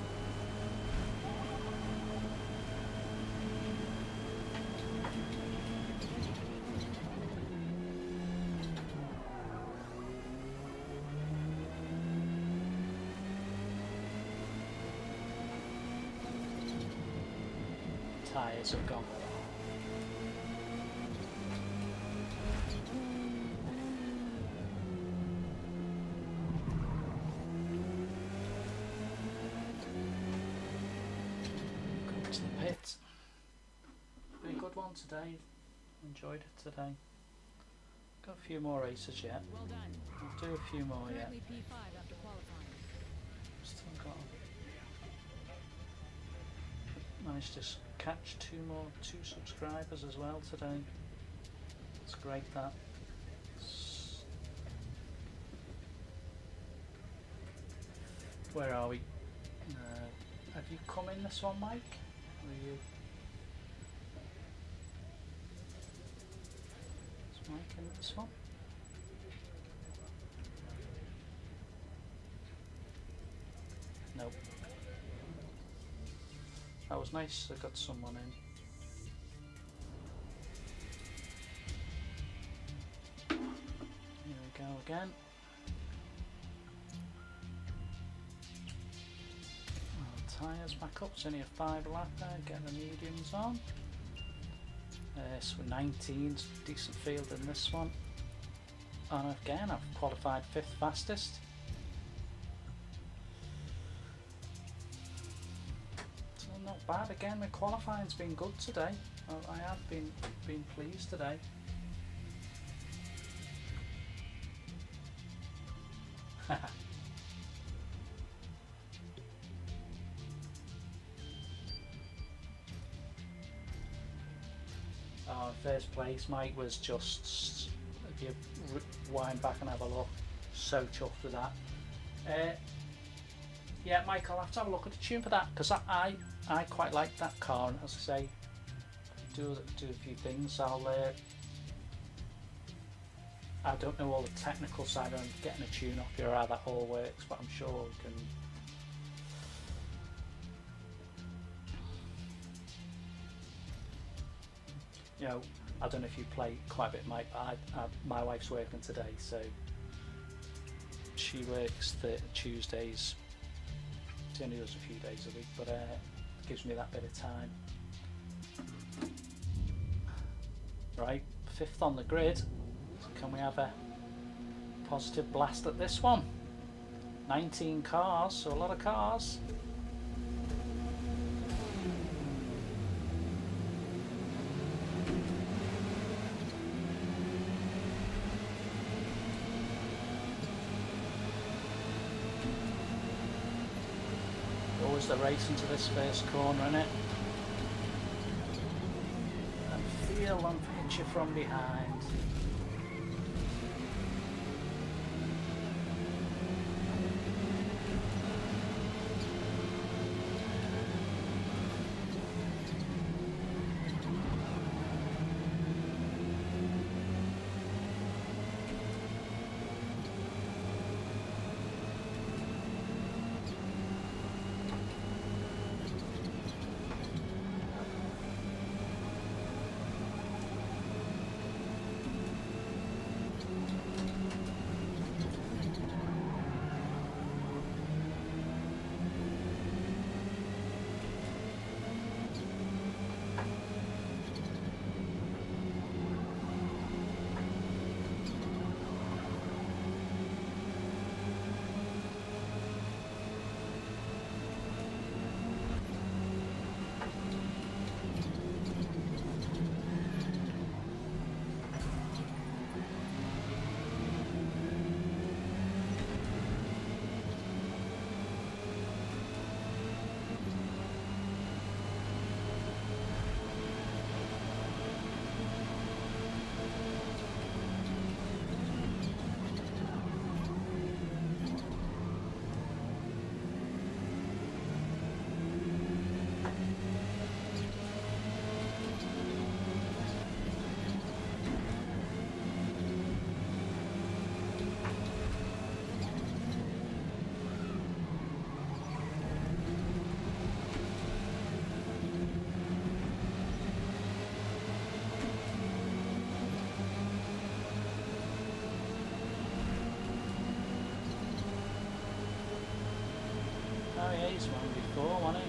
Tyres have gone. Come to the pit. Been a good one today. Enjoyed it today. Got a few more races yet. Well done. We'll do a few more yet. Currently P5 after qualifying. Still got. Managed to catch two subscribers as well today. It's great that. Where are we? Have you come in this one, Mike? Are you? Is Mike in this one? Nope. That was nice, I got someone in. Here we go again. Tyres back up, it's only a 5 lap there, get the mediums on. So 19's decent field in this one. And again, I've qualified 5th fastest. Not bad. Again, the qualifying's been good today. I have been pleased today. First place, Mike, was just, if you wind back and have a look, so chuffed with that. Yeah, Mike, I'll have to have a look at the tune for that, because I quite like that car, and as I say, do a few things. I don't know all the technical side on getting a tune off here, how that all works, but I'm sure we can. You know, I don't know if you play quite a bit, Mike, but my wife's working today, so she works Tuesdays. She only does a few days a week, but gives me that bit of time. Right, 5th on the grid. So can we have a positive blast at this one? 19 cars, so a lot of cars. Always the race into this first corner, innit? And feel them hit you from behind. score, wasn't it?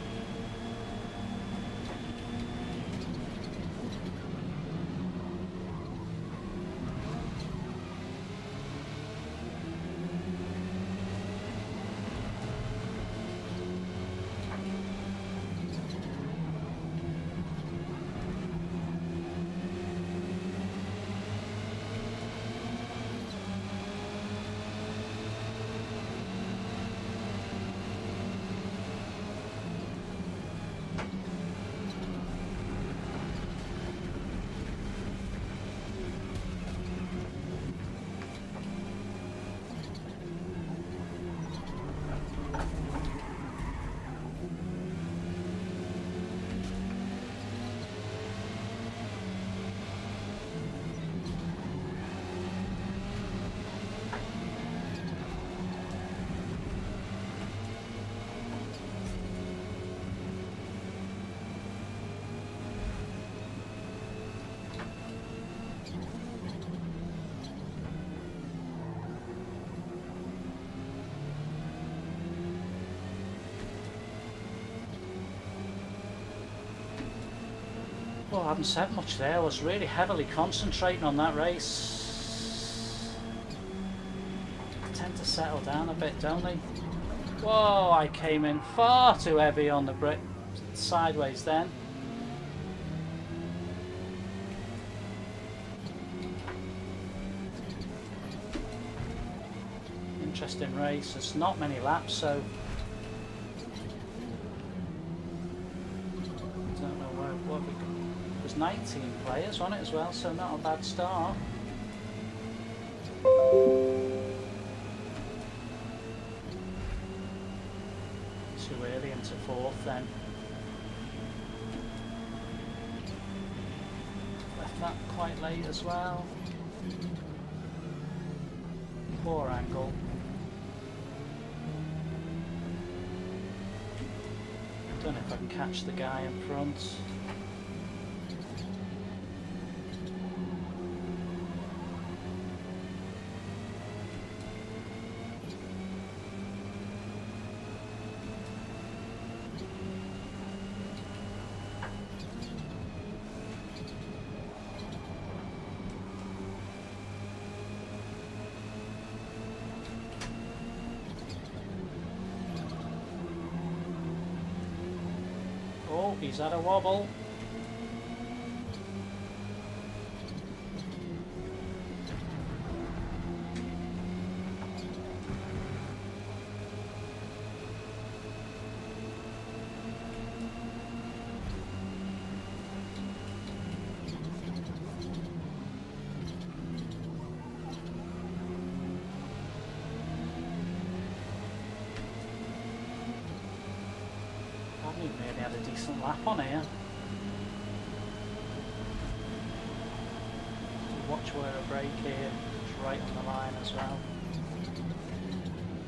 Well, I haven't said much there. I was really heavily concentrating on that race. They tend to settle down a bit, don't they? Whoa, I came in far too heavy on the brake sideways then. Interesting race. There's not many laps, so I don't know what we got. There's 19 players on it as well, so not a bad start. Too early into fourth then. Left that quite late as well. Poor angle. Don't know if I can catch the guy in front. Oh, he's had a wobble. Haven't really had a decent lap on here. Watch where I brake here, it's right on the line as well.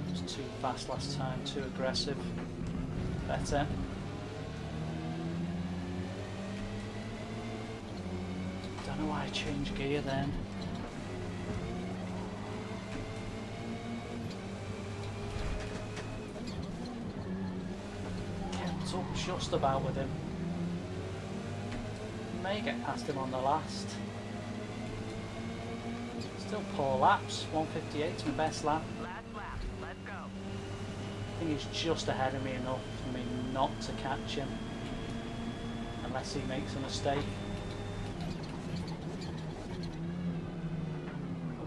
It was too fast last time, too aggressive. Better. Don't know why I changed gear then. Kept up just about with him. May get past him on the last. Still poor laps, 158's my best lap. Last lap, let's go. I think he's just ahead of me enough for me not to catch him. Unless he makes a mistake.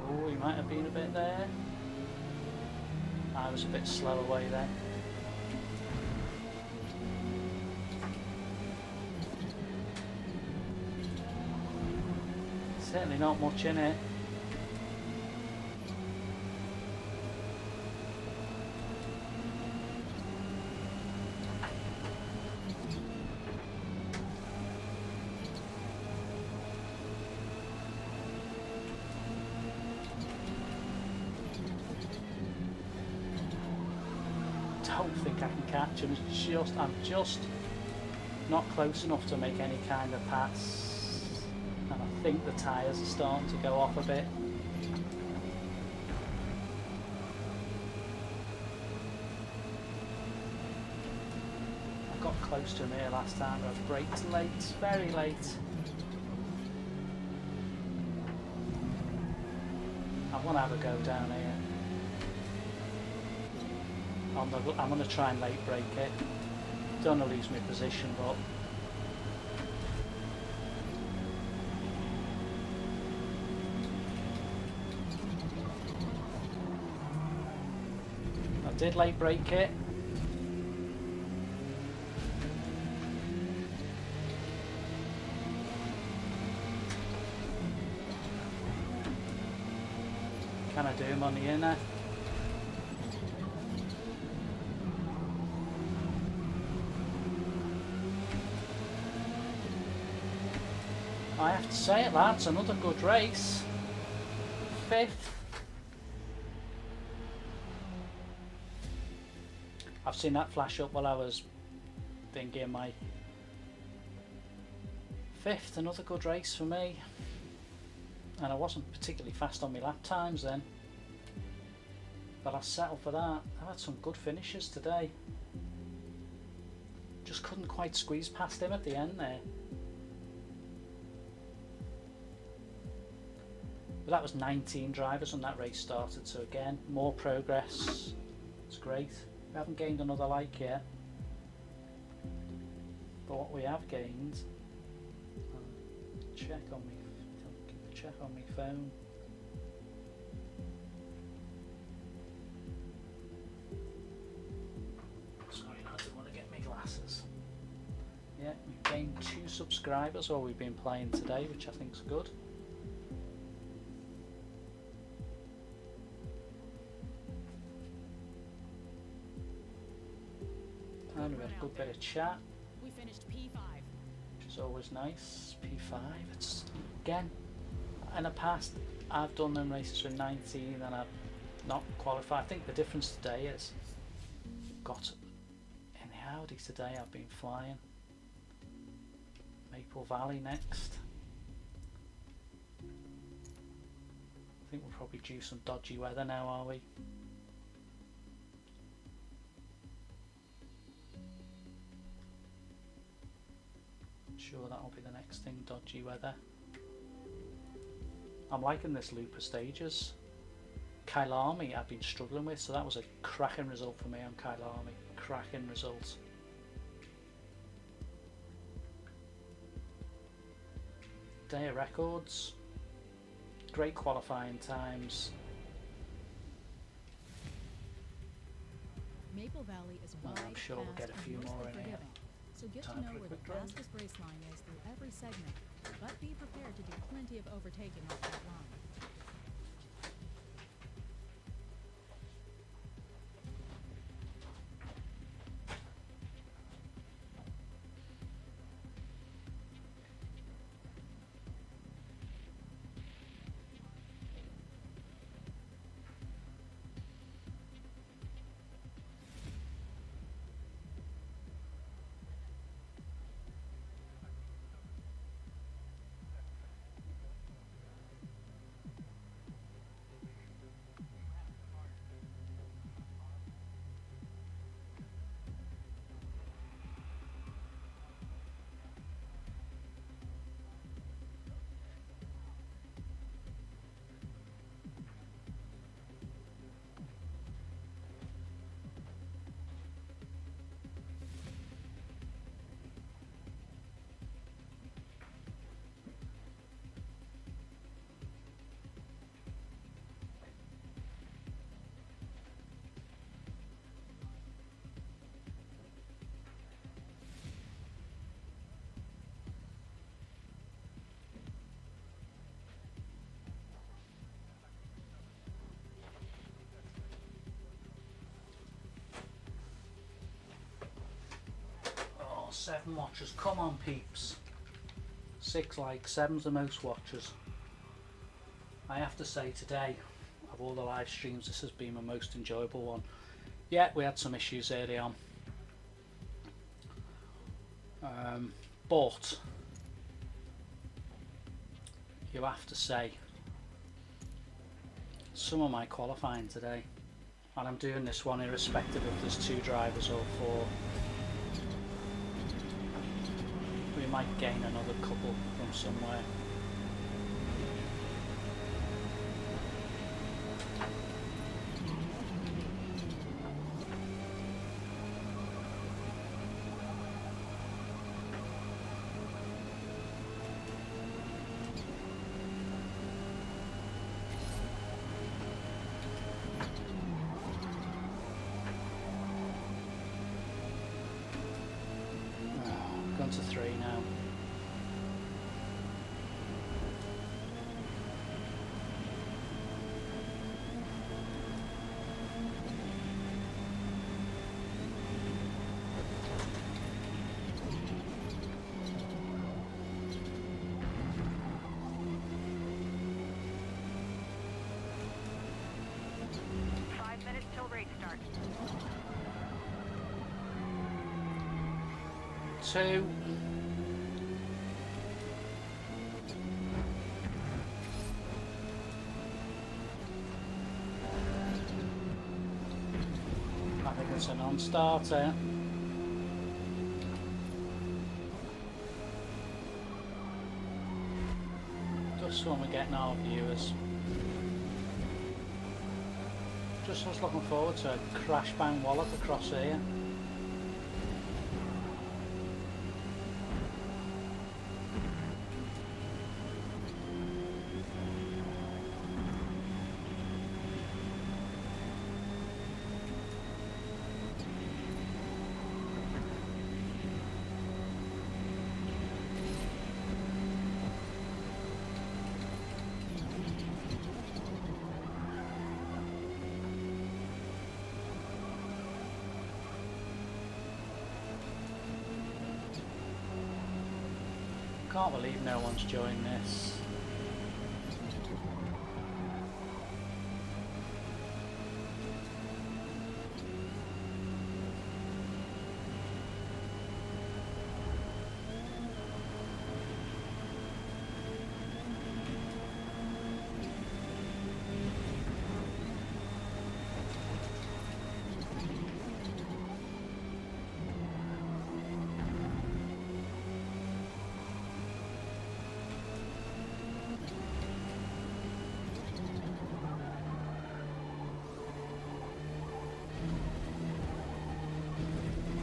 Oh, he might have been a bit there. I was a bit slow away then. Certainly not much in it. Don't think I can catch him. I'm just not close enough to make any kind of pass, and I think the tyres are starting to go off a bit. got close to him here last time, but I braked late, very late. I want to have a go down here. I'm going to try and late brake it. Don't want to lose my position, but I did late brake it. Can I do him on the inner? I have to say it, lads, another good race. 5th. I've seen that flash up while I was thinking my 5th, another good race for me. And I wasn't particularly fast on my lap times then, but I settled for that. I've had some good finishes today. Just couldn't quite squeeze past him at the end there. But that was 19 drivers when that race started, so again, more progress. It's great. We haven't gained another like yet, but what we have gained, check on my phone. Sorry, I don't want to get my glasses. Yeah, we've gained 2 subscribers while we've been playing today, which I think is good. And we had a good bit of chat. We finished P5. Which is always nice. P5. It's again, in the past I've done them races with 19 and I've not qualified. I think the difference today is got in the Audi today. I've been flying. Maple Valley next. I think we'll probably due some dodgy weather now, are we? Sure, that'll be the next thing, dodgy weather. I'm liking this loop of stages. Kyalami I've been struggling with, so that was a cracking result for me on Kyalami. Cracking result. Day of records. Great qualifying times. Maple Valley is wide, I'm sure we'll get a few fast, and more in mostly here. forgiving. So get Time to know for a where the quick drive. fastest race line is through every segment, but be prepared to do plenty of overtaking off that line. Oh, 7 watchers, come on peeps. 6 likes, 7's the most watchers. I have to say today, of all the live streams, this has been my most enjoyable one. Yeah, we had some issues early on. But you have to say, some of my qualifying today, and I'm doing this one irrespective if there's 2 drivers or 4. might gain another couple from somewhere. Gone to 3 now. Till race start. 2. I think it's a non-starter. Just when we're getting our viewers. Just was looking forward to a crash bang wallop across here. Can't believe no one's joined this.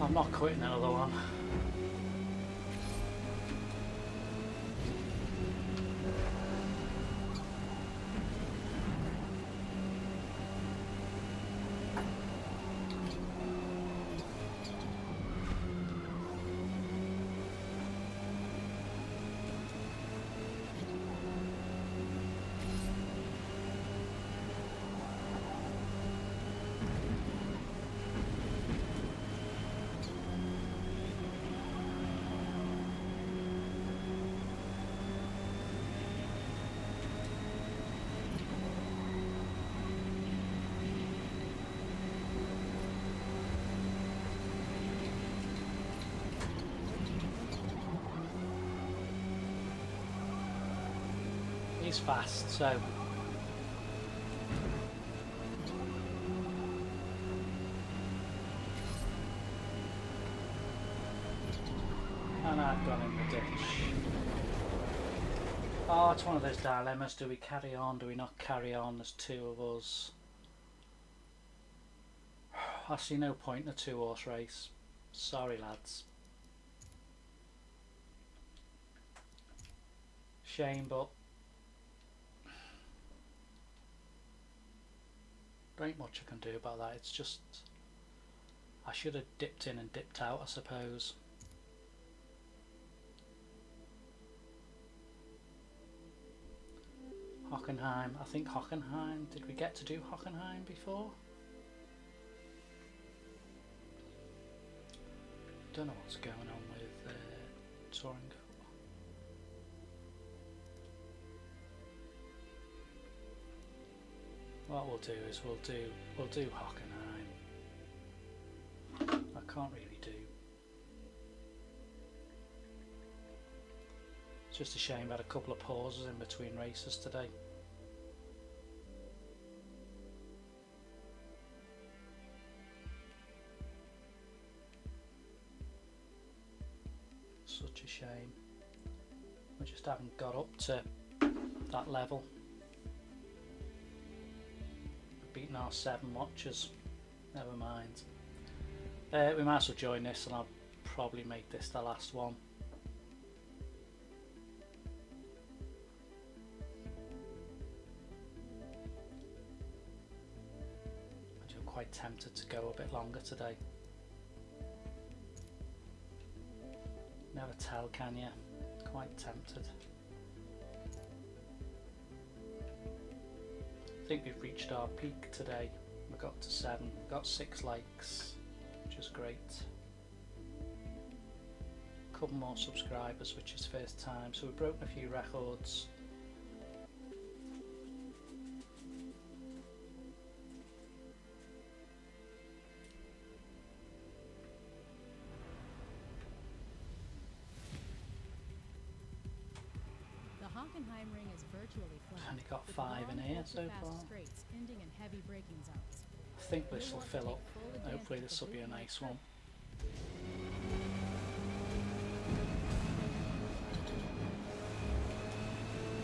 I'm not quitting another one. He's fast, so and I've gone in the ditch. Oh, it's one of those dilemmas. Do we carry on? Do we not carry on? There's 2 of us. I see no point in a 2-horse race. Sorry, lads. Shame, but there ain't much I can do about that. It's just I should have dipped in and dipped out, I suppose. Hockenheim. I think Hockenheim. Did we get to do Hockenheim before? Don't know what's going on with Touring. What we'll do is we'll do Hockenheim. I can't really do. It's just a shame I had a couple of pauses in between races today. Such a shame. We just haven't got up to that level. We've beaten our 7 watches. Never mind. We might as well join this, and I'll probably make this the last one. I'm quite tempted to go a bit longer today. Never tell, can you? Quite tempted. I think we've reached our peak today. We got to 7, got 6 likes, which is great. A couple more subscribers, which is first time, so we've broken a few records. Ring is virtually flat. Only got 5 in here so far. Straights ending in heavy braking zones. I think this will fill up. Hopefully this will be a nice one.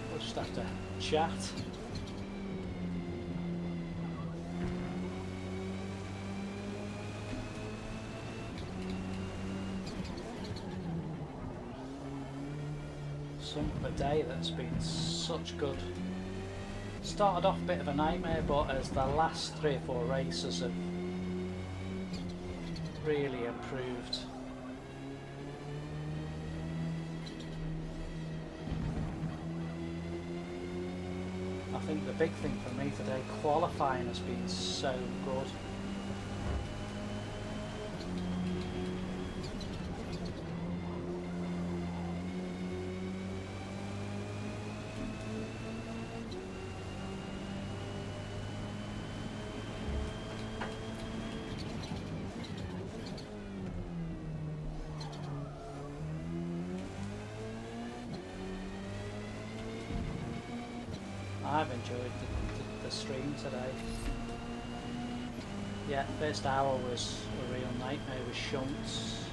We'll just have to chat. A day that's been such good. Started off a bit of a nightmare, but as the last 3 or 4 races have really improved. I think the big thing for me today, qualifying has been so good. I've enjoyed the stream today. Yeah, first hour was a real nightmare with shunts.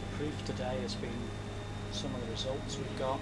The proof today has been some of the results we've got.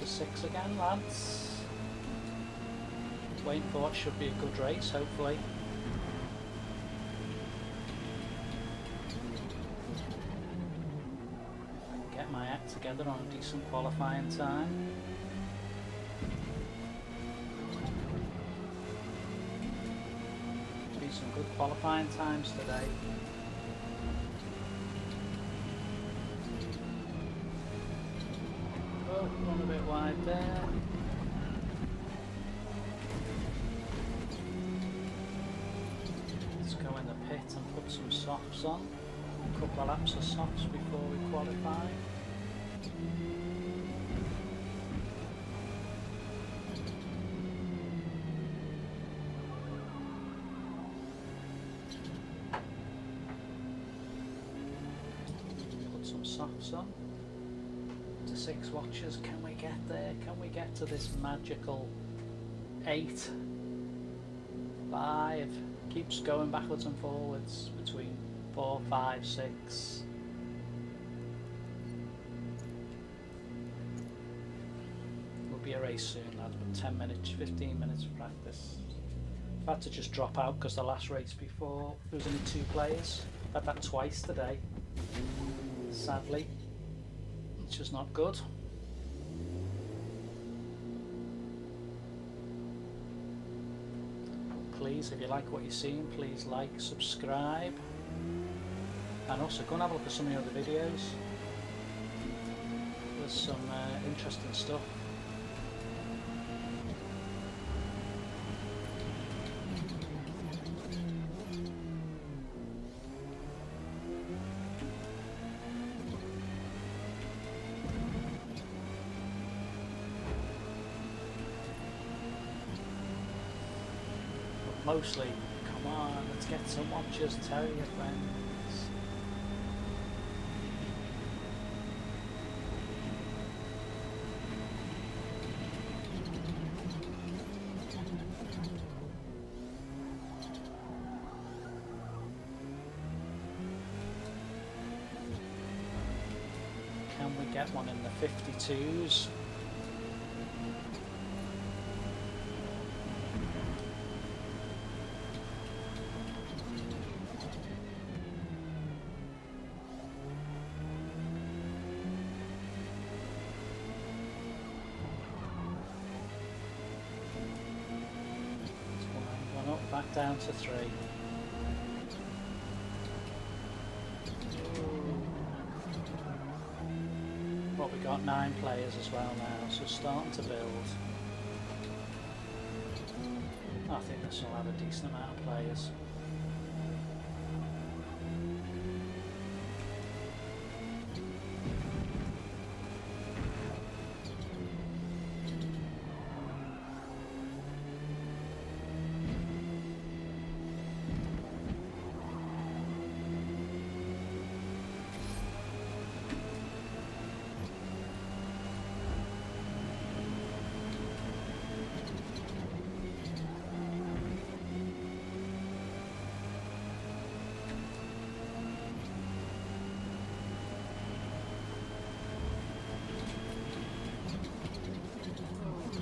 to 6 again, lads. Waiting for what should be a good race, hopefully. Get my act together on a decent qualifying time. qualifying times today. Oh, run a bit wide there. Let's go in the pit and put some softs on. A couple of laps of softs before we qualify. Put some softs on. To 6 watches, can we get there? Can we get to this magical 8? 5? Keeps going backwards and forwards between 4, 5, 6. Will be a race soon, lads, but 10 minutes, 15 minutes of practice. I've had to just drop out because the last race before there was only 2 players. I've had that twice today, sadly, which is not good. Please, if you like what you're seeing, please like, subscribe, and also go and have a look at some of the other videos. There's some interesting stuff. Mostly, come on, let's get some watches, tell your friends. Can we get one in the 52s? Back down to 3. Well, we got 9 players as well now, so starting to build. I think this will have a decent amount of players.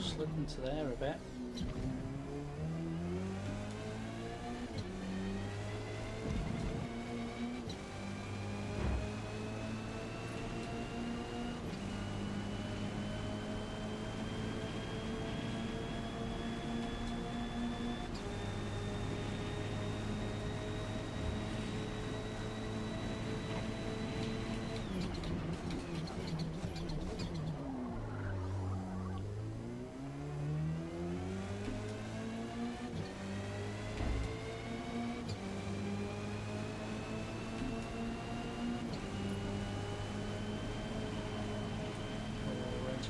Slid into there a bit.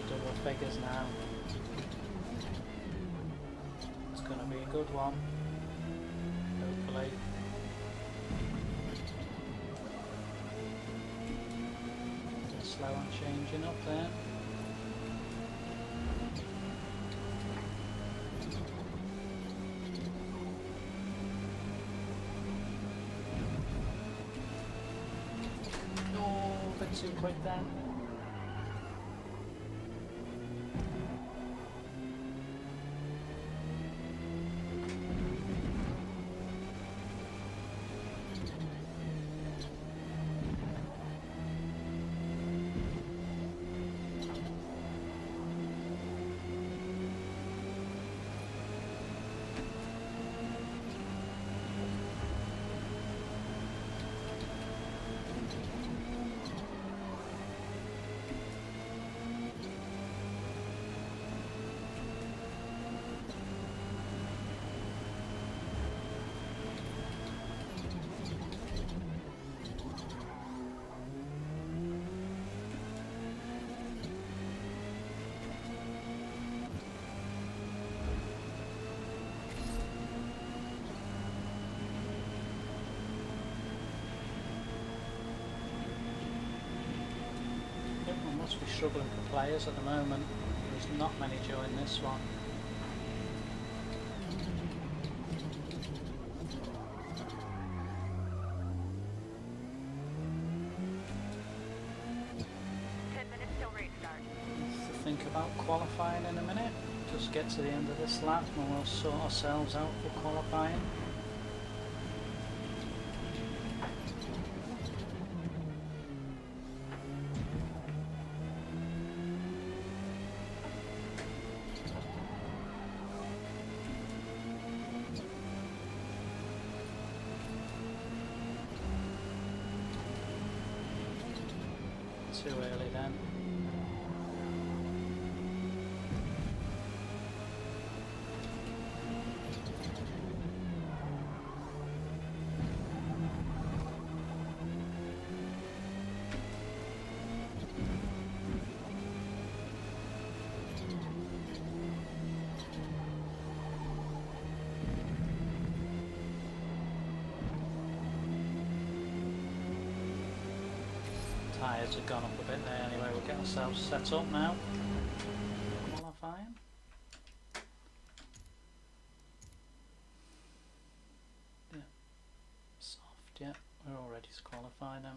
Double figures now. It's going to be a good one, hopefully. Slow on changing up there. Oh, a bit too quick there. Seems to be struggling for players at the moment. There's not many during this one. Think about qualifying in a minute. Just get to the end of this lap and we'll sort ourselves out for qualifying. Too early then. Tyres have gone up a bit there anyway. We'll get ourselves set up now. Qualifying. Yeah. Soft, yeah. We're all ready to qualify now.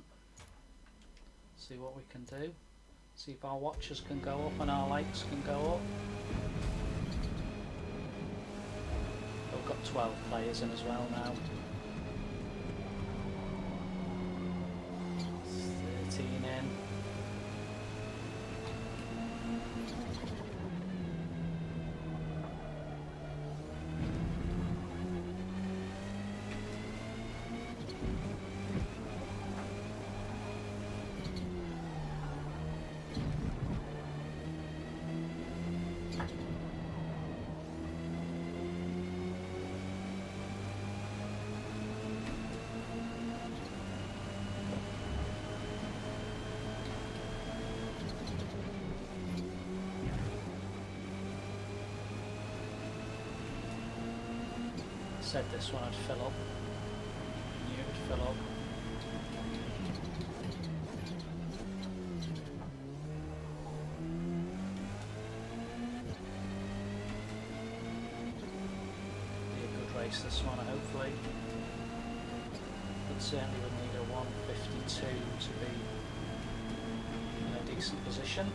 See what we can do. See if our watches can go up and our lights can go up. We've got 12 players in as well now. 13 in. Said this one would fill up. Knew it would fill up. Be a good race this one, hopefully. But certainly would need a 152 to be in a decent position.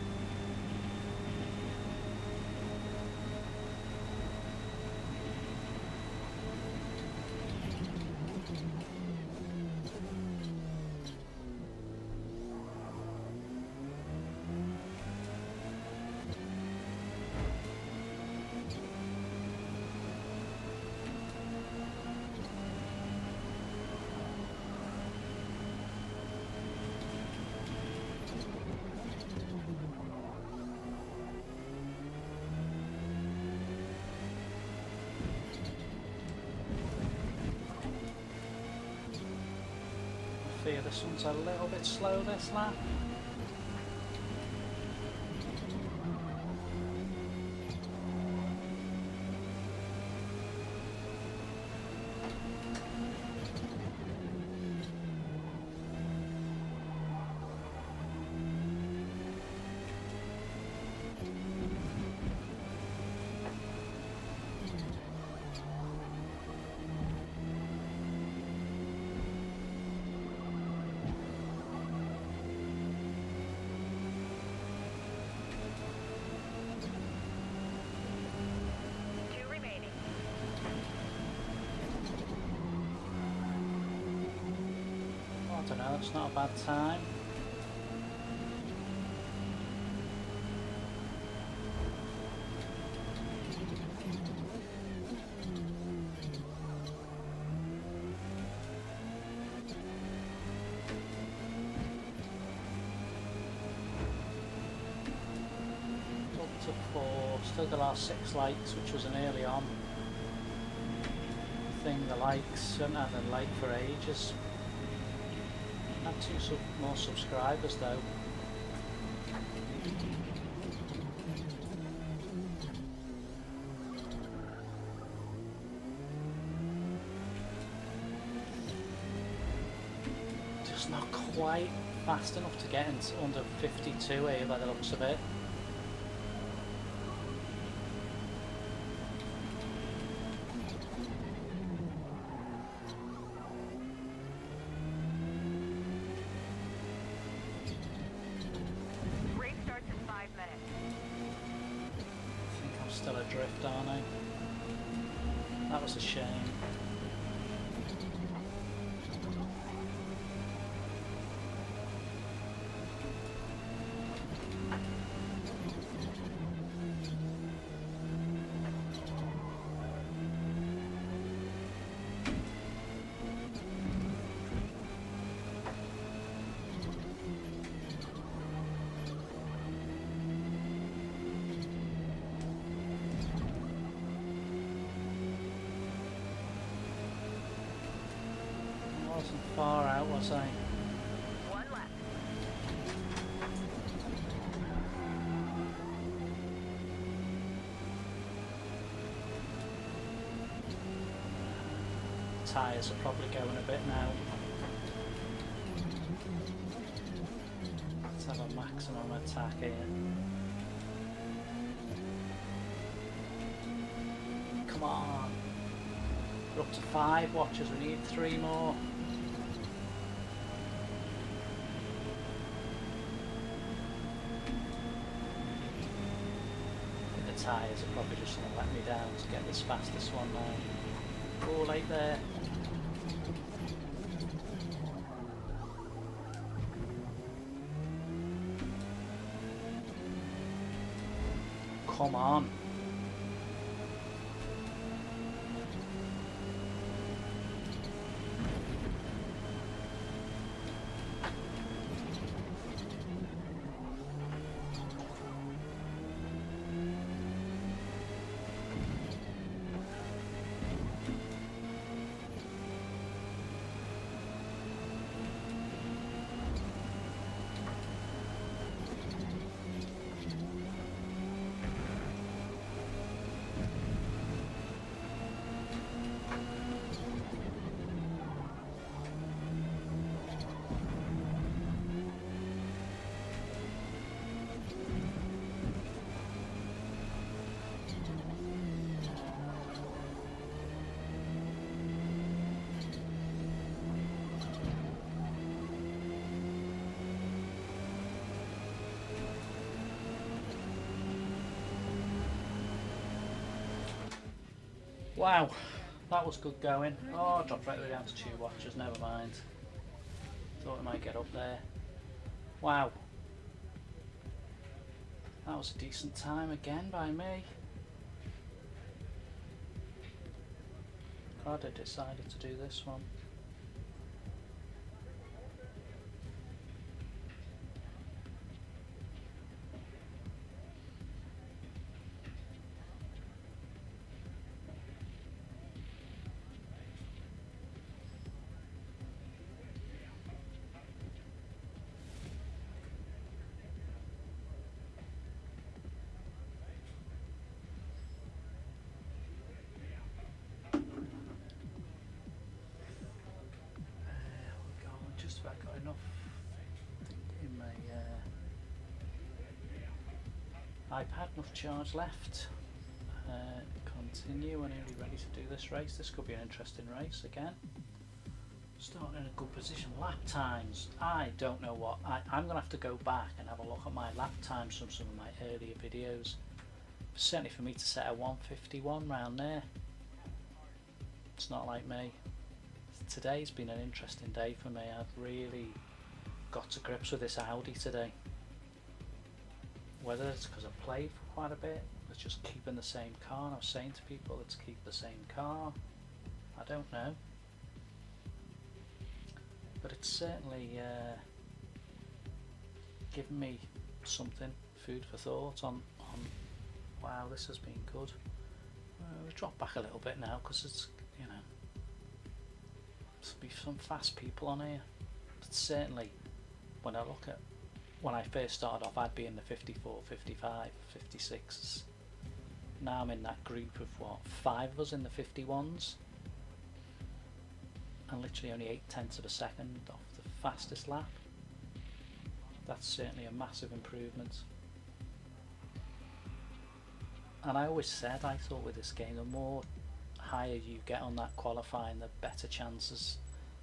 I fear this one's a little bit slow this lap. I don't know, it's not a bad time. Up to 4, still got our 6 likes, which was an early on thing. The likes haven't had a like for ages. Had 2 more subscribers though. Just not quite fast enough to get into under 52 here by the looks of it. Race starts in 5 minutes. I think I'm still adrift, aren't I? That was a shame. Wasn't far out, was I? One left. Tyres are probably going a bit now. Let's have a maximum attack here. Come on. We're up to 5 watches, we need 3 more. The tyres are probably just going to let me down to get this fastest one now. Oh, late there. Come on. Wow, that was good going. Oh, I dropped right the way down to 2 watches, never mind. Thought I might get up there. Wow. That was a decent time again by me. Glad I decided to do this one. Just about got enough in my iPad, enough charge left. Continue, and are ready to do this race. This could be an interesting race again. Starting in a good position. Lap times, I don't know what. I'm going to have to go back and have a look at my lap times from some of my earlier videos. Certainly for me to set a 151 round there. It's not like me. Today's been an interesting day for me. I've really got to grips with this Audi today. Whether it's because I played for quite a bit, it's just keeping the same car, and I was saying to people let's keep the same car. I don't know. But it's certainly given me something, food for thought on wow, this has been good. We'll drop back a little bit now because it's, you know, there'll be some fast people on here. But certainly when I look at when I first started off, I'd be in the 54, 55, 56s. Now I'm in that group of what, 5 of us in the 51s, and literally only 0.8 of a second off the fastest lap. That's certainly a massive improvement. And I always said, I thought with this game, the more higher you get on that qualifying, the better chances.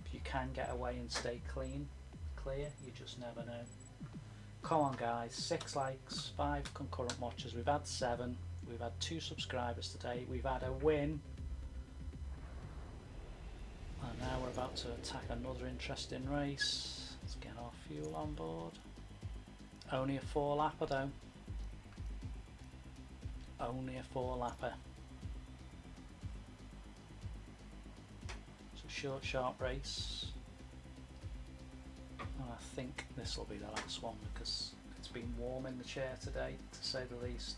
If you can get away and stay clear, you just never know. Come on guys, 6 likes, 5 concurrent watches, we've had 7, we've had 2 subscribers today, we've had a win. And now we're about to attack another interesting race. Let's get our fuel on board. Only a 4-lapper though. Only a 4-lapper. It's a short, sharp race. And I think this will be the last one because it's been warm in the chair today, to say the least.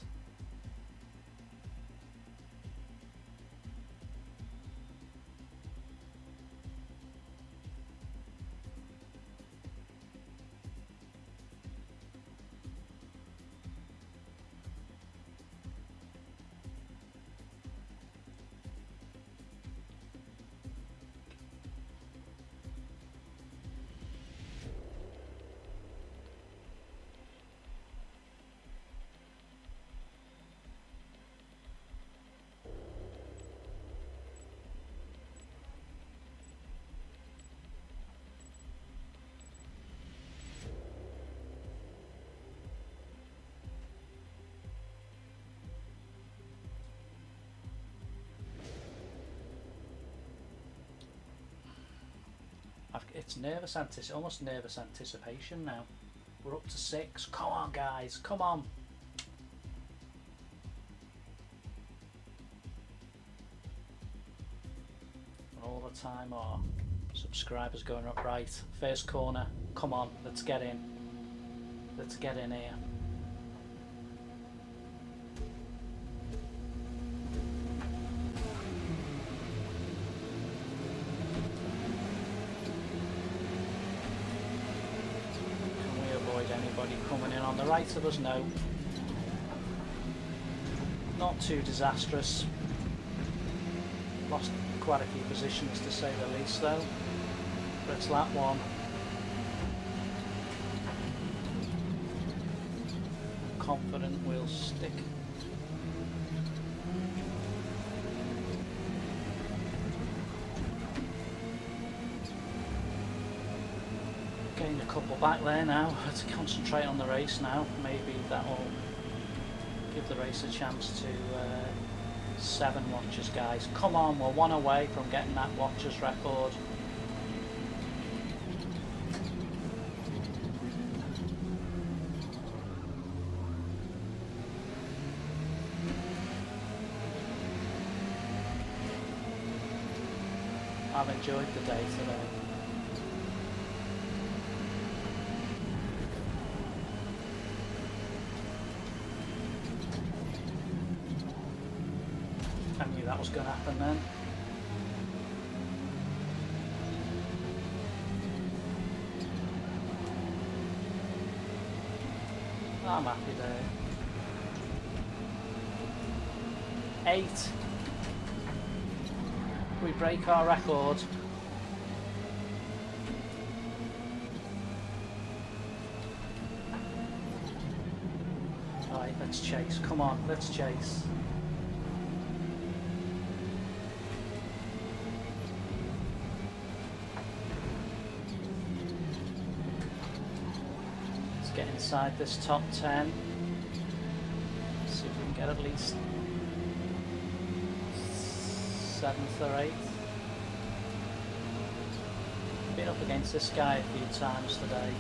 It's almost nervous anticipation now. We're up to 6. Come on guys, come on. And all the time our subscribers going up right. First corner, come on, let's get in. Let's get in here. Anybody coming in on the right of us? No. Not too disastrous. Lost quite a few positions to say the least though. But it's lap 1. Confident we'll stick. Gained a couple back there now. Let's concentrate on the race now. Maybe that will give the race a chance to 7 watches, guys. Come on, we're 1 away from getting that watches record. I've enjoyed the day today. I knew that was going to happen then. I'm happy there. 8. We break our record. Right, let's chase. Come on, let's chase. Get inside this top 10. See if we can get at least 7th or 8th. Been up against this guy a few times today.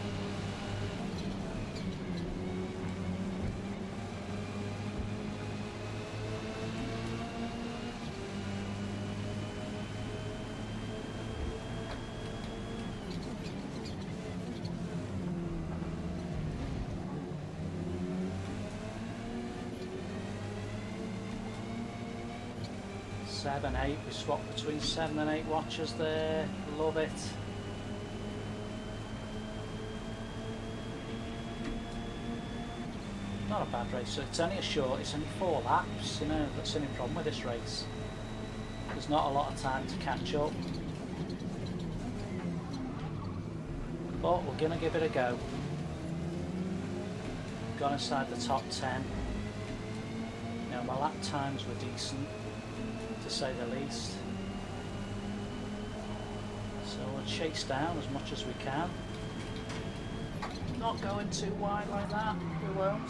Seven, 8, we swap between 7 and 8 watches there, love it. Not a bad race, so it's only it's only 4 laps, you know, that's the only problem with this race. There's not a lot of time to catch up. But we're going to give it a go. got inside the top 10. You know, my lap times were decent, to say the least. So we'll chase down as much as we can. Not going too wide like that, we won't.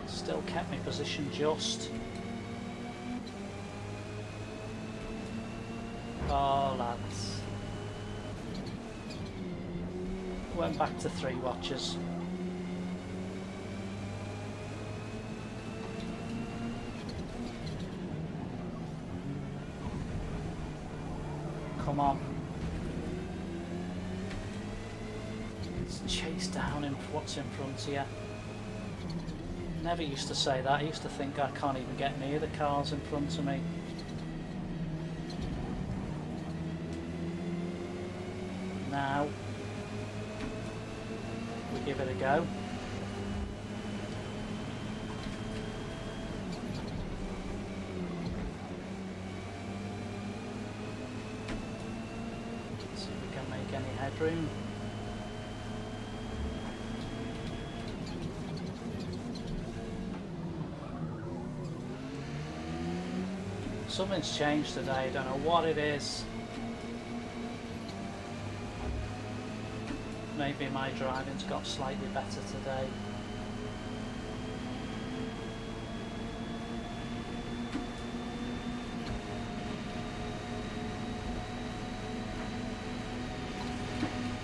Still kept my position just. Oh lads. Went back to 3 watches. Come on. Let's chase down in what's in front of you. Never used to say that. I used to think I can't even get near the cars in front of me. Now we give it a go. See if we can make any headroom. Something's changed today, I don't know what it is. Maybe my driving's got slightly better today.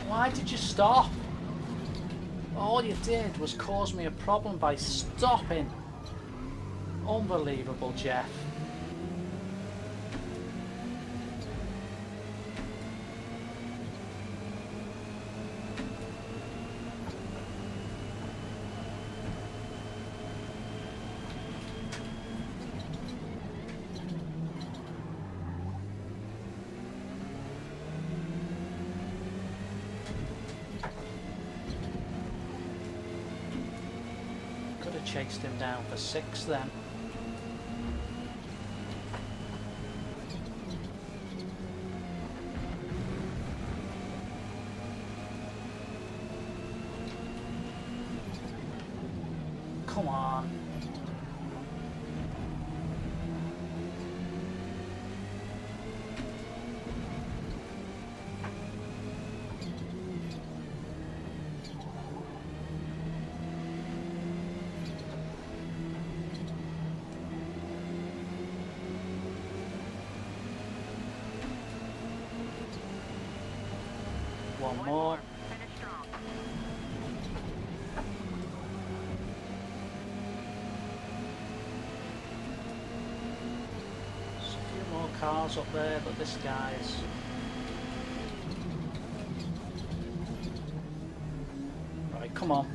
Why did you stop? All you did was cause me a problem by stopping. Unbelievable, Jeff. Chased him down for 6 then. Come on. One more. Finish strong. There's a few more cars up there, but this guy's... Right, come on.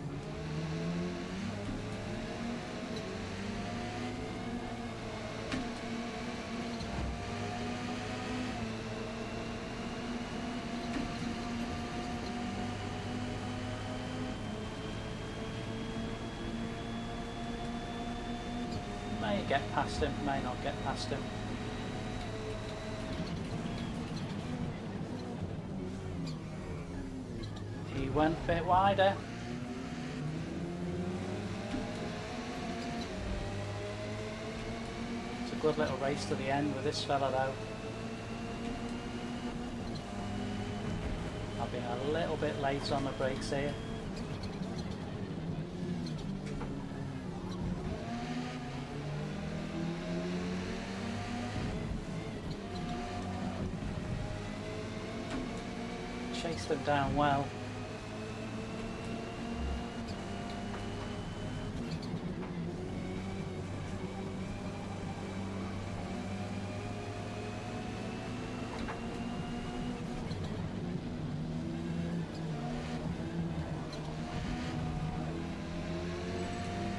May get past him, may not get past him. He went a bit wider. It's a good little race to the end with this fella though. I've been a little bit late on the brakes here. Chased them down well.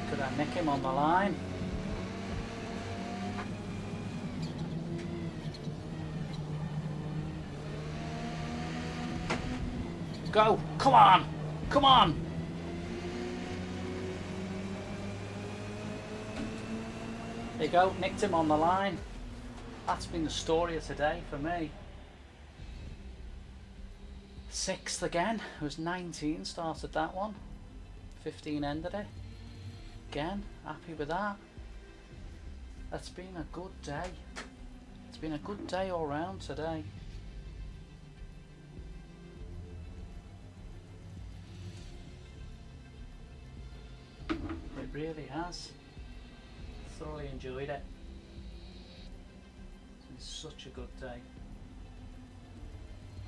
Could I nick him on the line? Go! Come on! Come on! There you go, nicked him on the line. That's been the story of today for me. 6th again. It was 19 started that one. 15 ended it. Again, happy with that. That's been a good day. It's been a good day all round today. It really has. Thoroughly enjoyed it. It's been such a good day.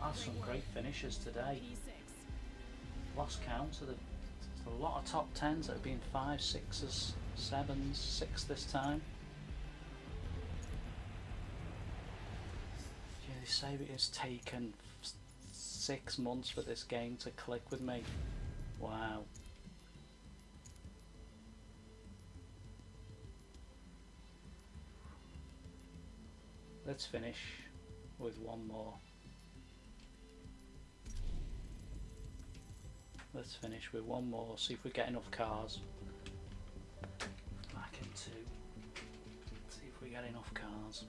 Had some great finishes today. P6. Lost count of a lot of top 10s that have been 5s, 6s, 7s, 6 this time. Yeah, they say it's taken 6 months for this game to click with me. Wow. Let's finish with one more. Let's finish with one more, see if we get enough cars. Back in 2. See if we get enough cars.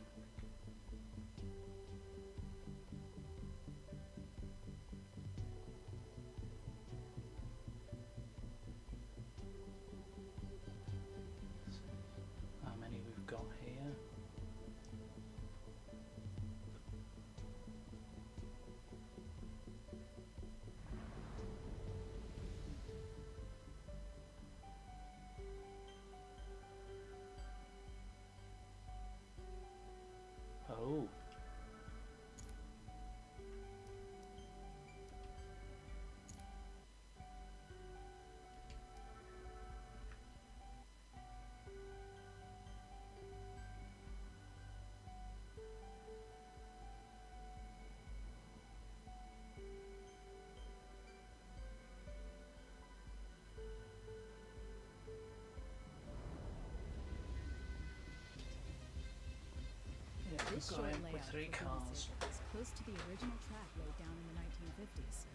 How many we've got here? Oh. Yeah, we've This got short it layout with 3 for cars. Forza is close to the original track laid down in the 1950s.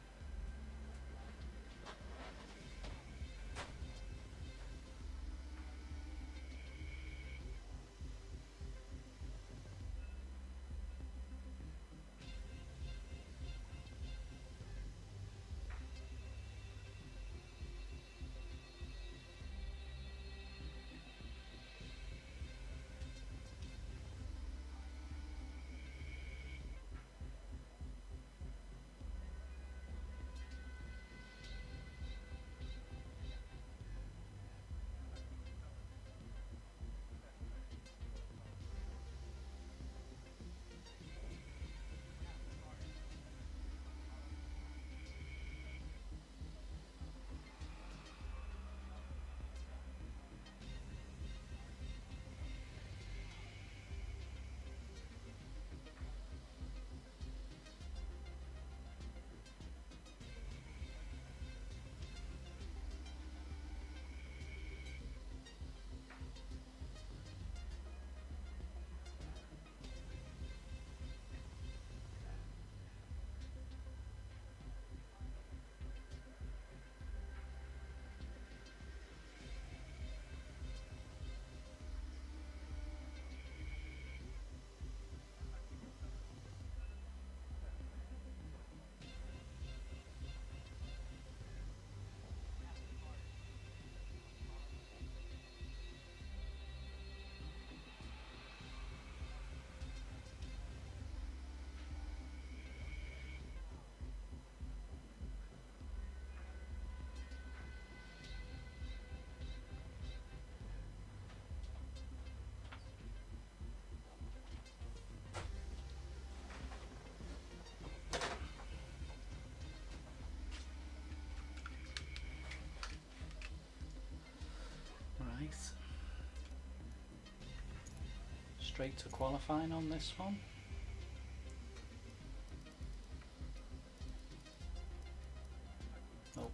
Right. Straight to qualifying on this one. Oh,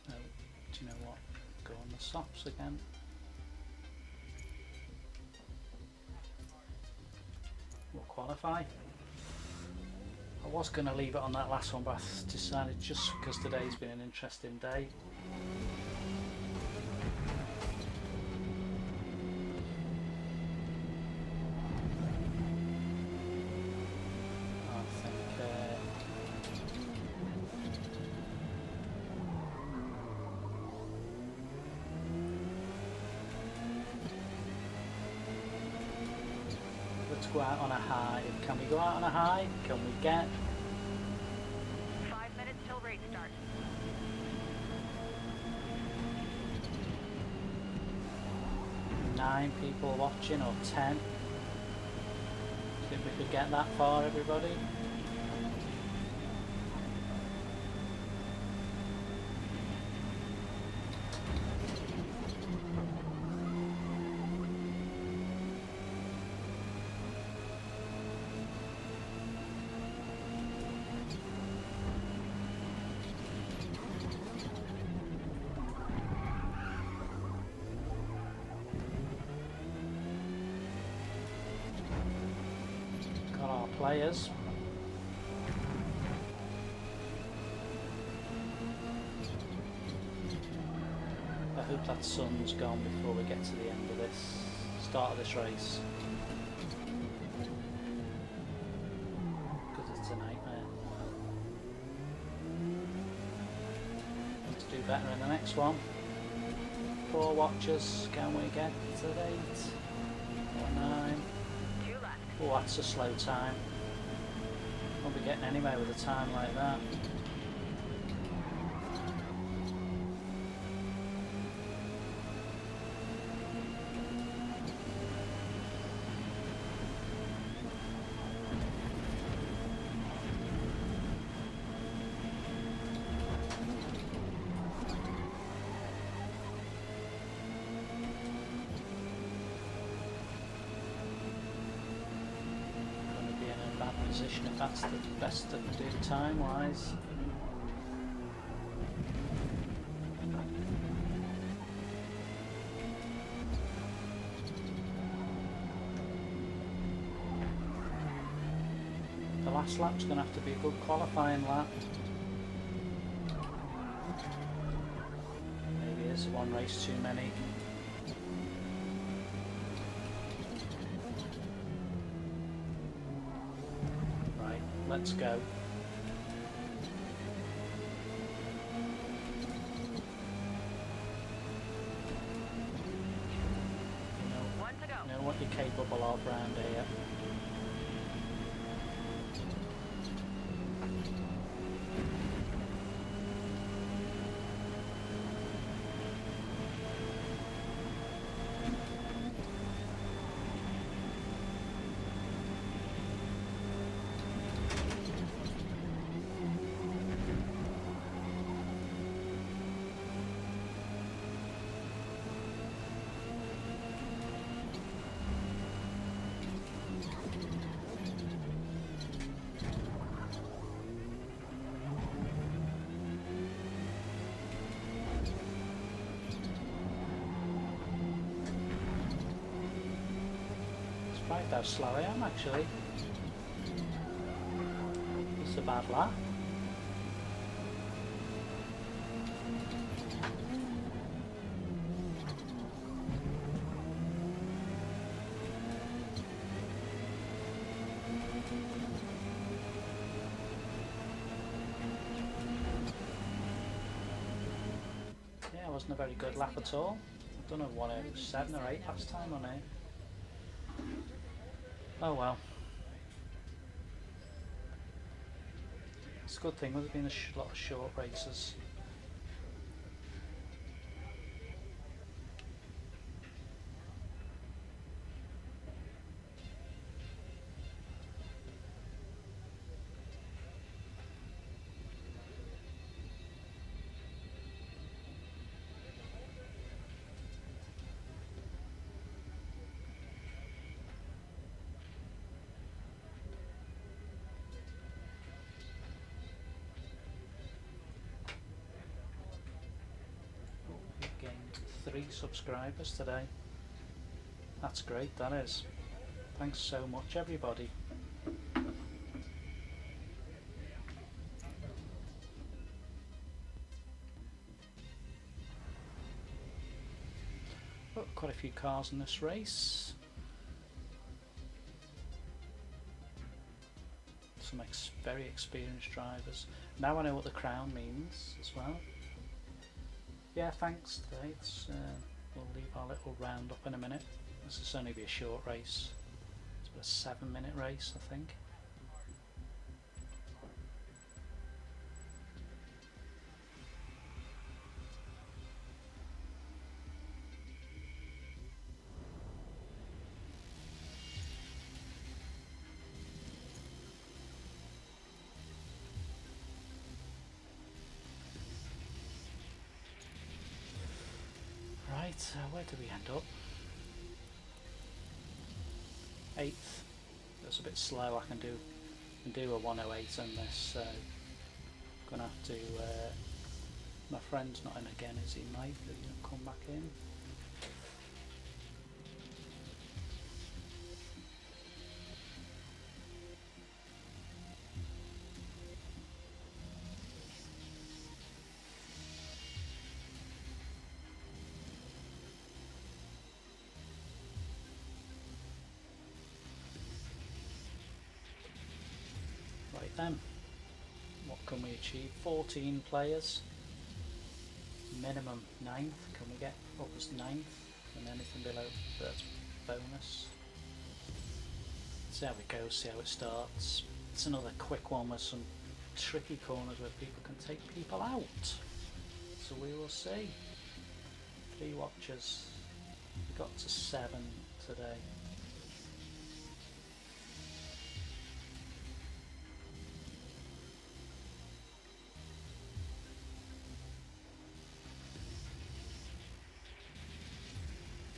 no. Do you know what? Go on the softs again. We'll qualify. I was going to leave it on that last one, but I decided just because today's been an interesting day. I think go out on a high. Can we go out on a high? Can we get 5 minutes till race start. 9 people watching or 10? Think we could get that far, everybody? Got our players. I hope that sun's gone before we get to the end of this, start of this race. Because it's a nightmare. Let's do better in the next one. 4 watchers, can we get to 8? Or 9? 2 left. Oh, that's a slow time. Won't be getting anywhere with a time like that. Position if that's the best that we do time wise. The last lap's going to have to be a good qualifying lap. Maybe it's one race too many. Let's go. One to go. You know what you're capable of round here. Surprised how slow I am actually. It's a bad lap. Yeah, it wasn't a very good lap at all. I don't know what it was, 7 or 8 last time on it. Oh well. It's a good thing, there's been a lot of short races. Gained 3 subscribers today. That's great, that is. Thanks so much everybody. Oh, quite a few cars in this race. Some very experienced drivers. Now I know what the crown means as well. Yeah, thanks today. We'll leave our little round up in a minute. This will only be a short race. It's A 7-minute race, I think. Right, where do we end up? 8th. That's a bit slow. I can do a 108 on this, so gonna have to. My friend's not in again, is he, Mike? Has he not come back in? Right then, what can we achieve? 14 players, minimum 9th. Can we get up as 9th? And anything below that's bonus. See how it goes, see how it starts. It's another quick one with some tricky corners where people can take people out. So we will see. 3 watches. We got to 7 today.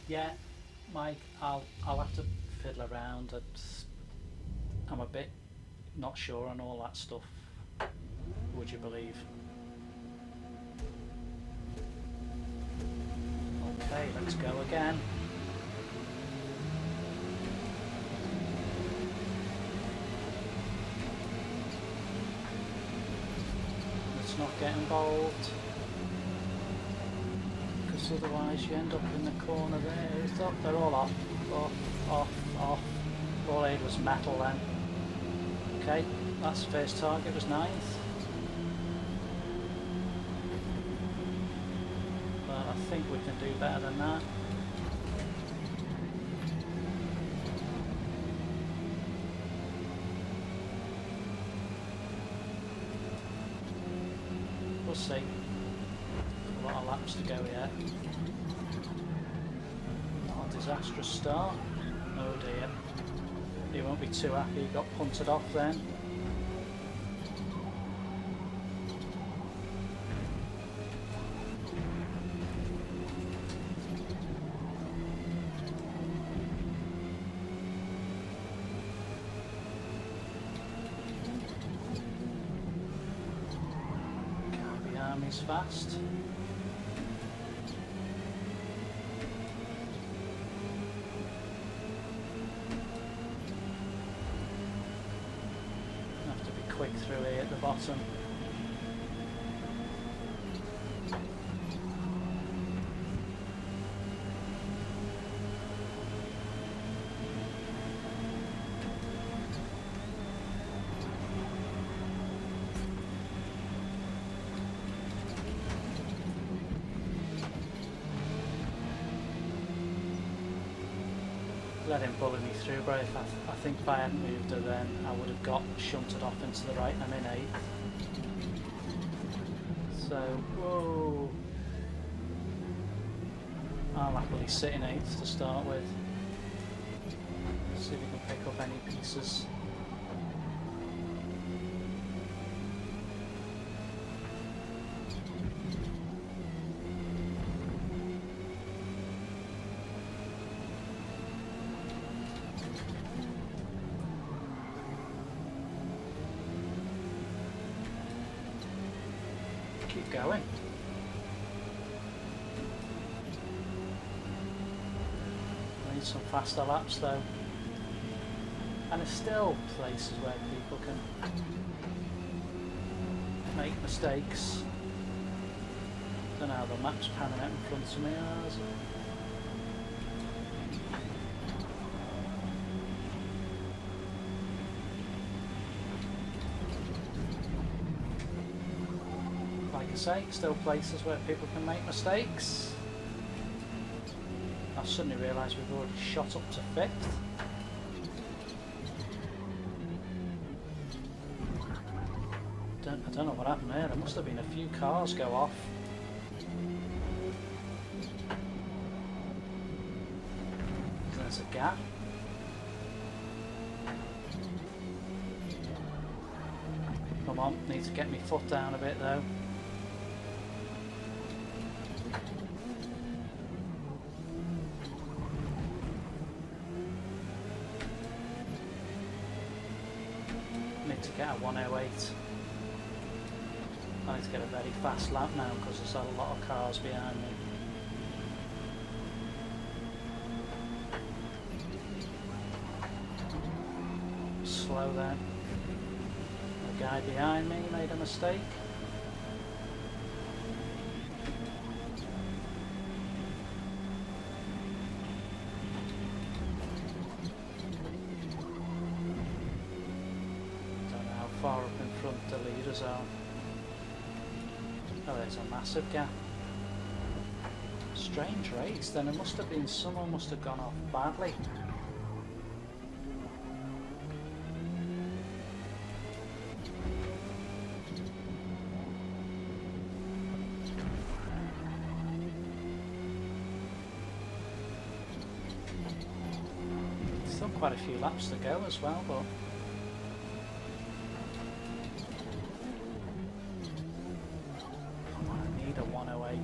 Yeah, Mike, I'll have to fiddle around. I'm a bit not sure on all that stuff, would you believe? Okay, let's go again. Let's not get involved. Otherwise you end up in the corner there. They're all off. Off. All I had was metal then. Okay, that's the first target, was 9th. But I think we can do better than that. We'll see. A lot of laps to go yet. Not a disastrous start. Oh dear. He won't be too happy he got punted off then. Can't be armies fast. Quick through here at the bottom. Let him bully me through, but if I think if I hadn't moved her then I would have got shunted off into the right and I'm in 8th. So, whoa. I'll happily sit in 8th to start with. See if we can pick up any pieces. Keep going. I need some faster laps though. And there's still places where people can make mistakes. Don't know how the map's panning out in front of me, is it? Like I say, still places where people can make mistakes. I've suddenly realised we've already shot up to 5th. I don't know what happened there. There must have been a few cars go off. There's a gap. Come on, need to get my foot down a bit though. Need to get a 108. I need to get a very fast lap now because there's a lot of cars behind me. Slow then. The guy behind me made a mistake. Don't know how far up in front the leaders are. Oh, there's a massive gap. Strange race, then it must have been, someone must have gone off badly. Still quite a few laps to go as well, but I need a 108.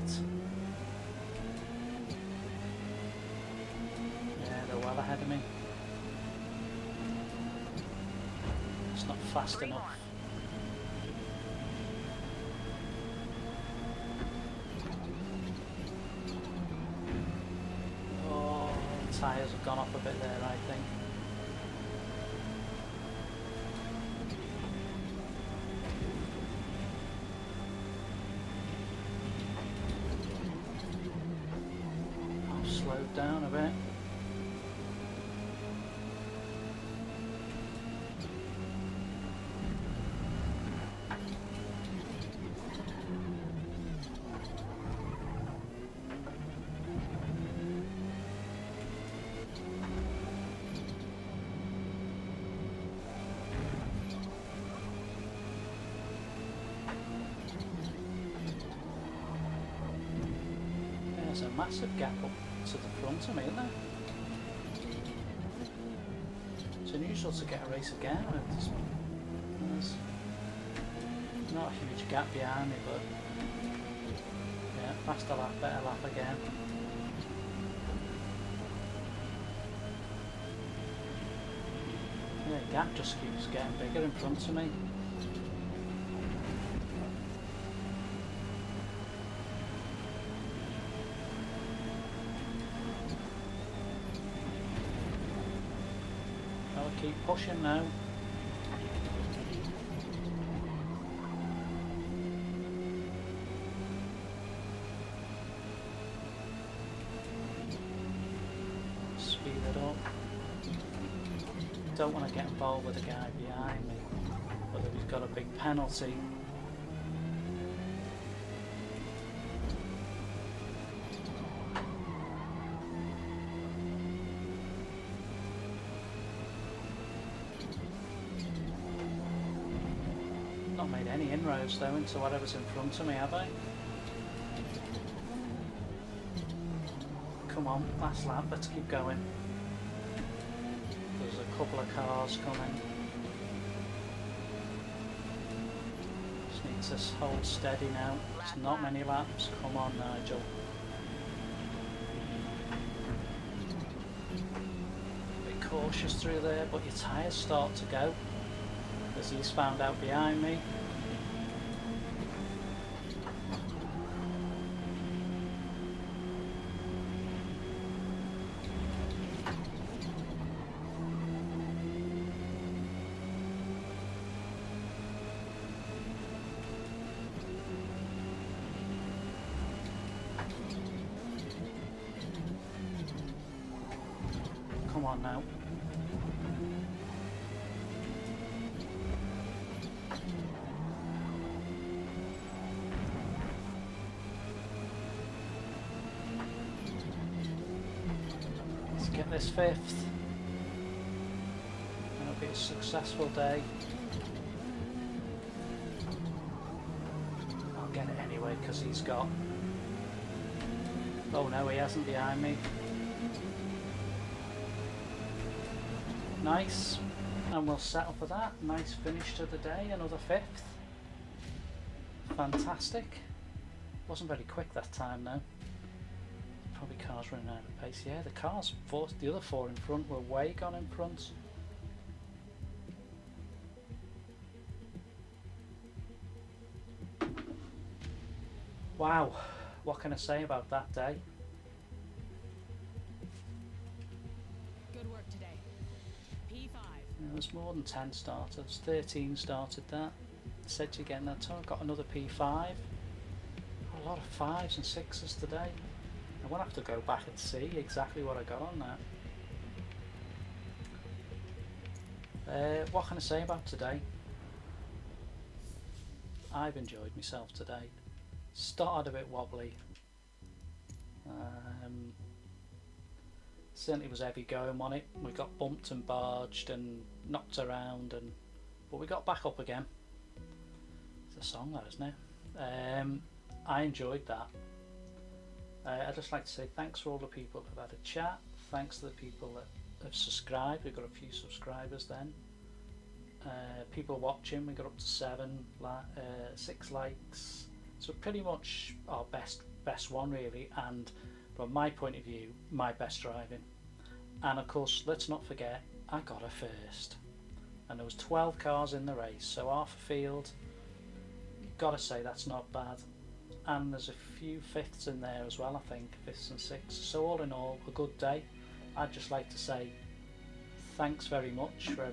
Yeah, they're well ahead of me. It's not fast enough. Oh, the tyres have gone off a bit there, I think. I've slowed down a bit. There's a massive gap up to the front of me, isn't there? It's unusual to get a race again. There's not a huge gap behind me, but yeah, faster lap, better lap again. Yeah, the gap just keeps getting bigger in front of me. I'll keep pushing now. Speed it up. Don't want to get involved with the guy behind me, whether he's got a big penalty. Not made any inroads though into whatever's in front of me, have I? Come on, last lap, let's keep going. There's a couple of cars coming. Just need to hold steady now. It's not many laps. Come on, Nigel. Be cautious through there, but your tyres start to go as he's found out behind me. Come on now. Let's get this 5th. It'll be a successful day. get it anyway because he's got... Oh no, he hasn't behind me. Nice. And we'll settle for that. Nice finish to the day, another 5th. Fantastic. Wasn't very quick that time though. Probably cars running out of pace. Yeah, the other 4 in front were way gone in front. Wow, what can I say about that day? Good work today. P5. There was more than 10 starters, 13 started that. I said to you again that time, I got another P5. A lot of 5s and 6s today. I will have to go back and see exactly what I got on that. What can I say about today? I've enjoyed myself today. Started a bit wobbly. Certainly was heavy going on it. We got bumped and barged and knocked around, but we got back up again. It's a song, that, isn't it? I enjoyed that. I'd just like to say thanks for all the people that have had a chat. Thanks to the people that have subscribed. We've got a few subscribers then. People watching, we got up to 6 likes. So pretty much our best one really, and from my point of view, my best driving. And of course, let's not forget, I got a first. And there was 12 cars in the race, so half a field. Gotta say that's not bad. And there's a few 5ths in there as well, I think, 5ths and 6ths. So all in all, a good day. I'd just like to say thanks very much for